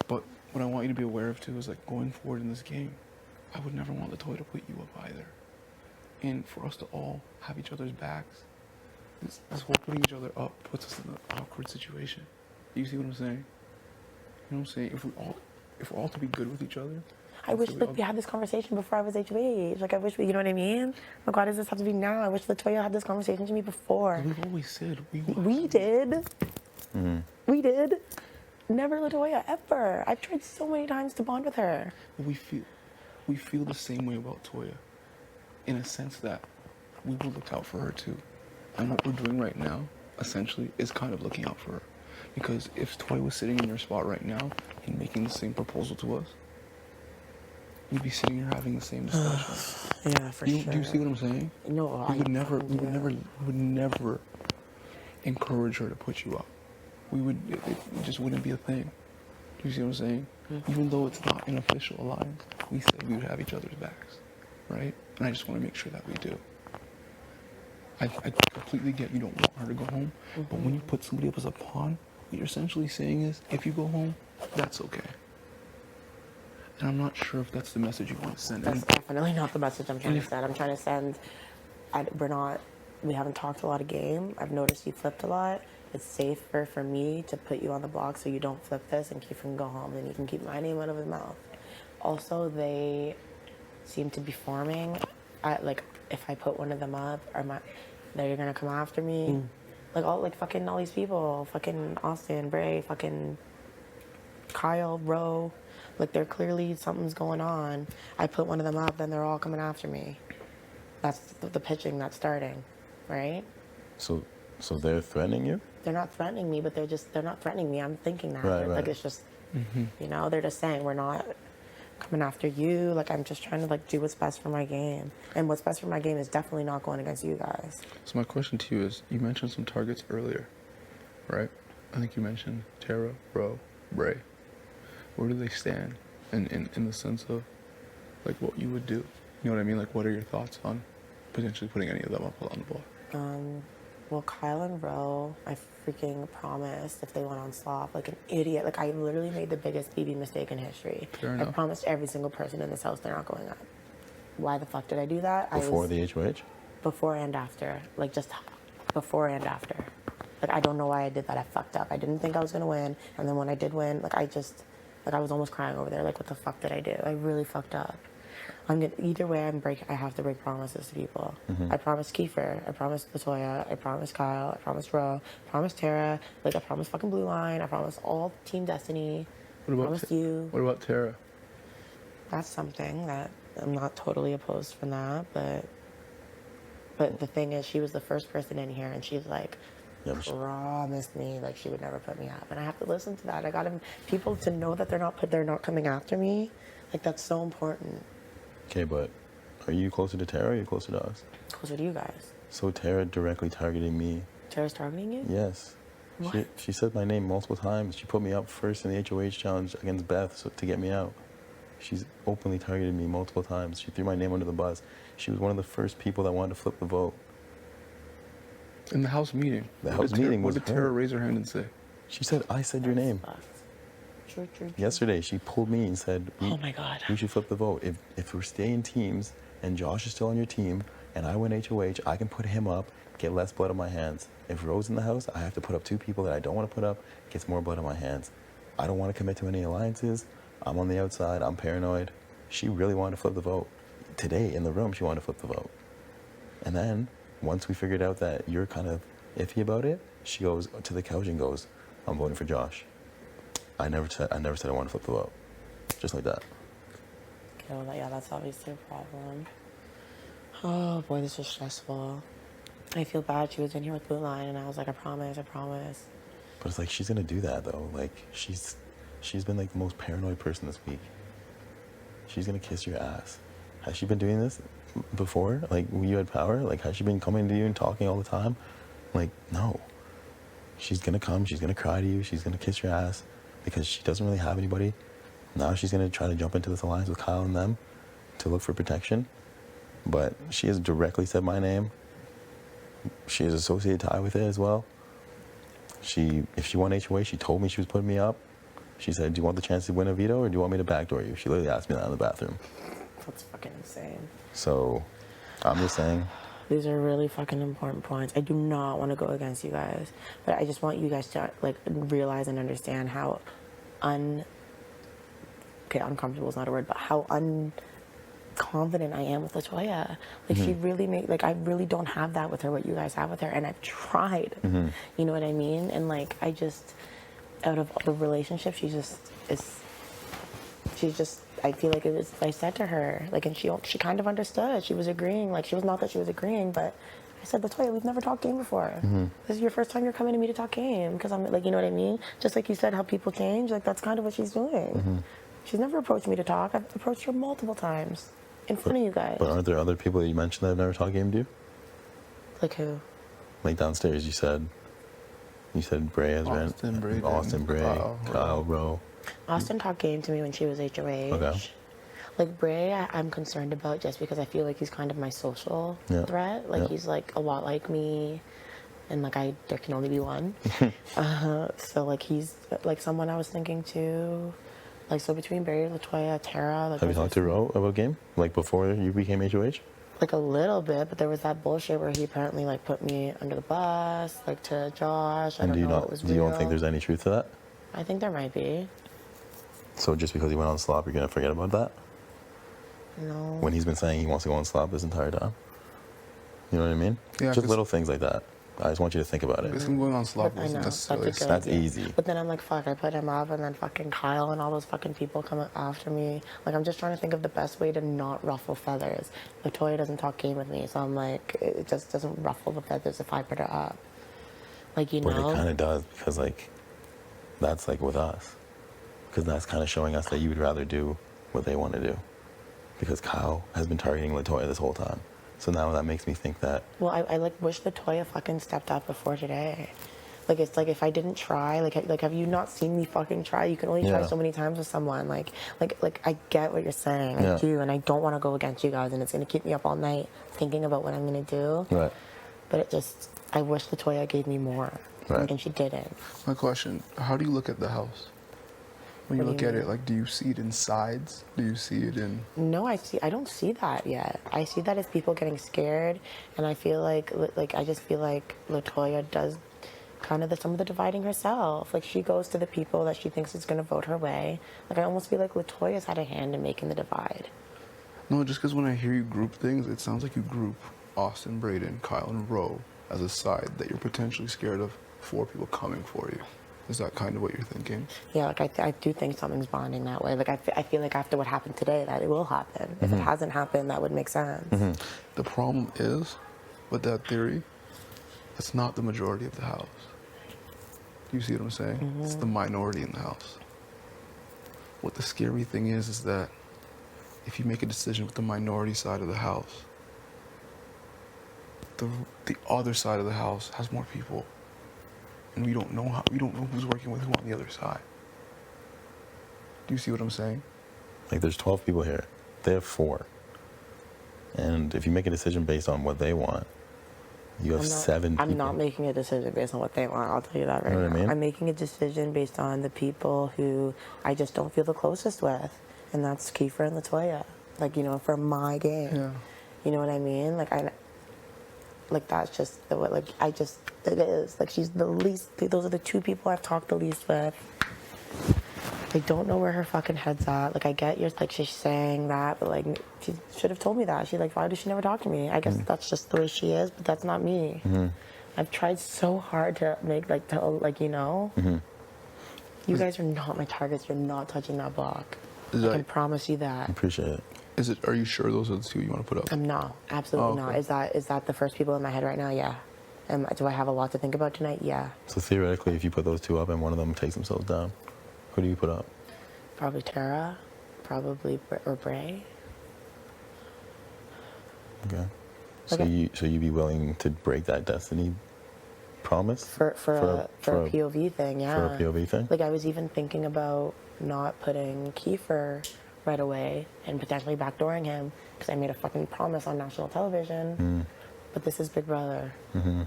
But what I want you to be aware of too is, like, going forward in this game, I would never want Latoya to put you up either. And for us to all have each other's backs, this whole putting each other up puts us in an awkward situation. You see what I'm saying? You know what I'm saying? If we're all to be good with each other. I wish we had this conversation before I was HOH. Like, I wish you know what I mean? Like, why does this have to be now? I wish Latoya had this conversation to me before. We've always said we did. Mm-hmm. We did. Never Latoya, ever. I've tried so many times to bond with her. We feel the same way about Toya, in a sense that we will look out for her too. And what we're doing right now, essentially, is kind of looking out for her. Because if Toya was sitting in your spot right now and making the same proposal to us, we'd be sitting here having the same discussion. Yeah, for sure. Do you see what I'm saying? No, we would never encourage her to put you up. It just wouldn't be a thing. Do you see what I'm saying? Mm-hmm. Even though it's not an official alliance, we said we would have each other's backs, right? And I just want to make sure that we do. I completely get you don't want her to go home, but when you put somebody up as a pawn, what you're essentially saying is, if you go home, that's okay. And I'm not sure if that's the message you want to send. That's definitely not the message I'm trying to send. I'm trying to send, we haven't talked a lot of game. I've noticed you flipped a lot. It's safer for me to put you on the block so you don't flip this and Keith can go home and you can keep my name out of his mouth. Also, they seem to be forming. If I put one of them up, they're gonna come after me. Fucking all these people, fucking Austin, Bray, fucking Kyle, Roe. Like, they're clearly, something's going on. I put one of them up, then they're all coming after me. That's the pitching that's starting, right? So they're threatening you? They're not threatening me, but they're not threatening me. I'm thinking that. Right. Like, it's just, they're just saying, we're not coming after you. Like, I'm just trying to, do what's best for my game. And what's best for my game is definitely not going against you guys. So my question to you is, you mentioned some targets earlier, right? I think you mentioned Tara, Ro, Bray. Where do they stand in the sense of, what you would do? You know what I mean? What are your thoughts on potentially putting any of them up on the block? Well, Kyle and Ro, I freaking promised if they went on slop, like an idiot. I literally made the biggest BB mistake in history. I promised every single person in this house they're not going up. Why the fuck did I do that? Before the HOH? Before and after. Just before and after. I don't know why I did that. I fucked up. I didn't think I was going to win. And then when I did win, I was almost crying over there. What the fuck did I do? I really fucked up. Either way, I have to break promises to people. Mm-hmm. I promised Kiefer, I promised Latoya, I promised Kyle, I promised Ro, I promised Tara, I promised fucking Blue Line, I promised all Team Destiny, I promised you. What about Tara? That's something that I'm not totally opposed from that, but the thing is, she was the first person in here, and she's promised me she would never put me up, and I have to listen to that. I got people to know that they're not coming after me. That's so important. Okay, but are you closer to Tara or are you closer to us? Closer to you guys. So Tara directly targeting me. Tara's targeting you? Yes. What? She said my name multiple times. She put me up first in the HOH challenge against Beth to get me out. She's openly targeted me multiple times. She threw my name under the bus. She was one of the first people that wanted to flip the vote. In the house meeting. The house meeting was What did Tara raise her hand and say? She said, I said your name. True. Yesterday, she pulled me and said, oh my God. We should flip the vote. If we're staying teams and Josh is still on your team and I win HOH, I can put him up, get less blood on my hands. If Ro's in the house, I have to put up two people that I don't want to put up, gets more blood on my hands. I don't want to commit to any alliances. I'm on the outside. I'm paranoid. She really wanted to flip the vote. Today, in the room, she wanted to flip the vote. And then, once we figured out that you're kind of iffy about it, she goes to the couch and goes, I'm voting for Josh. I never said I want to flip the vote. Just like that. Okay, well, yeah, that's obviously a problem. Oh boy, this was stressful. I feel bad. She was in here with Blue Line, and I was like, I promise. But it's she's gonna do that though. She's been the most paranoid person this week. She's gonna kiss your ass. has she been doing this before? Like, when you had power? Like, has she been coming to you and talking all the time? Like, no. She's gonna come, she's gonna cry to you, she's gonna kiss your ass because she doesn't really have anybody. Now she's gonna try to jump into this alliance with Kyle and them to look for protection. But she has directly said my name. She has associated Ty with it as well. If she won HOA, she told me she was putting me up. She said, do you want the chance to win a veto or do you want me to backdoor you? She literally asked me that in the bathroom. That's fucking insane. So, I'm just saying. These are really fucking important points. I do not want to go against you guys, but I just want you guys to like realize and understand how uncomfortable is not a word, but how confident I am with LaToya. Like she really I really don't have that with her, what you guys have with her, and I've tried. You know what I mean? And like I just, out of the relationship, she's just I feel like it was, I said to her, like, and she kind of understood. She was agreeing, like, she was not that she was agreeing, but I said, LaToya, we've never talked game before. This is your first time you're coming to me to talk game, because I'm like, you know what I mean? Just like you said, how people change, like, that's kind of what she's doing. She's never approached me to talk. I've approached her multiple times in front of you guys. But aren't there other people that you mentioned that have never talked game to you? Like who? Like downstairs, you said Bray has been. Austin, Bray, Kyle, bro. Austin talked game to me when she was HOH. Okay. Like Bray, I'm concerned about just because I feel like he's kind of my social threat. Like he's like a lot like me, and like there can only be one. So like he's like someone I was thinking too. Like so between Barry, LaToya, Tara. Like, have you talked to Ro about game? Like before you became HOH? Like a little bit, but there was that bullshit where he apparently like put me under the bus, like to Josh. And do you don't think there's any truth to that? I think there might be. So just because he went on slop, you're gonna forget about that? No. When he's been saying he wants to go on slop this entire time. You know what I mean? Yeah, just little things like that. I just want you to think about it. Because him going on slop wasn't necessarily... That's easy. But then I'm like, fuck, I put him up, and then fucking Kyle and all those fucking people come after me. Like, I'm just trying to think of the best way to not ruffle feathers. LaToya doesn't talk game with me, so I'm like, it just doesn't ruffle the feathers if I put her up. Like, you know? But it kind of does, because, like, that's, like, with us. Because that's kind of showing us that you would rather do what they want to do. Because Kyle has been targeting LaToya this whole time. So now that makes me think that... Well, I like, wish LaToya fucking stepped up before today. Like, it's like, if I didn't try, like, have you not seen me fucking try? You can only try so many times with someone. Like, I get what you're saying. I do, and I don't want to go against you guys, and it's going to keep me up all night thinking about what I'm going to do. Right. But it just... I wish LaToya gave me more. Right. And she didn't. My question, how do you look at the house? When you look at it, like, do you see it in sides? Do you see it in... No, I don't see that yet. I see that as people getting scared, and I feel like I just feel like LaToya does kind of some of the dividing herself. Like, she goes to the people that she thinks is going to vote her way. Like, I almost feel like LaToya's had a hand in making the divide. No, just because when I hear you group things, it sounds like you group Austin, Braden, Kyle, and Ro as a side that you're potentially scared of 4 people coming for you. Is that kind of what you're thinking? Yeah, like I do think something's bonding that way. Like I feel like after what happened today, that it will happen. If it hasn't happened, that would make sense. The problem is, with that theory, it's not the majority of the house. Do you see what I'm saying? It's the minority in the house. What the scary thing is that if you make a decision with the minority side of the house, the other side of the house has more people. And we don't know who's working with who on the other side. Do you see what I'm saying? Like, there's 12 people here. They have 4. And if you make a decision based on what they want, you have 7 people. I'm not making a decision based on what they want. I'll tell you that right now. What I mean? I'm making a decision based on the people who I just don't feel the closest with. And that's Kiefer and LaToya. Like, you know, for my game. Yeah. You know what I mean? Like that's just it is. Like, she's the least, those are the 2 people I've talked the least with. I don't know where her fucking head's at. Like, I get you're, like, she's saying that, but, like, she should have told me that. She's like, why does she never talk to me? I guess that's just the way she is, but that's not me. I've tried so hard to make, you know? You guys are not my targets. You're not touching that block. I can promise you that. I appreciate it. Are you sure those are the 2 you want to put up? No, absolutely okay. not. Is that the first people in my head right now? Yeah. Do I have a lot to think about tonight? Yeah. So theoretically, if you put those 2 up and one of them takes themselves down, who do you put up? Probably Tara, or Bray. Okay. So Okay. you be willing to break that destiny promise For a POV thing, yeah. For a POV thing. Like I was even thinking about not putting Kiefer right away and potentially backdooring him because I made a fucking promise on national television. But this is Big Brother. And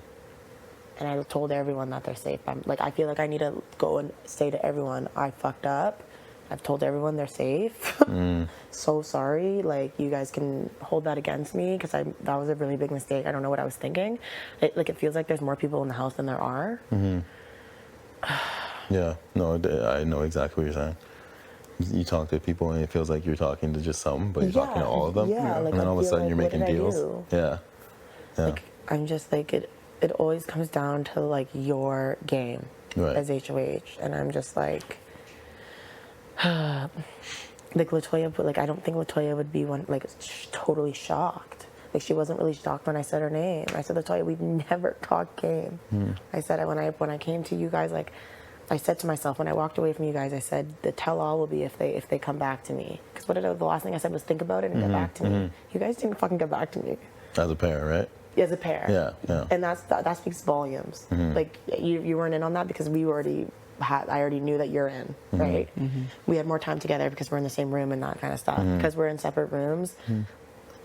I told everyone that they're safe. I feel like I need to go and say to everyone, I fucked up. I've told everyone they're safe. So sorry. Like, you guys can hold that against me because that was a really big mistake. I don't know what I was thinking. It feels like there's more people in the house than there are. Yeah. No, I know exactly what you're saying. You talk to people and it feels like you're talking to just some, but you're talking to all of them. Yeah. Like, and then all of a feel sudden like, you're what making did I deals. do? Yeah. Like, I'm just like, it always comes down to like your game as HOH. And I'm just like Latoya, but like I don't think Latoya would be totally shocked. Like she wasn't really shocked when I said her name. I said, Latoya, we've never talked game. I said when I came to you guys, like I said to myself when I walked away from you guys, I said the tell all will be if they come back to me. Because the last thing I said was think about it and get back to me. You guys didn't fucking get back to me. As a pair, right? As a pair. Yeah. And that speaks volumes. Like you weren't in on that because I already knew that you're in, right? We had more time together because we're in the same room and that kind of stuff. Because we're in separate rooms,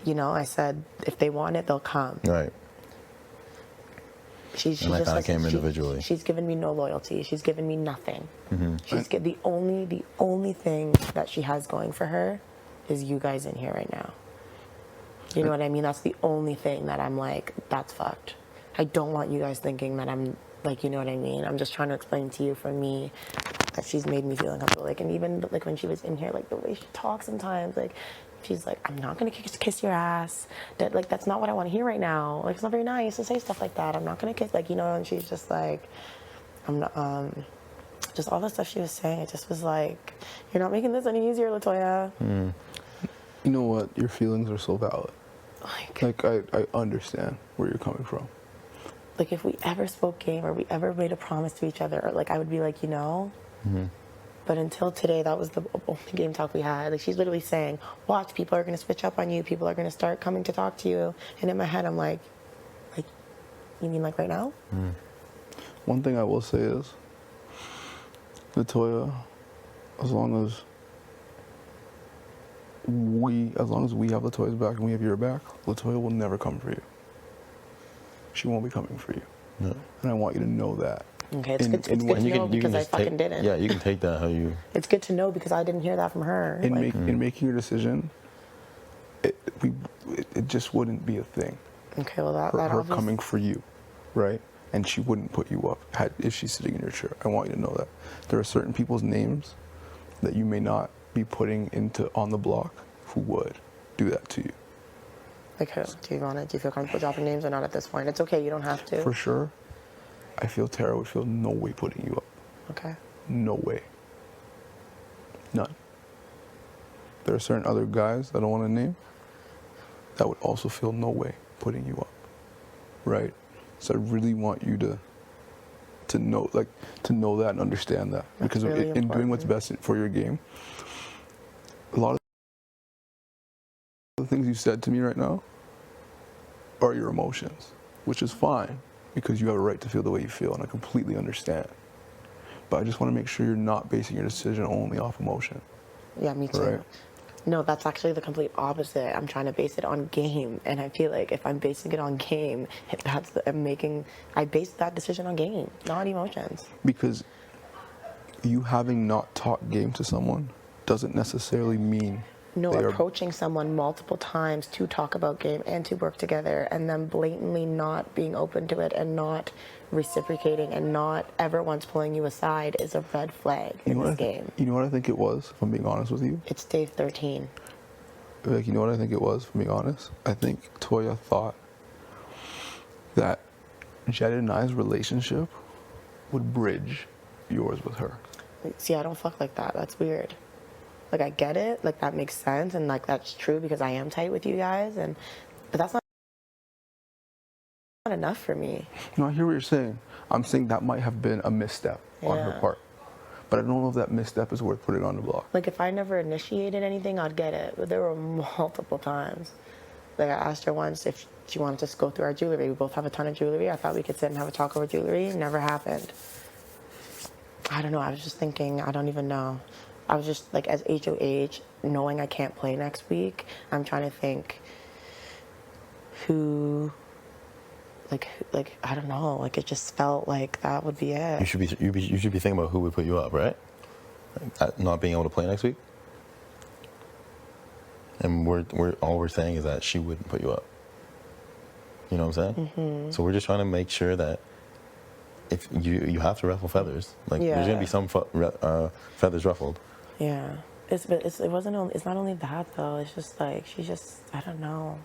you know, I said if they want it, they'll come. Right. She and I kind of came individually. She's given me no loyalty. She's given me nothing. She's the only thing that she has going for her is you guys in here right now. You know what I mean? That's the only thing that I'm like, that's fucked. I don't want you guys thinking that I'm like, you know what I mean? I'm just trying to explain to you, for me, that she's made me feel uncomfortable. Like, and even like when she was in here, like the way she talks sometimes, like she's like, I'm not gonna kiss your ass. That's not what I want to hear right now. Like, it's not very nice to say stuff like that. I'm not gonna kiss, like, you know. And she's just like, I'm not. Just all the stuff she was saying, it just was like, you're not making this any easier, Latoya. You know what? Your feelings are so valid. Like I understand where you're coming from. Like, if we ever spoke game or we ever made a promise to each other, or like I would be like, you know. But until today, that was the only game talk we had. Like, she's literally saying, watch, people are going to switch up on you. People are going to start coming to talk to you. And in my head, I'm like, you mean like right now? One thing I will say is, Latoya, as long as we have Latoya's back and we have your back, Latoya will never come for you. She won't be coming for you. And I want you to know that. Okay, it's good to know because I fucking didn't. Yeah, you can take that how you... It's good to know because I didn't hear that from her. In making your decision, it just wouldn't be a thing. Okay, well that her obviously... coming for you, right? And she wouldn't put you up if she's sitting in your chair. I want you to know that. There are certain people's names that you may not be putting on the block who would do that to you. Like who? Do you feel comfortable dropping names or not at this point? It's okay, you don't have to. For sure, I feel Tara would feel no way putting you up. Okay. No way. None. There are certain other guys I don't want to name that would also feel no way putting you up. Right? So I really want you to know that and understand that. Because really in doing what's best for your game, a lot of the things you said to me right now are your emotions, which is fine because you have a right to feel the way you feel, and I completely understand. But I just want to make sure you're not basing your decision only off emotion. Yeah, me too. Right? No, that's actually the complete opposite. I'm trying to base it on game, and I feel like if I'm basing it on game, I base that decision on game, not emotions. Because you having not taught game to someone doesn't necessarily mean approaching someone multiple times to talk about game and to work together, and then blatantly not being open to it and not reciprocating and not ever once pulling you aside is a red flag in this game. You know what I think it was, if I'm being honest with you? It's day 13. Like, you know what I think it was, if I'm being honest? I think Toya thought that Jed and I's relationship would bridge yours with her. See, I don't fuck like that. That's weird. Like, I get it. Like, that makes sense. And, like, that's true because I am tight with you guys. But that's not enough for me. No, I hear what you're saying. I'm saying that might have been a misstep on her part. But I don't know if that misstep is worth putting on the block. Like, if I never initiated anything, I'd get it. But there were multiple times. Like I asked her once if she wanted to just go through our jewelry. We both have a ton of jewelry. I thought we could sit and have a talk over jewelry. It never happened. I don't know. I was just thinking, I don't even know. I was just like, as HOH, knowing I can't play next week, I'm trying to think who, like I don't know. Like it just felt like that would be it. You should be thinking about who would put you up, right? Like, not being able to play next week. And we're saying is that she wouldn't put you up. You know what I'm saying? Mm-hmm. So we're just trying to make sure that if you have to ruffle feathers, like there's gonna be some feathers ruffled. Yeah, it's not only that though. It's just like she's just, I don't know.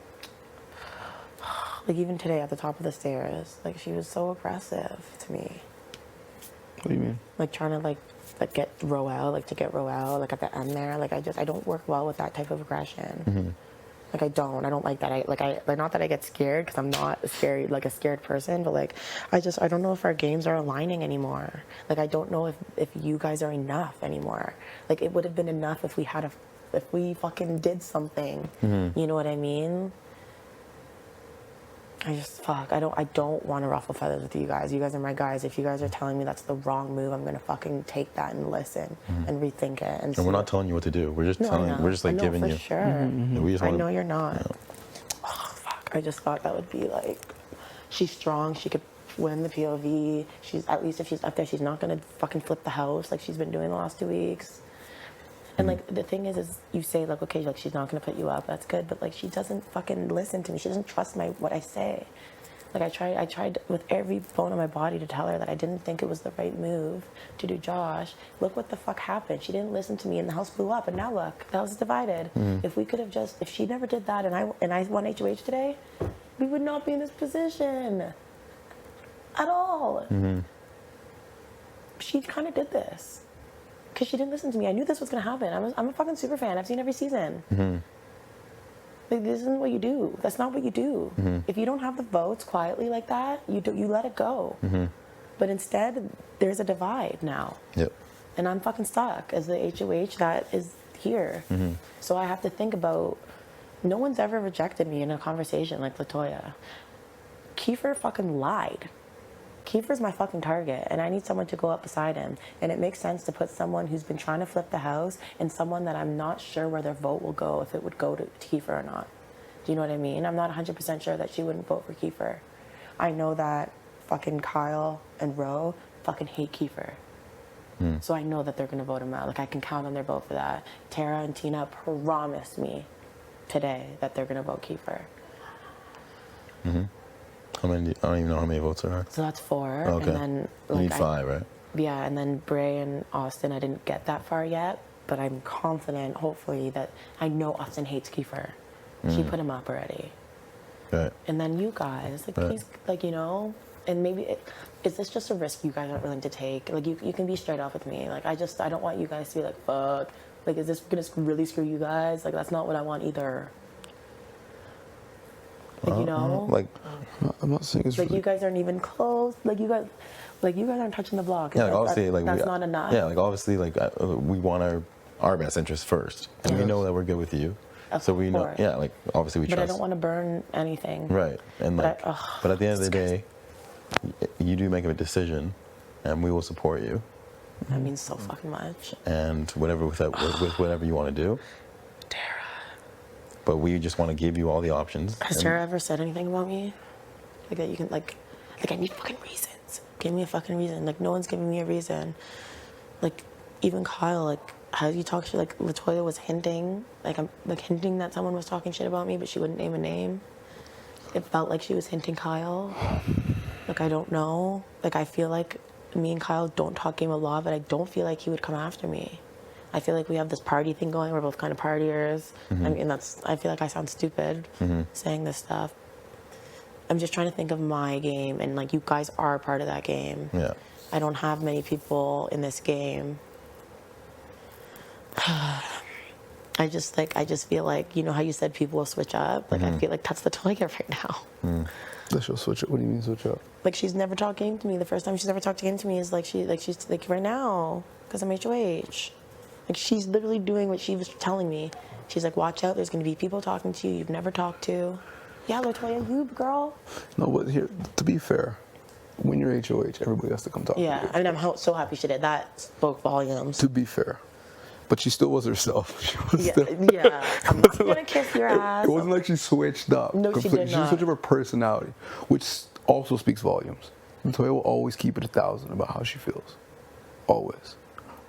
Like even today at the top of the stairs, like she was so aggressive to me. What do you mean? Like trying to like get Roel, like to get Roel, like at the end there. Like I don't work well with that type of aggression. Mm-hmm. Like I don't like that. I not that I get scared, because I'm not a scared person, but like I don't know if our games are aligning anymore. Like I don't know if you guys are enough anymore. Like it would have been enough if we fucking did something. Mm-hmm. You know what I mean? I don't want to ruffle feathers with you guys. You guys are my guys. If you guys are telling me that's the wrong move, I'm gonna fucking take that and listen and rethink it. And we're not telling you what to do. We're just we're just like giving you. Sure. Mm-hmm. We just I know you're not. Oh, fuck. I just thought that would be like, she's strong. She could win the POV. She's, at least if she's up there, she's not gonna fucking flip the house like she's been doing the last 2 weeks. And like the thing is you say like, okay, like she's not gonna put you up, that's good, but like she doesn't fucking listen to me. She doesn't trust what I say. Like I tried with every bone in my body to tell her that I didn't think it was the right move to do Josh. Look what the fuck happened. She didn't listen to me and the house blew up, and now look, the house is divided. If we could have if she never did that and I won HOH today, we would not be in this position at all. She kind of did this because she didn't listen to me. I knew this was gonna happen. I'm a fucking super fan. I've seen every season. Like, this isn't what you do. That's not what you do. If you don't have the votes quietly like that, you let it go. But instead, there's a divide now. Yep. And I'm fucking stuck as the HOH that is here. So I have to think about, no one's ever rejected me in a conversation like LaToya. Kiefer fucking lied. Kiefer's my fucking target, and I need someone to go up beside him. And it makes sense to put someone who's been trying to flip the house and someone that I'm not sure where their vote will go, if it would go to Kiefer or not. Do you know what I mean? I'm not 100% sure that she wouldn't vote for Kiefer. I know that fucking Kyle and Ro fucking hate Kiefer. So I know that they're gonna vote him out. Like, I can count on their vote for that. Tara and Tina promised me today that they're gonna vote Kiefer. How many? I don't even know how many votes there are. So that's 4. Okay. And then, you need 5, right? Yeah, and then Bray and Austin, I didn't get that far yet, but I'm confident, hopefully, that I know Austin hates Kiefer. She put him up already. Right. And then you guys, like, please, like, you know, and maybe, is this just a risk you guys aren't willing to take? Like, you can be straight up with me. Like, I don't want you guys to be like, fuck. Like, is this gonna really screw you guys? Like, that's not what I want either. Like, you know? Like, I'm not saying it's like, really... you guys aren't even close. Like, you guys aren't touching the block. Yeah, like, obviously, like that's not enough. Yeah, like obviously, like we want our best interest first, and we know that we're good with you. So we know, yeah, like obviously we trust. trust. But I don't want to burn anything. Right, and but like, but at the end of the day, you do make a decision, and we will support you. That means so fucking much. And whatever with whatever you want to do. Tara. But we just want to give you all the options. Has Tara ever said anything about me? Like that you can like I need fucking reasons. Give me a fucking reason. Like, no one's giving me a reason. Like, even Kyle, like, how you talk shit, like LaToya was hinting, like I'm like hinting that someone was talking shit about me, but she wouldn't name a name. It felt like she was hinting Kyle. Like, I don't know. Like, I feel like me and Kyle don't talk game of law, but I don't feel like he would come after me. I feel like we have this party thing going. We're both kind of partiers. I mean, I feel like I sound stupid saying this stuff. I'm just trying to think of my game, and like, you guys are part of that game. Yeah. I don't have many people in this game. I just feel like, you know how you said people will switch up? Like, I feel like that's the Toya right now. That she'll switch up. What do you mean switch up? Like, she's never talked game to me. The first time she's ever talked game to me is like she's like right now, because I'm HOH. Like, she's literally doing what she was telling me. She's like, watch out, there's gonna be people talking to you you've never talked to. Yeah, Latoya, you girl. No, but here, to be fair, when you're HOH, everybody has to come talk to you. Yeah, I mean, I'm so happy she did. That spoke volumes. To be fair. But she still was herself. She was Yeah, still, yeah. I'm not gonna kiss your ass. It wasn't like she switched up. No, she did She not. switched up her personality, which also speaks volumes. Latoya will always keep it 1,000 about how she feels. Always.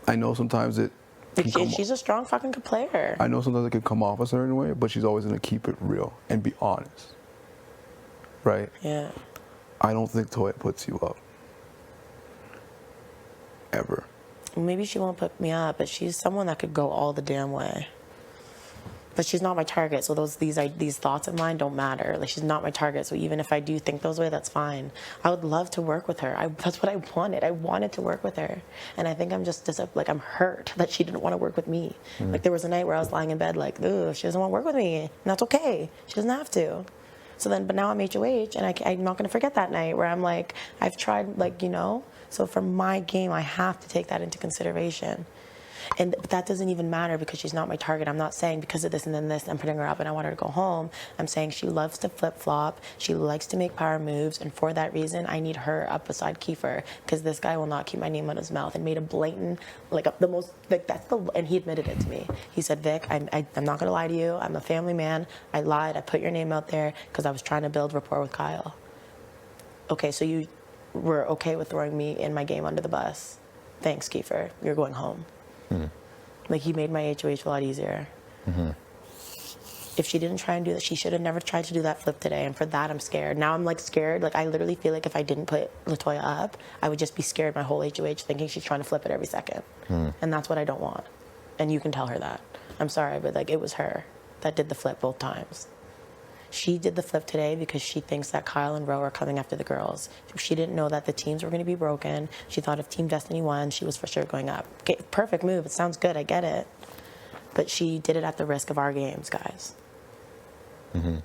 I know sometimes it can come She's a strong fucking player. I know sometimes it can come off a certain way, but she's always gonna keep it real and be honest. Right? Yeah. I don't think Toya puts you up. Ever. Maybe she won't put me up, but she's someone that could go all the damn way. But she's not my target, so these thoughts of mine don't matter. Like, she's not my target, so even if I do think those way, that's fine. I would love to work with her. That's what I wanted. I wanted to work with her, and I think I'm just like, I'm hurt that she didn't want to work with me. Like, there was a night where I was lying in bed like, ugh, she doesn't want to work with me, and that's okay. She doesn't have to. So then, but now I'm HOH, and I'm not gonna forget that night where I'm like, I've tried, like, you know. So for my game, I have to take that into consideration. And that doesn't even matter because she's not my target. I'm not saying because of this and then this, I'm putting her up and I want her to go home. I'm saying she loves to flip-flop. She likes to make power moves. And for that reason, I need her up beside Kiefer because this guy will not keep my name out of his mouth and made a blatant, and he admitted it to me. He said, Vic, I'm not going to lie to you. I'm a family man. I lied. I put your name out there because I was trying to build rapport with Kyle. Okay, so you were okay with throwing me and my game under the bus. Thanks, Kiefer. You're going home. Like, he made my HOH a lot easier. If she didn't try and do that, she should have never tried to do that flip today. And for that, I'm scared. Now I'm like scared. Like, I literally feel like if I didn't put Latoya up, I would just be scared my whole HOH thinking she's trying to flip it every second. And that's what I don't want. And you can tell her that. I'm sorry, but like, it was her that did the flip both times. She did the flip today because she thinks that Kyle and Ro are coming after the girls. She didn't know that the teams were going to be broken. She thought if Team Destiny won, she was for sure going up. Okay, perfect move. It sounds good. I get it. But she did it at the risk of our games, guys. You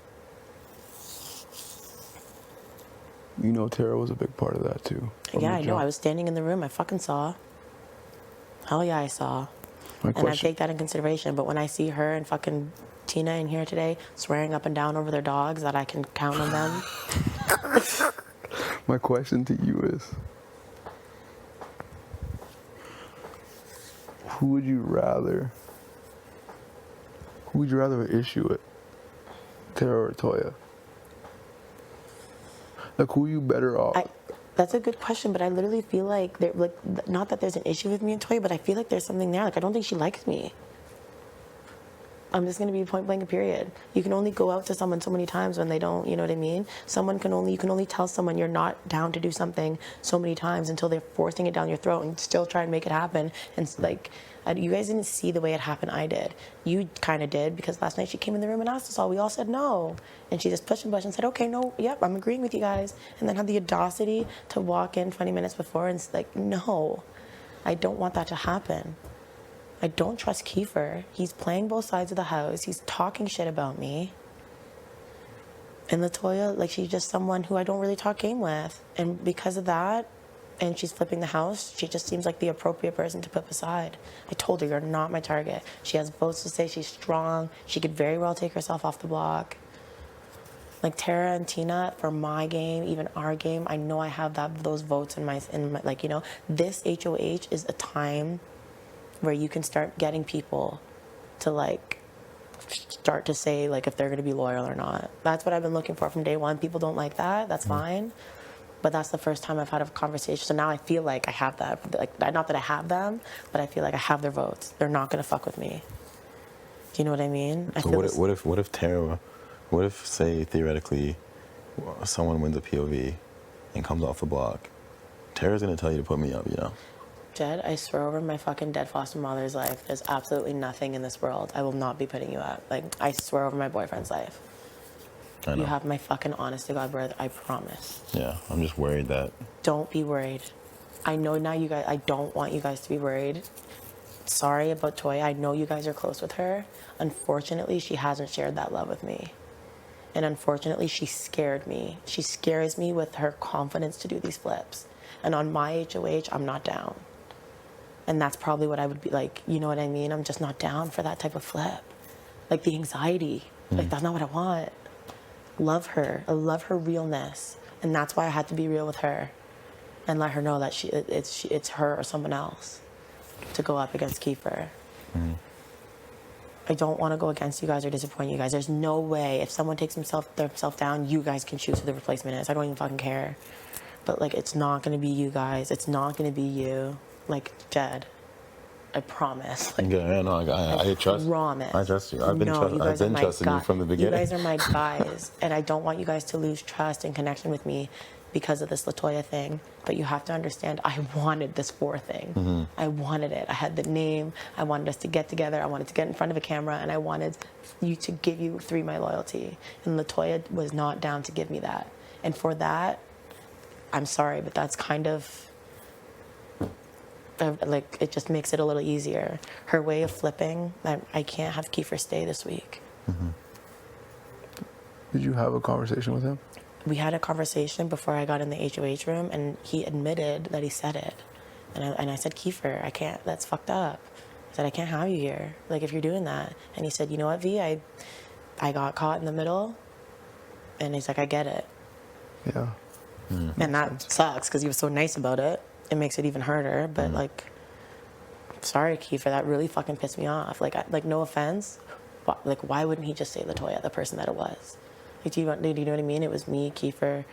know, Tara was a big part of that too. Yeah, I know. I was standing in the room. I fucking saw. Hell yeah, I saw. And I take that in consideration. But when I see her and fucking Tina in here today swearing up and down over their dogs that I can count on them. My question to you is, who would you rather issue it? Tara or Toya? Like, who are you better off? That's a good question, but I literally feel like, not that there's an issue with me and Toya, but I feel like there's something there. Like, I don't think she likes me. I'm just going to be point blank, period. You can only go out to someone so many times when they don't, you know what I mean? You can only tell someone you're not down to do something so many times until they're forcing it down your throat and still try and make it happen. And like, you guys didn't see the way it happened. I did. You kind of did, because last night she came in the room and asked us all. We all said no. And she just pushed and pushed and said, okay, no, yep, I'm agreeing with you guys. And then had the audacity to walk in 20 minutes before and like, no, I don't want that to happen. I don't trust Kiefer. He's playing both sides of the house. He's talking shit about me. And Latoya, like, she's just someone who I don't really talk game with. And because of that, and she's flipping the house, she just seems like the appropriate person to put beside. I told her, you're not my target. She has votes to say, she's strong. She could very well take herself off the block. Like, Tara and Tina, for my game, even our game, I know I have those votes in my, like, you know, this HOH is a time where you can start getting people to, like, start to say, like, if they're going to be loyal or not. That's what I've been looking for from day one. People don't like that. That's fine. But that's the first time I've had a conversation. So now I feel like I have that. Like, not that I have them, but I feel like I have their votes. They're not going to fuck with me. Do you know what I mean? So what if Tara, what if, say, theoretically, someone wins a POV and comes off the block? Tara's going to tell you to put me up, you know? Jed, I swear over my fucking dead foster mother's life, there's absolutely nothing in this world I will not be putting you up. Like, I swear over my boyfriend's life. I know. You have my fucking honest to God breath, I promise. Yeah, I'm just worried that... Don't be worried. I know now you guys, I don't want you guys to be worried. Sorry about Toya, I know you guys are close with her. Unfortunately, she hasn't shared that love with me. And unfortunately, she scared me. She scares me with her confidence to do these flips. And on my HOH, I'm not down. And that's probably what I would be like, you know what I mean? I'm just not down for that type of flip. Like the anxiety, like that's not what I want. Love her. I love her realness. And that's why I had to be real with her and let her know that it's her or someone else to go up against Kiefer. I don't want to go against you guys or disappoint you guys. There's no way if someone takes themselves down, you guys can choose who the replacement is. I don't even fucking care. But like, it's not going to be you guys. It's not going to be you. Like, Jed, I promise. Like, yeah, no, I trust. Promise. I trust you. I've been you trusting you from the beginning. You guys are my guys, and I don't want you guys to lose trust and connection with me because of this LaToya thing. But you have to understand, I wanted this 4 thing. I wanted it. I had the name. I wanted us to get together. I wanted to get in front of a camera, and I wanted you to give you 3 my loyalty. And LaToya was not down to give me that. And for that, I'm sorry, but that's kind of like, it just makes it a little easier. Her way of flipping, I can't have Kiefer stay this week. Did you have a conversation with him? We had a conversation before I got in the HOH room, and he admitted that he said it. And I said, Kiefer, I can't, that's fucked up. I said, I can't have you here, like, if you're doing that. And he said, you know what, V, I got caught in the middle. And he's like, I get it. Yeah. And that sucks, because he was so nice about it. It makes it even harder, but like, sorry, Kiefer, that really fucking pissed me off. Like no offense, like, why wouldn't he just say LaToya, the person that it was? Like, do you know what I mean? It was me, Kiefer,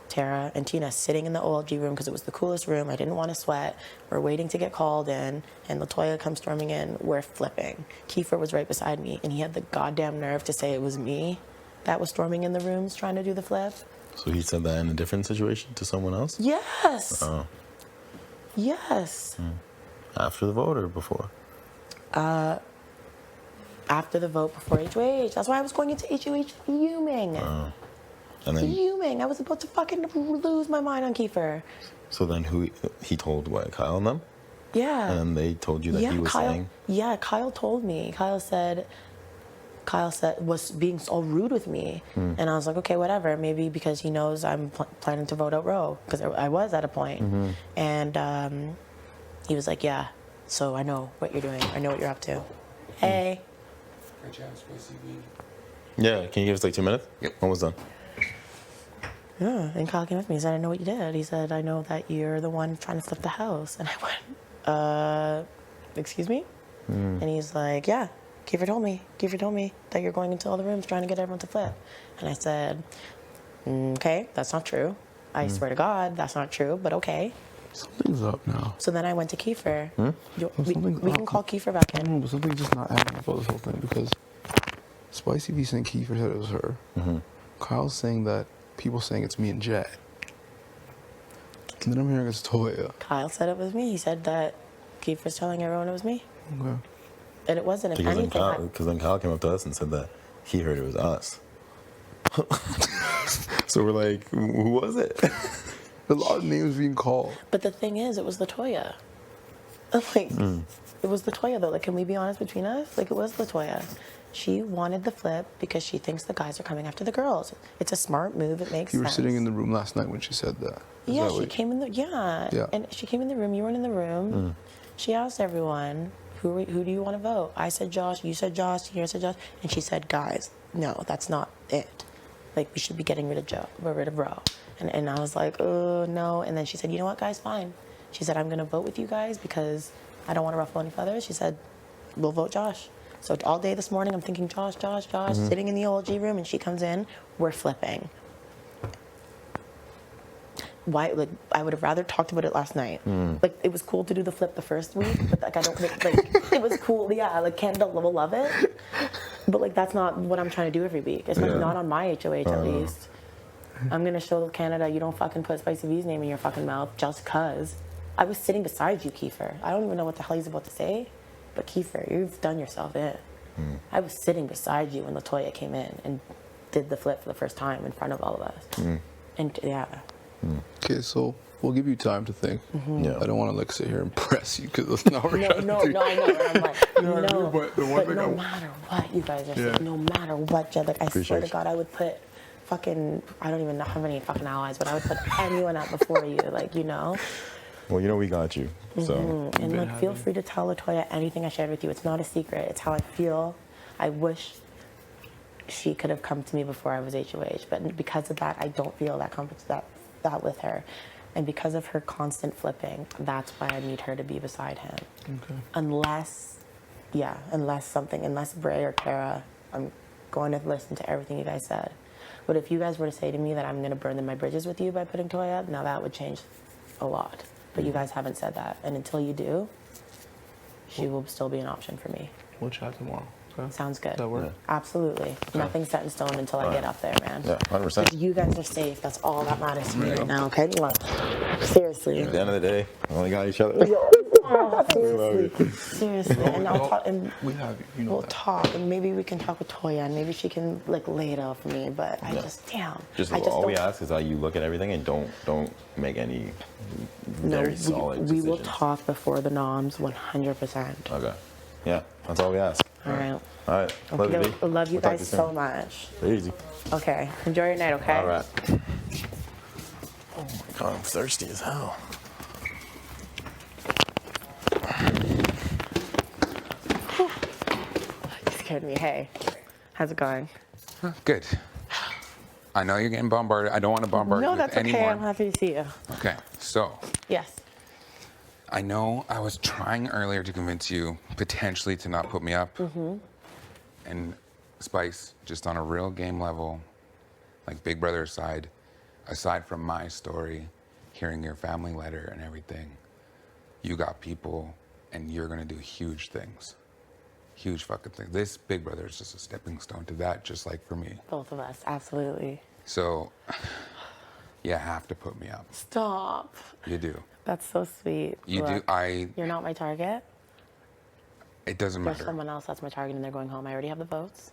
Tara, and Tina sitting in the OLG room because it was the coolest room. I didn't want to sweat. We're waiting to get called in, and LaToya comes storming in. We're flipping. Kiefer was right beside me, and he had the goddamn nerve to say it was me that was storming in the rooms trying to do the flip. So he said that in a different situation to someone else? Yes. Oh. Yes. After the vote or before? After the vote, before HOH. That's why I was going into HOH fuming. And then, Fuming. I was about to fucking lose my mind on Kiefer. so then he told what, Kyle and them? Yeah. And they told you that he was Kyle, saying? Yeah, Kyle told me. Kyle said, was being all rude with me. And I was like, okay, whatever. Maybe because he knows I'm planning to vote out Roe. Because I was at a point. And he was like, yeah, so I know what you're doing. I know what you're up to. Hey. Yeah, can you give us like 2 minutes? Yep. Almost done. Yeah, and Kyle came up to me. He said, I know what you did. He said, I know that you're the one trying to flip the house. And I went, excuse me? And he's like, yeah, Kiefer told me that you're going into all the rooms trying to get everyone to flip. And I said, okay, that's not true. I swear to God, that's not true, but okay. Something's up now. So then I went to Kiefer. We can call Kiefer back in. No, but something's just not happening about this whole thing, because Spicy V saying Kiefer said it was her. Kyle's saying that people saying it's me and Jed. And then I'm hearing it's Toya. Kyle said it was me. He said that Kiefer's telling everyone it was me. Okay. And it wasn't. If Because anything, then Kyle came up to us and said that he heard it was us. So we're like, who was it? A lot of names being called. But the thing is, it was LaToya. Like, it was LaToya, though. Like, can we be honest between us? Like, it was LaToya. She wanted the flip because she thinks the guys are coming after the girls. It's a smart move. It makes sense. You were sitting in the room last night when she said that. Yeah, she came in the, Yeah. And she came in the room. You weren't in the room. She asked everyone, who do you want to vote? I said Josh. You said Josh. Tina said Josh. And she said, guys, no, that's not it. Like, we should be getting rid of Ro. And I was like, oh, no. And then she said, you know what, guys, fine. She said, I'm going to vote with you guys because I don't want to ruffle any feathers. She said, we'll vote Josh. So all day this morning, I'm thinking Josh, sitting in the OLG room, and she comes in, we're flipping. Why? Like, I would have rather talked about it last night. Like, it was cool to do the flip the first week, but like, I don't like it was cool. Yeah, like Canada will love it, but like that's not what I'm trying to do every week. Especially not on my HOH at least. I'm gonna show Canada you don't fucking put Spicy V's name in your fucking mouth just cause. I was sitting beside you, Kiefer. I don't even know what the hell he's about to say, but Kiefer, you've done yourself in. I was sitting beside you when LaToya came in and did the flip for the first time in front of all of us. And yeah. Okay, so we'll give you time to think. Yeah. I don't want to like sit here and press you because that's not what we're trying to do. I know. I'm like, No, no. but the one But thing no matter what you guys are saying, no matter what, Jed, like I swear to God, I would put fucking, I don't even know how many fucking allies, but I would put anyone out before you, like, you know? Well, you know we got you. So. And like, feel free to tell Latoya anything I shared with you. It's not a secret. It's how I feel. I wish she could have come to me before I was HOH, but because of that, I don't feel that with her. And because of her constant flipping, that's why I need her to be beside him. Okay. Unless Bray or Kara, I'm going to listen to everything you guys said. But if you guys were to say to me that I'm going to burn my bridges with you by putting Toya, now that would change a lot. But you guys haven't said that. And until you do, she will still be an option for me. We'll chat tomorrow. Okay. Sounds good. Does that work? Yeah. Absolutely. Okay. Nothing's set in stone until I get up there, man. Yeah, 100%. 'Cause you guys are safe. That's all that matters to me right now, okay? Look, seriously. At the end of the day, we only got each other. Oh, seriously. Seriously. And I'll talk, and We have you. You know we'll that. talk, and maybe we can talk with Toya, and maybe she can like lay it out for me. But I just, damn. Just I all we don't- ask is that you look at everything and don't make any No, very solid we will decisions. talk before the noms, 100%. Okay. Yeah, that's all we ask. All right. All right. Love you, Okay, B. I love you We'll talk guys to so soon. much. Take it easy. Okay. Enjoy your night, okay? All right. Oh my God, I'm thirsty as hell. You scared me. Hey, how's it going? Good. I know you're getting bombarded. I don't want to bombard you No, with that's any okay. more. I'm happy to see you. Okay, so Yes. I know I was trying earlier to convince you potentially to not put me up. Mm-hmm. And Spice, just on a real game level, like Big Brother aside from my story, hearing your family letter and everything, you got people and you're gonna do huge things. Huge fucking things. This Big Brother is just a stepping stone to that, just like for me. Both of us, absolutely. So, you have to put me up. Stop. You do. That's so sweet. You do. Look, You're not my target. It doesn't There's matter. someone else that's my target and they're going home. I already have the votes.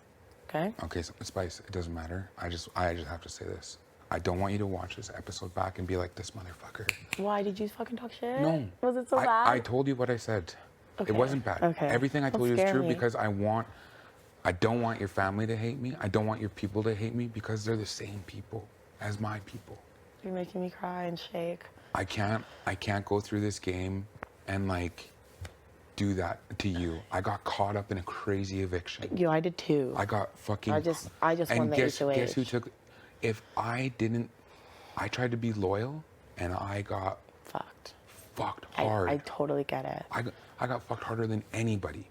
Okay? Okay, so Spice, it doesn't matter. I just have to say this. I don't want you to watch this episode back and be like, this motherfucker. Why did you fucking talk shit? No. Was it so bad? I told you what I said. Okay, It wasn't bad. okay. Everything I Don't told you is scare true me. because I don't want your family to hate me. I don't want your people to hate me because they're the same people as my people. You're making me cry and shake. I can't go through this game and like do that to you. I got caught up in a crazy eviction. Yo, I did too. I got fucking. I just and won the guess, HOH. Guess who took? If I didn't, I tried to be loyal, and I got fucked. Fucked hard. I totally get it. I got fucked harder than anybody.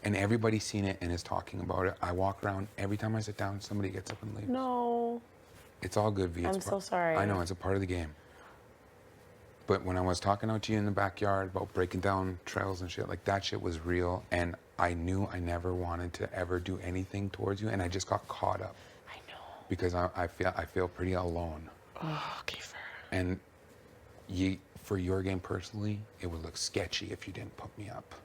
And everybody's seen it and is talking about it. I walk around every time I sit down, somebody gets up and leaves. No. It's all good, V. I'm It's so sorry. I know it's a part of the game. But when I was talking out to you in the backyard about breaking down trails and shit, like that shit was real. And I knew I never wanted to ever do anything towards you. And I just got caught up. I know. Because I feel pretty alone. Oh, okay, fair. And for your game personally, it would look sketchy if you didn't put me up.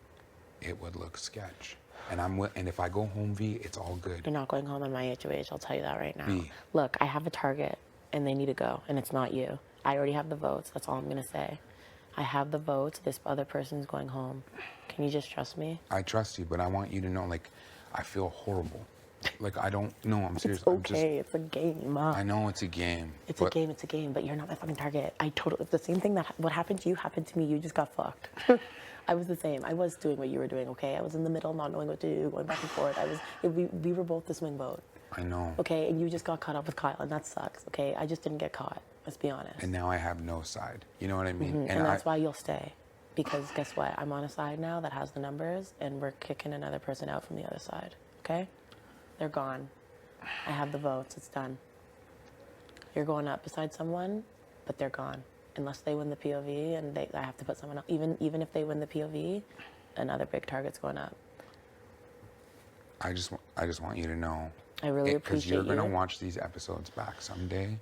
It would look sketch. And if I go home, V, it's all good. You're not going home on my HOH, I'll tell you that right now. V. Look, I have a target and they need to go, and it's not you. I already have the votes, that's all I'm gonna say. I have the votes, this other person's going home. Can you just trust me? I trust you, but I want you to know, like, I feel horrible. Like, I don't, no, I'm serious. It's okay, it's a game. I know it's a game. It's a game, but you're not my fucking target. The same thing what happened to you happened to me, you just got fucked. I was the same. I was doing what you were doing, okay? I was in the middle, not knowing what to do, going back and forth. We were both the swing vote. I know. Okay, and you just got caught up with Kyle, and that sucks, okay? I just didn't get caught, let's be honest. And now I have no side. You know what I mean? Mhm, and that's why you'll stay. Because guess what? I'm on a side now that has the numbers, and we're kicking another person out from the other side, okay? They're gone. I have the votes, it's done. You're going up beside someone, but they're gone. Unless they win the POV, and I have to put someone else. Even if they win the POV, another big target's going up. I just want you to know. I really appreciate Because you're gonna you. watch these episodes back someday,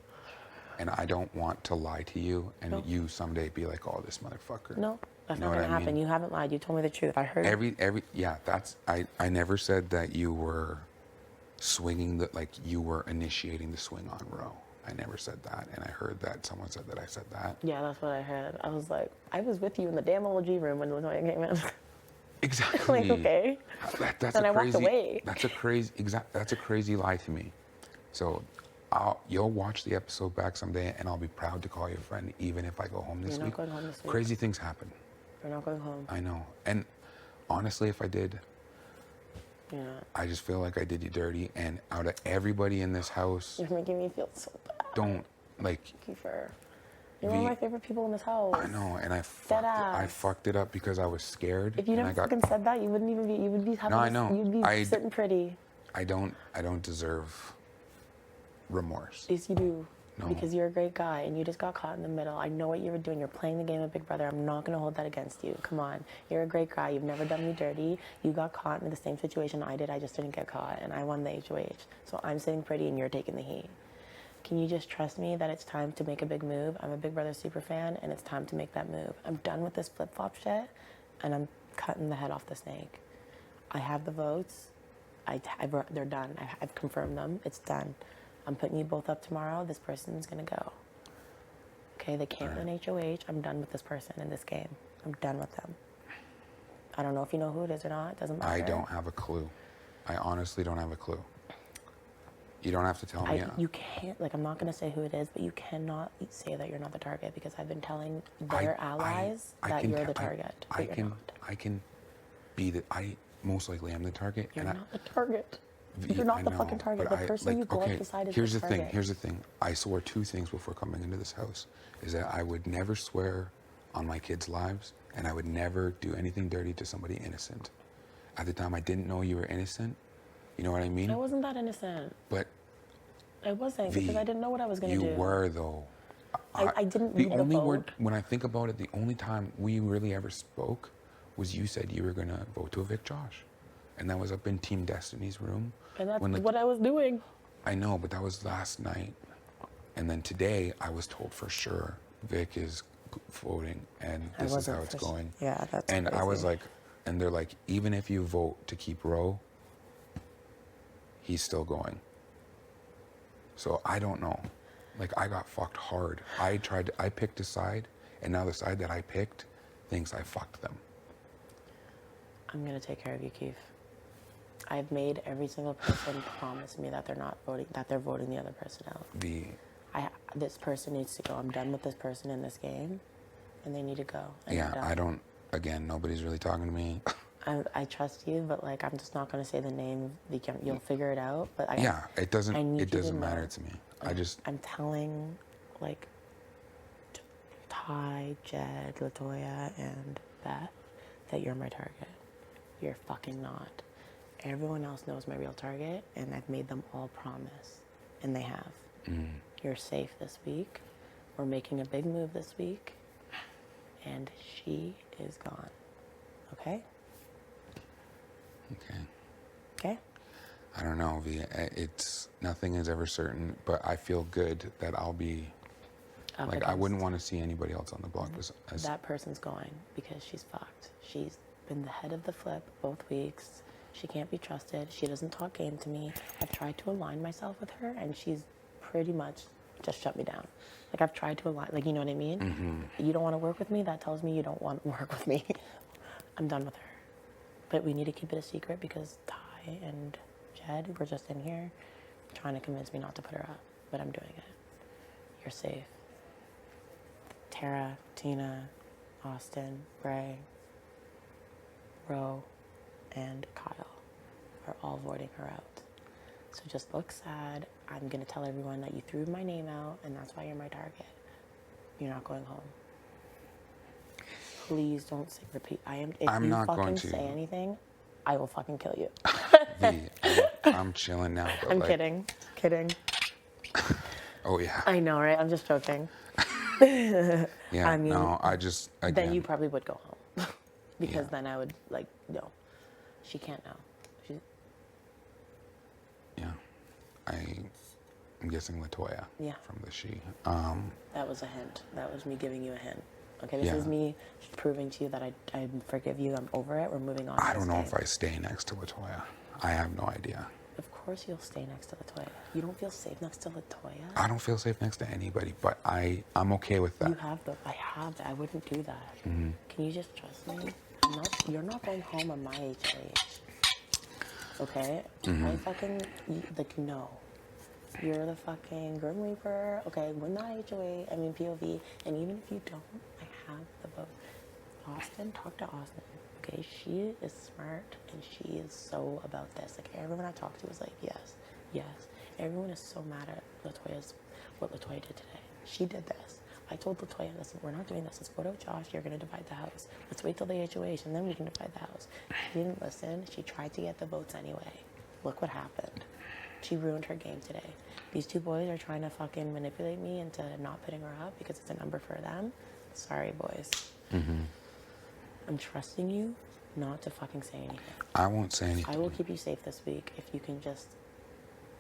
and I don't want to lie to you, and No. you someday be like, "Oh, this motherfucker." No, that's You know not what gonna I happen. mean? You haven't lied. You told me the truth. I heard. I never said that you were swinging you were initiating the swing on Roe. I never said that, and I heard that someone said that I said that. Yeah, that's what I heard. I was like, I was with you in the damn OG room when Latoya came in. Exactly. Like, okay. That's Then a I crazy. walked away. That's a crazy lie to me. So, you'll watch the episode back someday, and I'll be proud to call you a friend, even if I go home this You're week. not going home this week. Crazy things happen. You're not going home. I know. And honestly, if I did, Yeah. I just feel like I did you dirty. And out of everybody in this house, You're making me feel so bad. don't like. Kiefer. You're one of my favorite people in this house. I know, and I Deadass. fucked it up because I was scared. If you and never I got, fucking said that, you wouldn't even be. You would be having. No, I know. You'd be sitting pretty. I don't deserve remorse. Yes, you do. No. Because you're a great guy and you just got caught in the middle. I know what you were doing. You're playing the game of Big Brother. I'm not going to hold that against you. Come on. You're a great guy. You've never done me dirty. You got caught in the same situation I did. I just didn't get caught. And I won the HOH. So I'm sitting pretty and you're taking the heat. Can you just trust me that it's time to make a big move? I'm a Big Brother super fan and it's time to make that move. I'm done with this flip-flop shit and I'm cutting the head off the snake. I have the votes. They're done. I've confirmed them. It's done. I'm putting you both up tomorrow. This person is going to go. Okay, they can't win HOH. I'm done with this person in this game. I'm done with them. I don't know if you know who it is or not. It doesn't matter. I don't have a clue. I honestly don't have a clue. You don't have to tell me. You can't, like, I'm not going to say who it is, but you cannot say that you're not the target because I've been telling their allies that you're the target. I can be the, I most likely am the target. You're and not the target. You're not the fucking target. The person you go up beside is here's the the target. thing. Here's the thing. I swore two things before coming into this house: is that I would never swear on my kids' lives, and I would never do anything dirty to somebody innocent. At the time, I didn't know you were innocent. You know what I mean? I wasn't that innocent. But I wasn't because I didn't know what I was going to do. you were though. I didn't The read the only vote. word, when I think about it, the only time we really ever spoke was you said you were going to vote to evict Josh. And that was up in Team Destiny's room. And that's when, what I was doing. I know, but that was last night. And then today, I was told for sure Vic is voting, and this is how it's going. Yeah, that's And I was crazy. like, and they're like, even if you vote to keep Roe, he's still going. So I don't know. Like, I got fucked hard. I picked a side, and now the side that I picked thinks I fucked them. I'm going to take care of you, Keith. I've made every single person promise me that they're not voting, that they're voting the other person out. This person needs to go. I'm done with this person in this game, and they need to go. And Yeah, again, nobody's really talking to me. I trust you, but like I'm just not going to say the name. You'll figure it out. But it doesn't matter know. to me. I'm telling like Ty, Jed, Latoya, and Beth that you're my target. You're fucking not. Everyone else knows my real target, and I've made them all promise, and they have. You're safe this week. We're making a big move this week, and she is gone. Okay? Okay. Okay? I don't know, V. Nothing is ever certain, but I feel good that I'll be. Like, I wouldn't want to see anybody else on the block. That person's going because she's fucked. She's been the head of the flip both weeks. She can't be trusted. She doesn't talk game to me. I've tried to align myself with her, and she's pretty much just shut me down. Like, I've tried to align, like, you know what I mean? Mm-hmm. You don't want to work with me? That tells me you don't want to work with me. I'm done with her. But we need to keep it a secret because Ty and Jed were just in here trying to convince me not to put her up. But I'm doing it. You're safe. Tara, Tina, Austin, Bray, Ro, and Kyle are all voting her out. So just look sad. I'm going to tell everyone that you threw my name out, and that's why you're my target. You're not going home. Please don't repeat. If I'm you not fucking going to. say anything, I will fucking kill you. I'm chilling now. But I'm kidding. Kidding. Oh, yeah. I know, right? I'm just joking. Yeah, I mean, no, I just, again. Then you probably would go home. Because then I would, like, no. She can't now. Yeah. I'm guessing Latoya. Yeah. From the she. That was a hint. That was me giving you a hint. Okay, this Yeah. is me proving to you that I forgive you. I'm over it. We're moving on. I don't know if I stay next to Latoya. I have no idea. Of course you'll stay next to Latoya. You don't feel safe next to Latoya? I don't feel safe next to anybody, but I'm okay with that. You have I have that. I wouldn't do that. Mm-hmm. Can you just trust me? You're not going home on my HOH. Okay? Mm-hmm. I fucking, like, no. You're the fucking Grim Reaper. Okay, win that HOA. I mean POV. And even if you don't, I have the vote. Austin, talk to Austin. Okay, she is smart and she is so about this. Like everyone I talked to was like, yes, yes. Everyone is so mad at what Latoya did today. She did this. I told Latoya, listen, we're not doing this. Let's go to Josh. You're going to divide the house. Let's wait till the HOH and then we can divide the house. She didn't listen. She tried to get the votes anyway. Look what happened. She ruined her game today. These two boys are trying to fucking manipulate me into not putting her up because it's a number for them. Sorry, boys. I'm trusting you not to fucking say anything. I won't say anything. I will keep you safe this week if you can just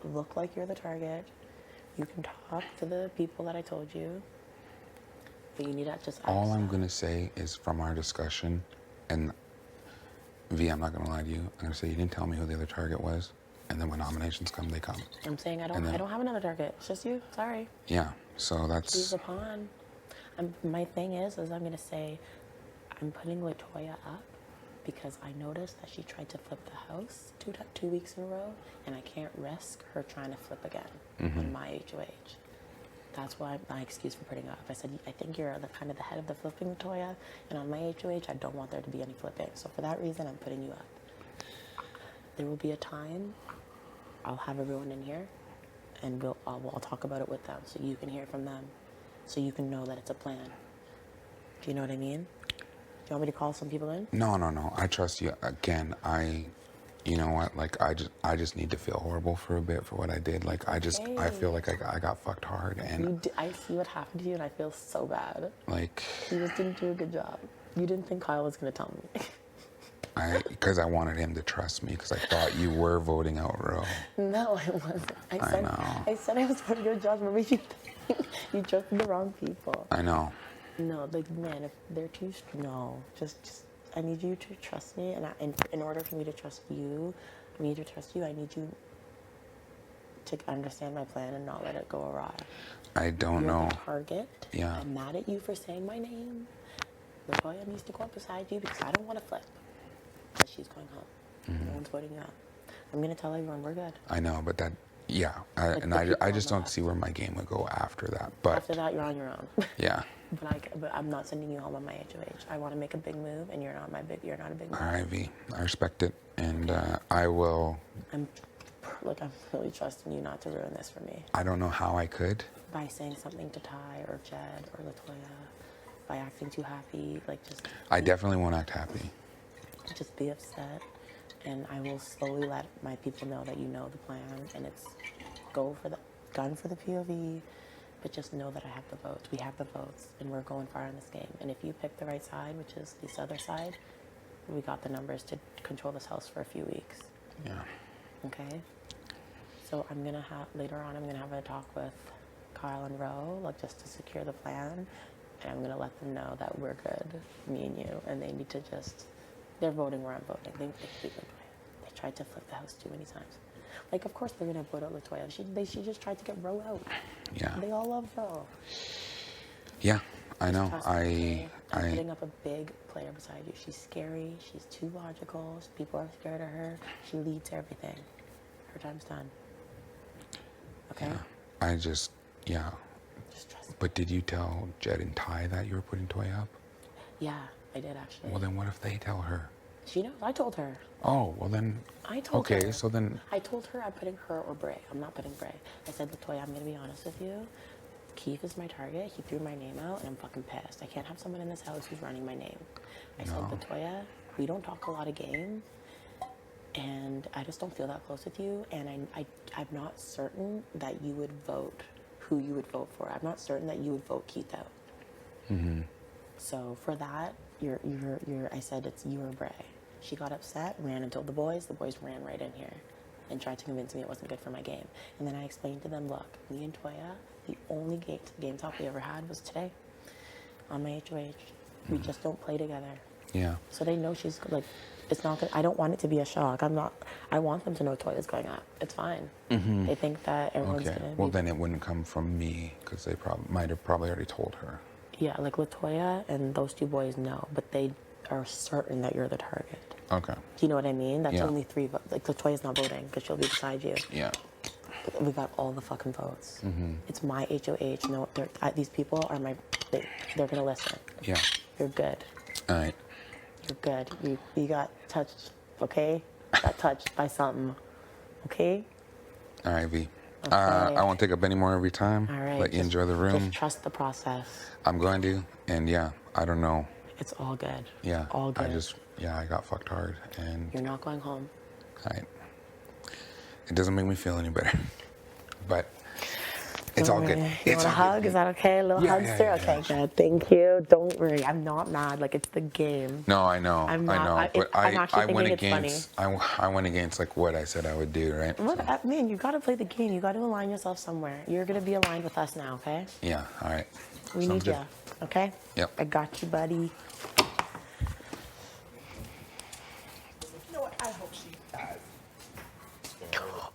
look like you're the target. You can talk to the people that I told you. But you need to just All I'm going to say is from our discussion, and V, I'm not going to lie to you. I'm going to say you didn't tell me who the other target was. And then when nominations come, they come. I'm saying I don't have another target. It's just you. Sorry. Yeah. So that's... She's a pawn. My thing is I'm going to say I'm putting Latoya up because I noticed that she tried to flip the house 2 weeks in a row, and I can't risk her trying to flip again on my HOH. That's why my excuse for putting her up. I said, I think you're kind of the head of the flipping, Latoya, and on my HOH, I don't want there to be any flipping. So for that reason, I'm putting you up. There will be a time I'll have everyone in here, and I'll talk about it with them so you can hear from them, so you can know that it's a plan. Do you know what I mean? Do you want me to call some people in? No. I trust you. Again, you know what? Like, I just need to feel horrible for a bit for what I did. Like, I feel like I got fucked hard. And I see what happened to you, and I feel so bad. Like... You just didn't do a good job. You didn't think Kyle was going to tell me. Because I wanted him to trust me, because I thought you were voting out Ro. No, I wasn't. I know. I said I was voting out Josh, but maybe you trusted the wrong people. I know. No, like, man, if they're too... No, just I need you to trust me, and in order for me to trust you, I need you to understand my plan and not let it go awry. I don't know. You're the target. Yeah. I'm mad at you for saying my name. Latoya needs to go up beside you because I don't want to flip. But she's going home. No one's voting you out. I'm going to tell everyone we're good. I know, but that... Yeah. I just don't see where my game would go after that. But after that, you're on your own. Yeah. But I'm not sending you home on my HOH. I want to make a big move, and you're not a big move. All right, V. I respect it, and I will... I'm really trusting you not to ruin this for me. I don't know how I could. By saying something to Ty or Jed or Latoya, by acting too happy, like just... I definitely won't act happy. Just be upset, and I will slowly let my people know that you know the plan, and it's gun for the POV, but just know that I have the votes. We have the votes, and we're going far in this game. And if you pick the right side, which is this other side, we got the numbers to control this house for a few weeks. Yeah. Okay? So later on, I'm gonna have a talk with Kyle and Ro, like just to secure the plan, and I'm gonna let them know that we're good, me and you, and they need to just... They're voting where I'm voting. They tried to flip the house too many times. Like, of course they're gonna vote out Latoya. She just tried to get Ro out. Yeah. They all love Ro. Yeah, I know. I'm putting up a big player beside you. She's scary. She's too logical. People are scared of her. She leads everything. Her time's done. Okay? Yeah. Just trust me. But did you tell Jed and Ty that you were putting Toya up? Yeah, I did actually. Well, then what if they tell her? She knows. I told her. Oh, well then... I told her. Okay, so then... I told her I'm putting her or Bray. I'm not putting Bray. I said, Latoya, I'm going to be honest with you. Keith is my target. He threw my name out, and I'm fucking pissed. I can't have someone in this house who's running my name. I said, Latoya, we don't talk a lot of game, and I just don't feel that close with you, and I'm not certain that you would vote who you would vote for. I'm not certain that you would vote Keith out. Mm-hmm. So for that, I said it's you or Bray. She got upset, ran and told the boys. The boys ran right in here and tried to convince me it wasn't good for my game. And then I explained to them, look, me and Toya, the only game talk we ever had was today on my HOH. We just don't play together. Yeah. So they know she's like, it's not good. I don't want it to be a shock. I want them to know Toya's going up. It's fine. Mm-hmm. They think that everyone's okay. going to Well, then it wouldn't come from me because they might have already told her. Yeah, like Latoya and those two boys know, but they are certain that you're the target. Okay. Do you know what I mean? That's Yeah. only 3 votes. Like, Latoya's not voting because she'll be beside you. Yeah. We got all the fucking votes. Mm-hmm. It's my HOH. No, these people are they're gonna listen. Yeah. You're good. All right. You're good. You got touched, okay? Got touched by something, okay? All right, V. Okay. I won't take up any more of your time. All right. Let you enjoy the room. Just trust the process. I'm going to, and yeah, I don't know. It's all good. Yeah. All good. I got fucked hard, and. You're not going home. All right. It doesn't make me feel any better, but it's all good. You It's want a all hug? good. Is that okay? A little Yeah, hug, yeah, sir? yeah, Okay, yeah. good. Thank you. Don't worry. I'm not mad. Like, it's the game. No, I know. I'm I not- know. I- But I'm actually I went thinking it's funny. against. I went against like what I said I would do, right? What? I mean, you got to play the game. You got to align yourself somewhere. You're going to be aligned with us now, okay? Yeah. All right. We Sounds need good. you, okay? Yep. I got you, buddy. You know what? I hope she dies.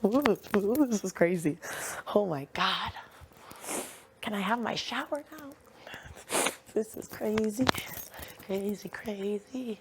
Ooh, this is crazy. Oh my God. Can I have my shower now? This is crazy. Crazy, crazy.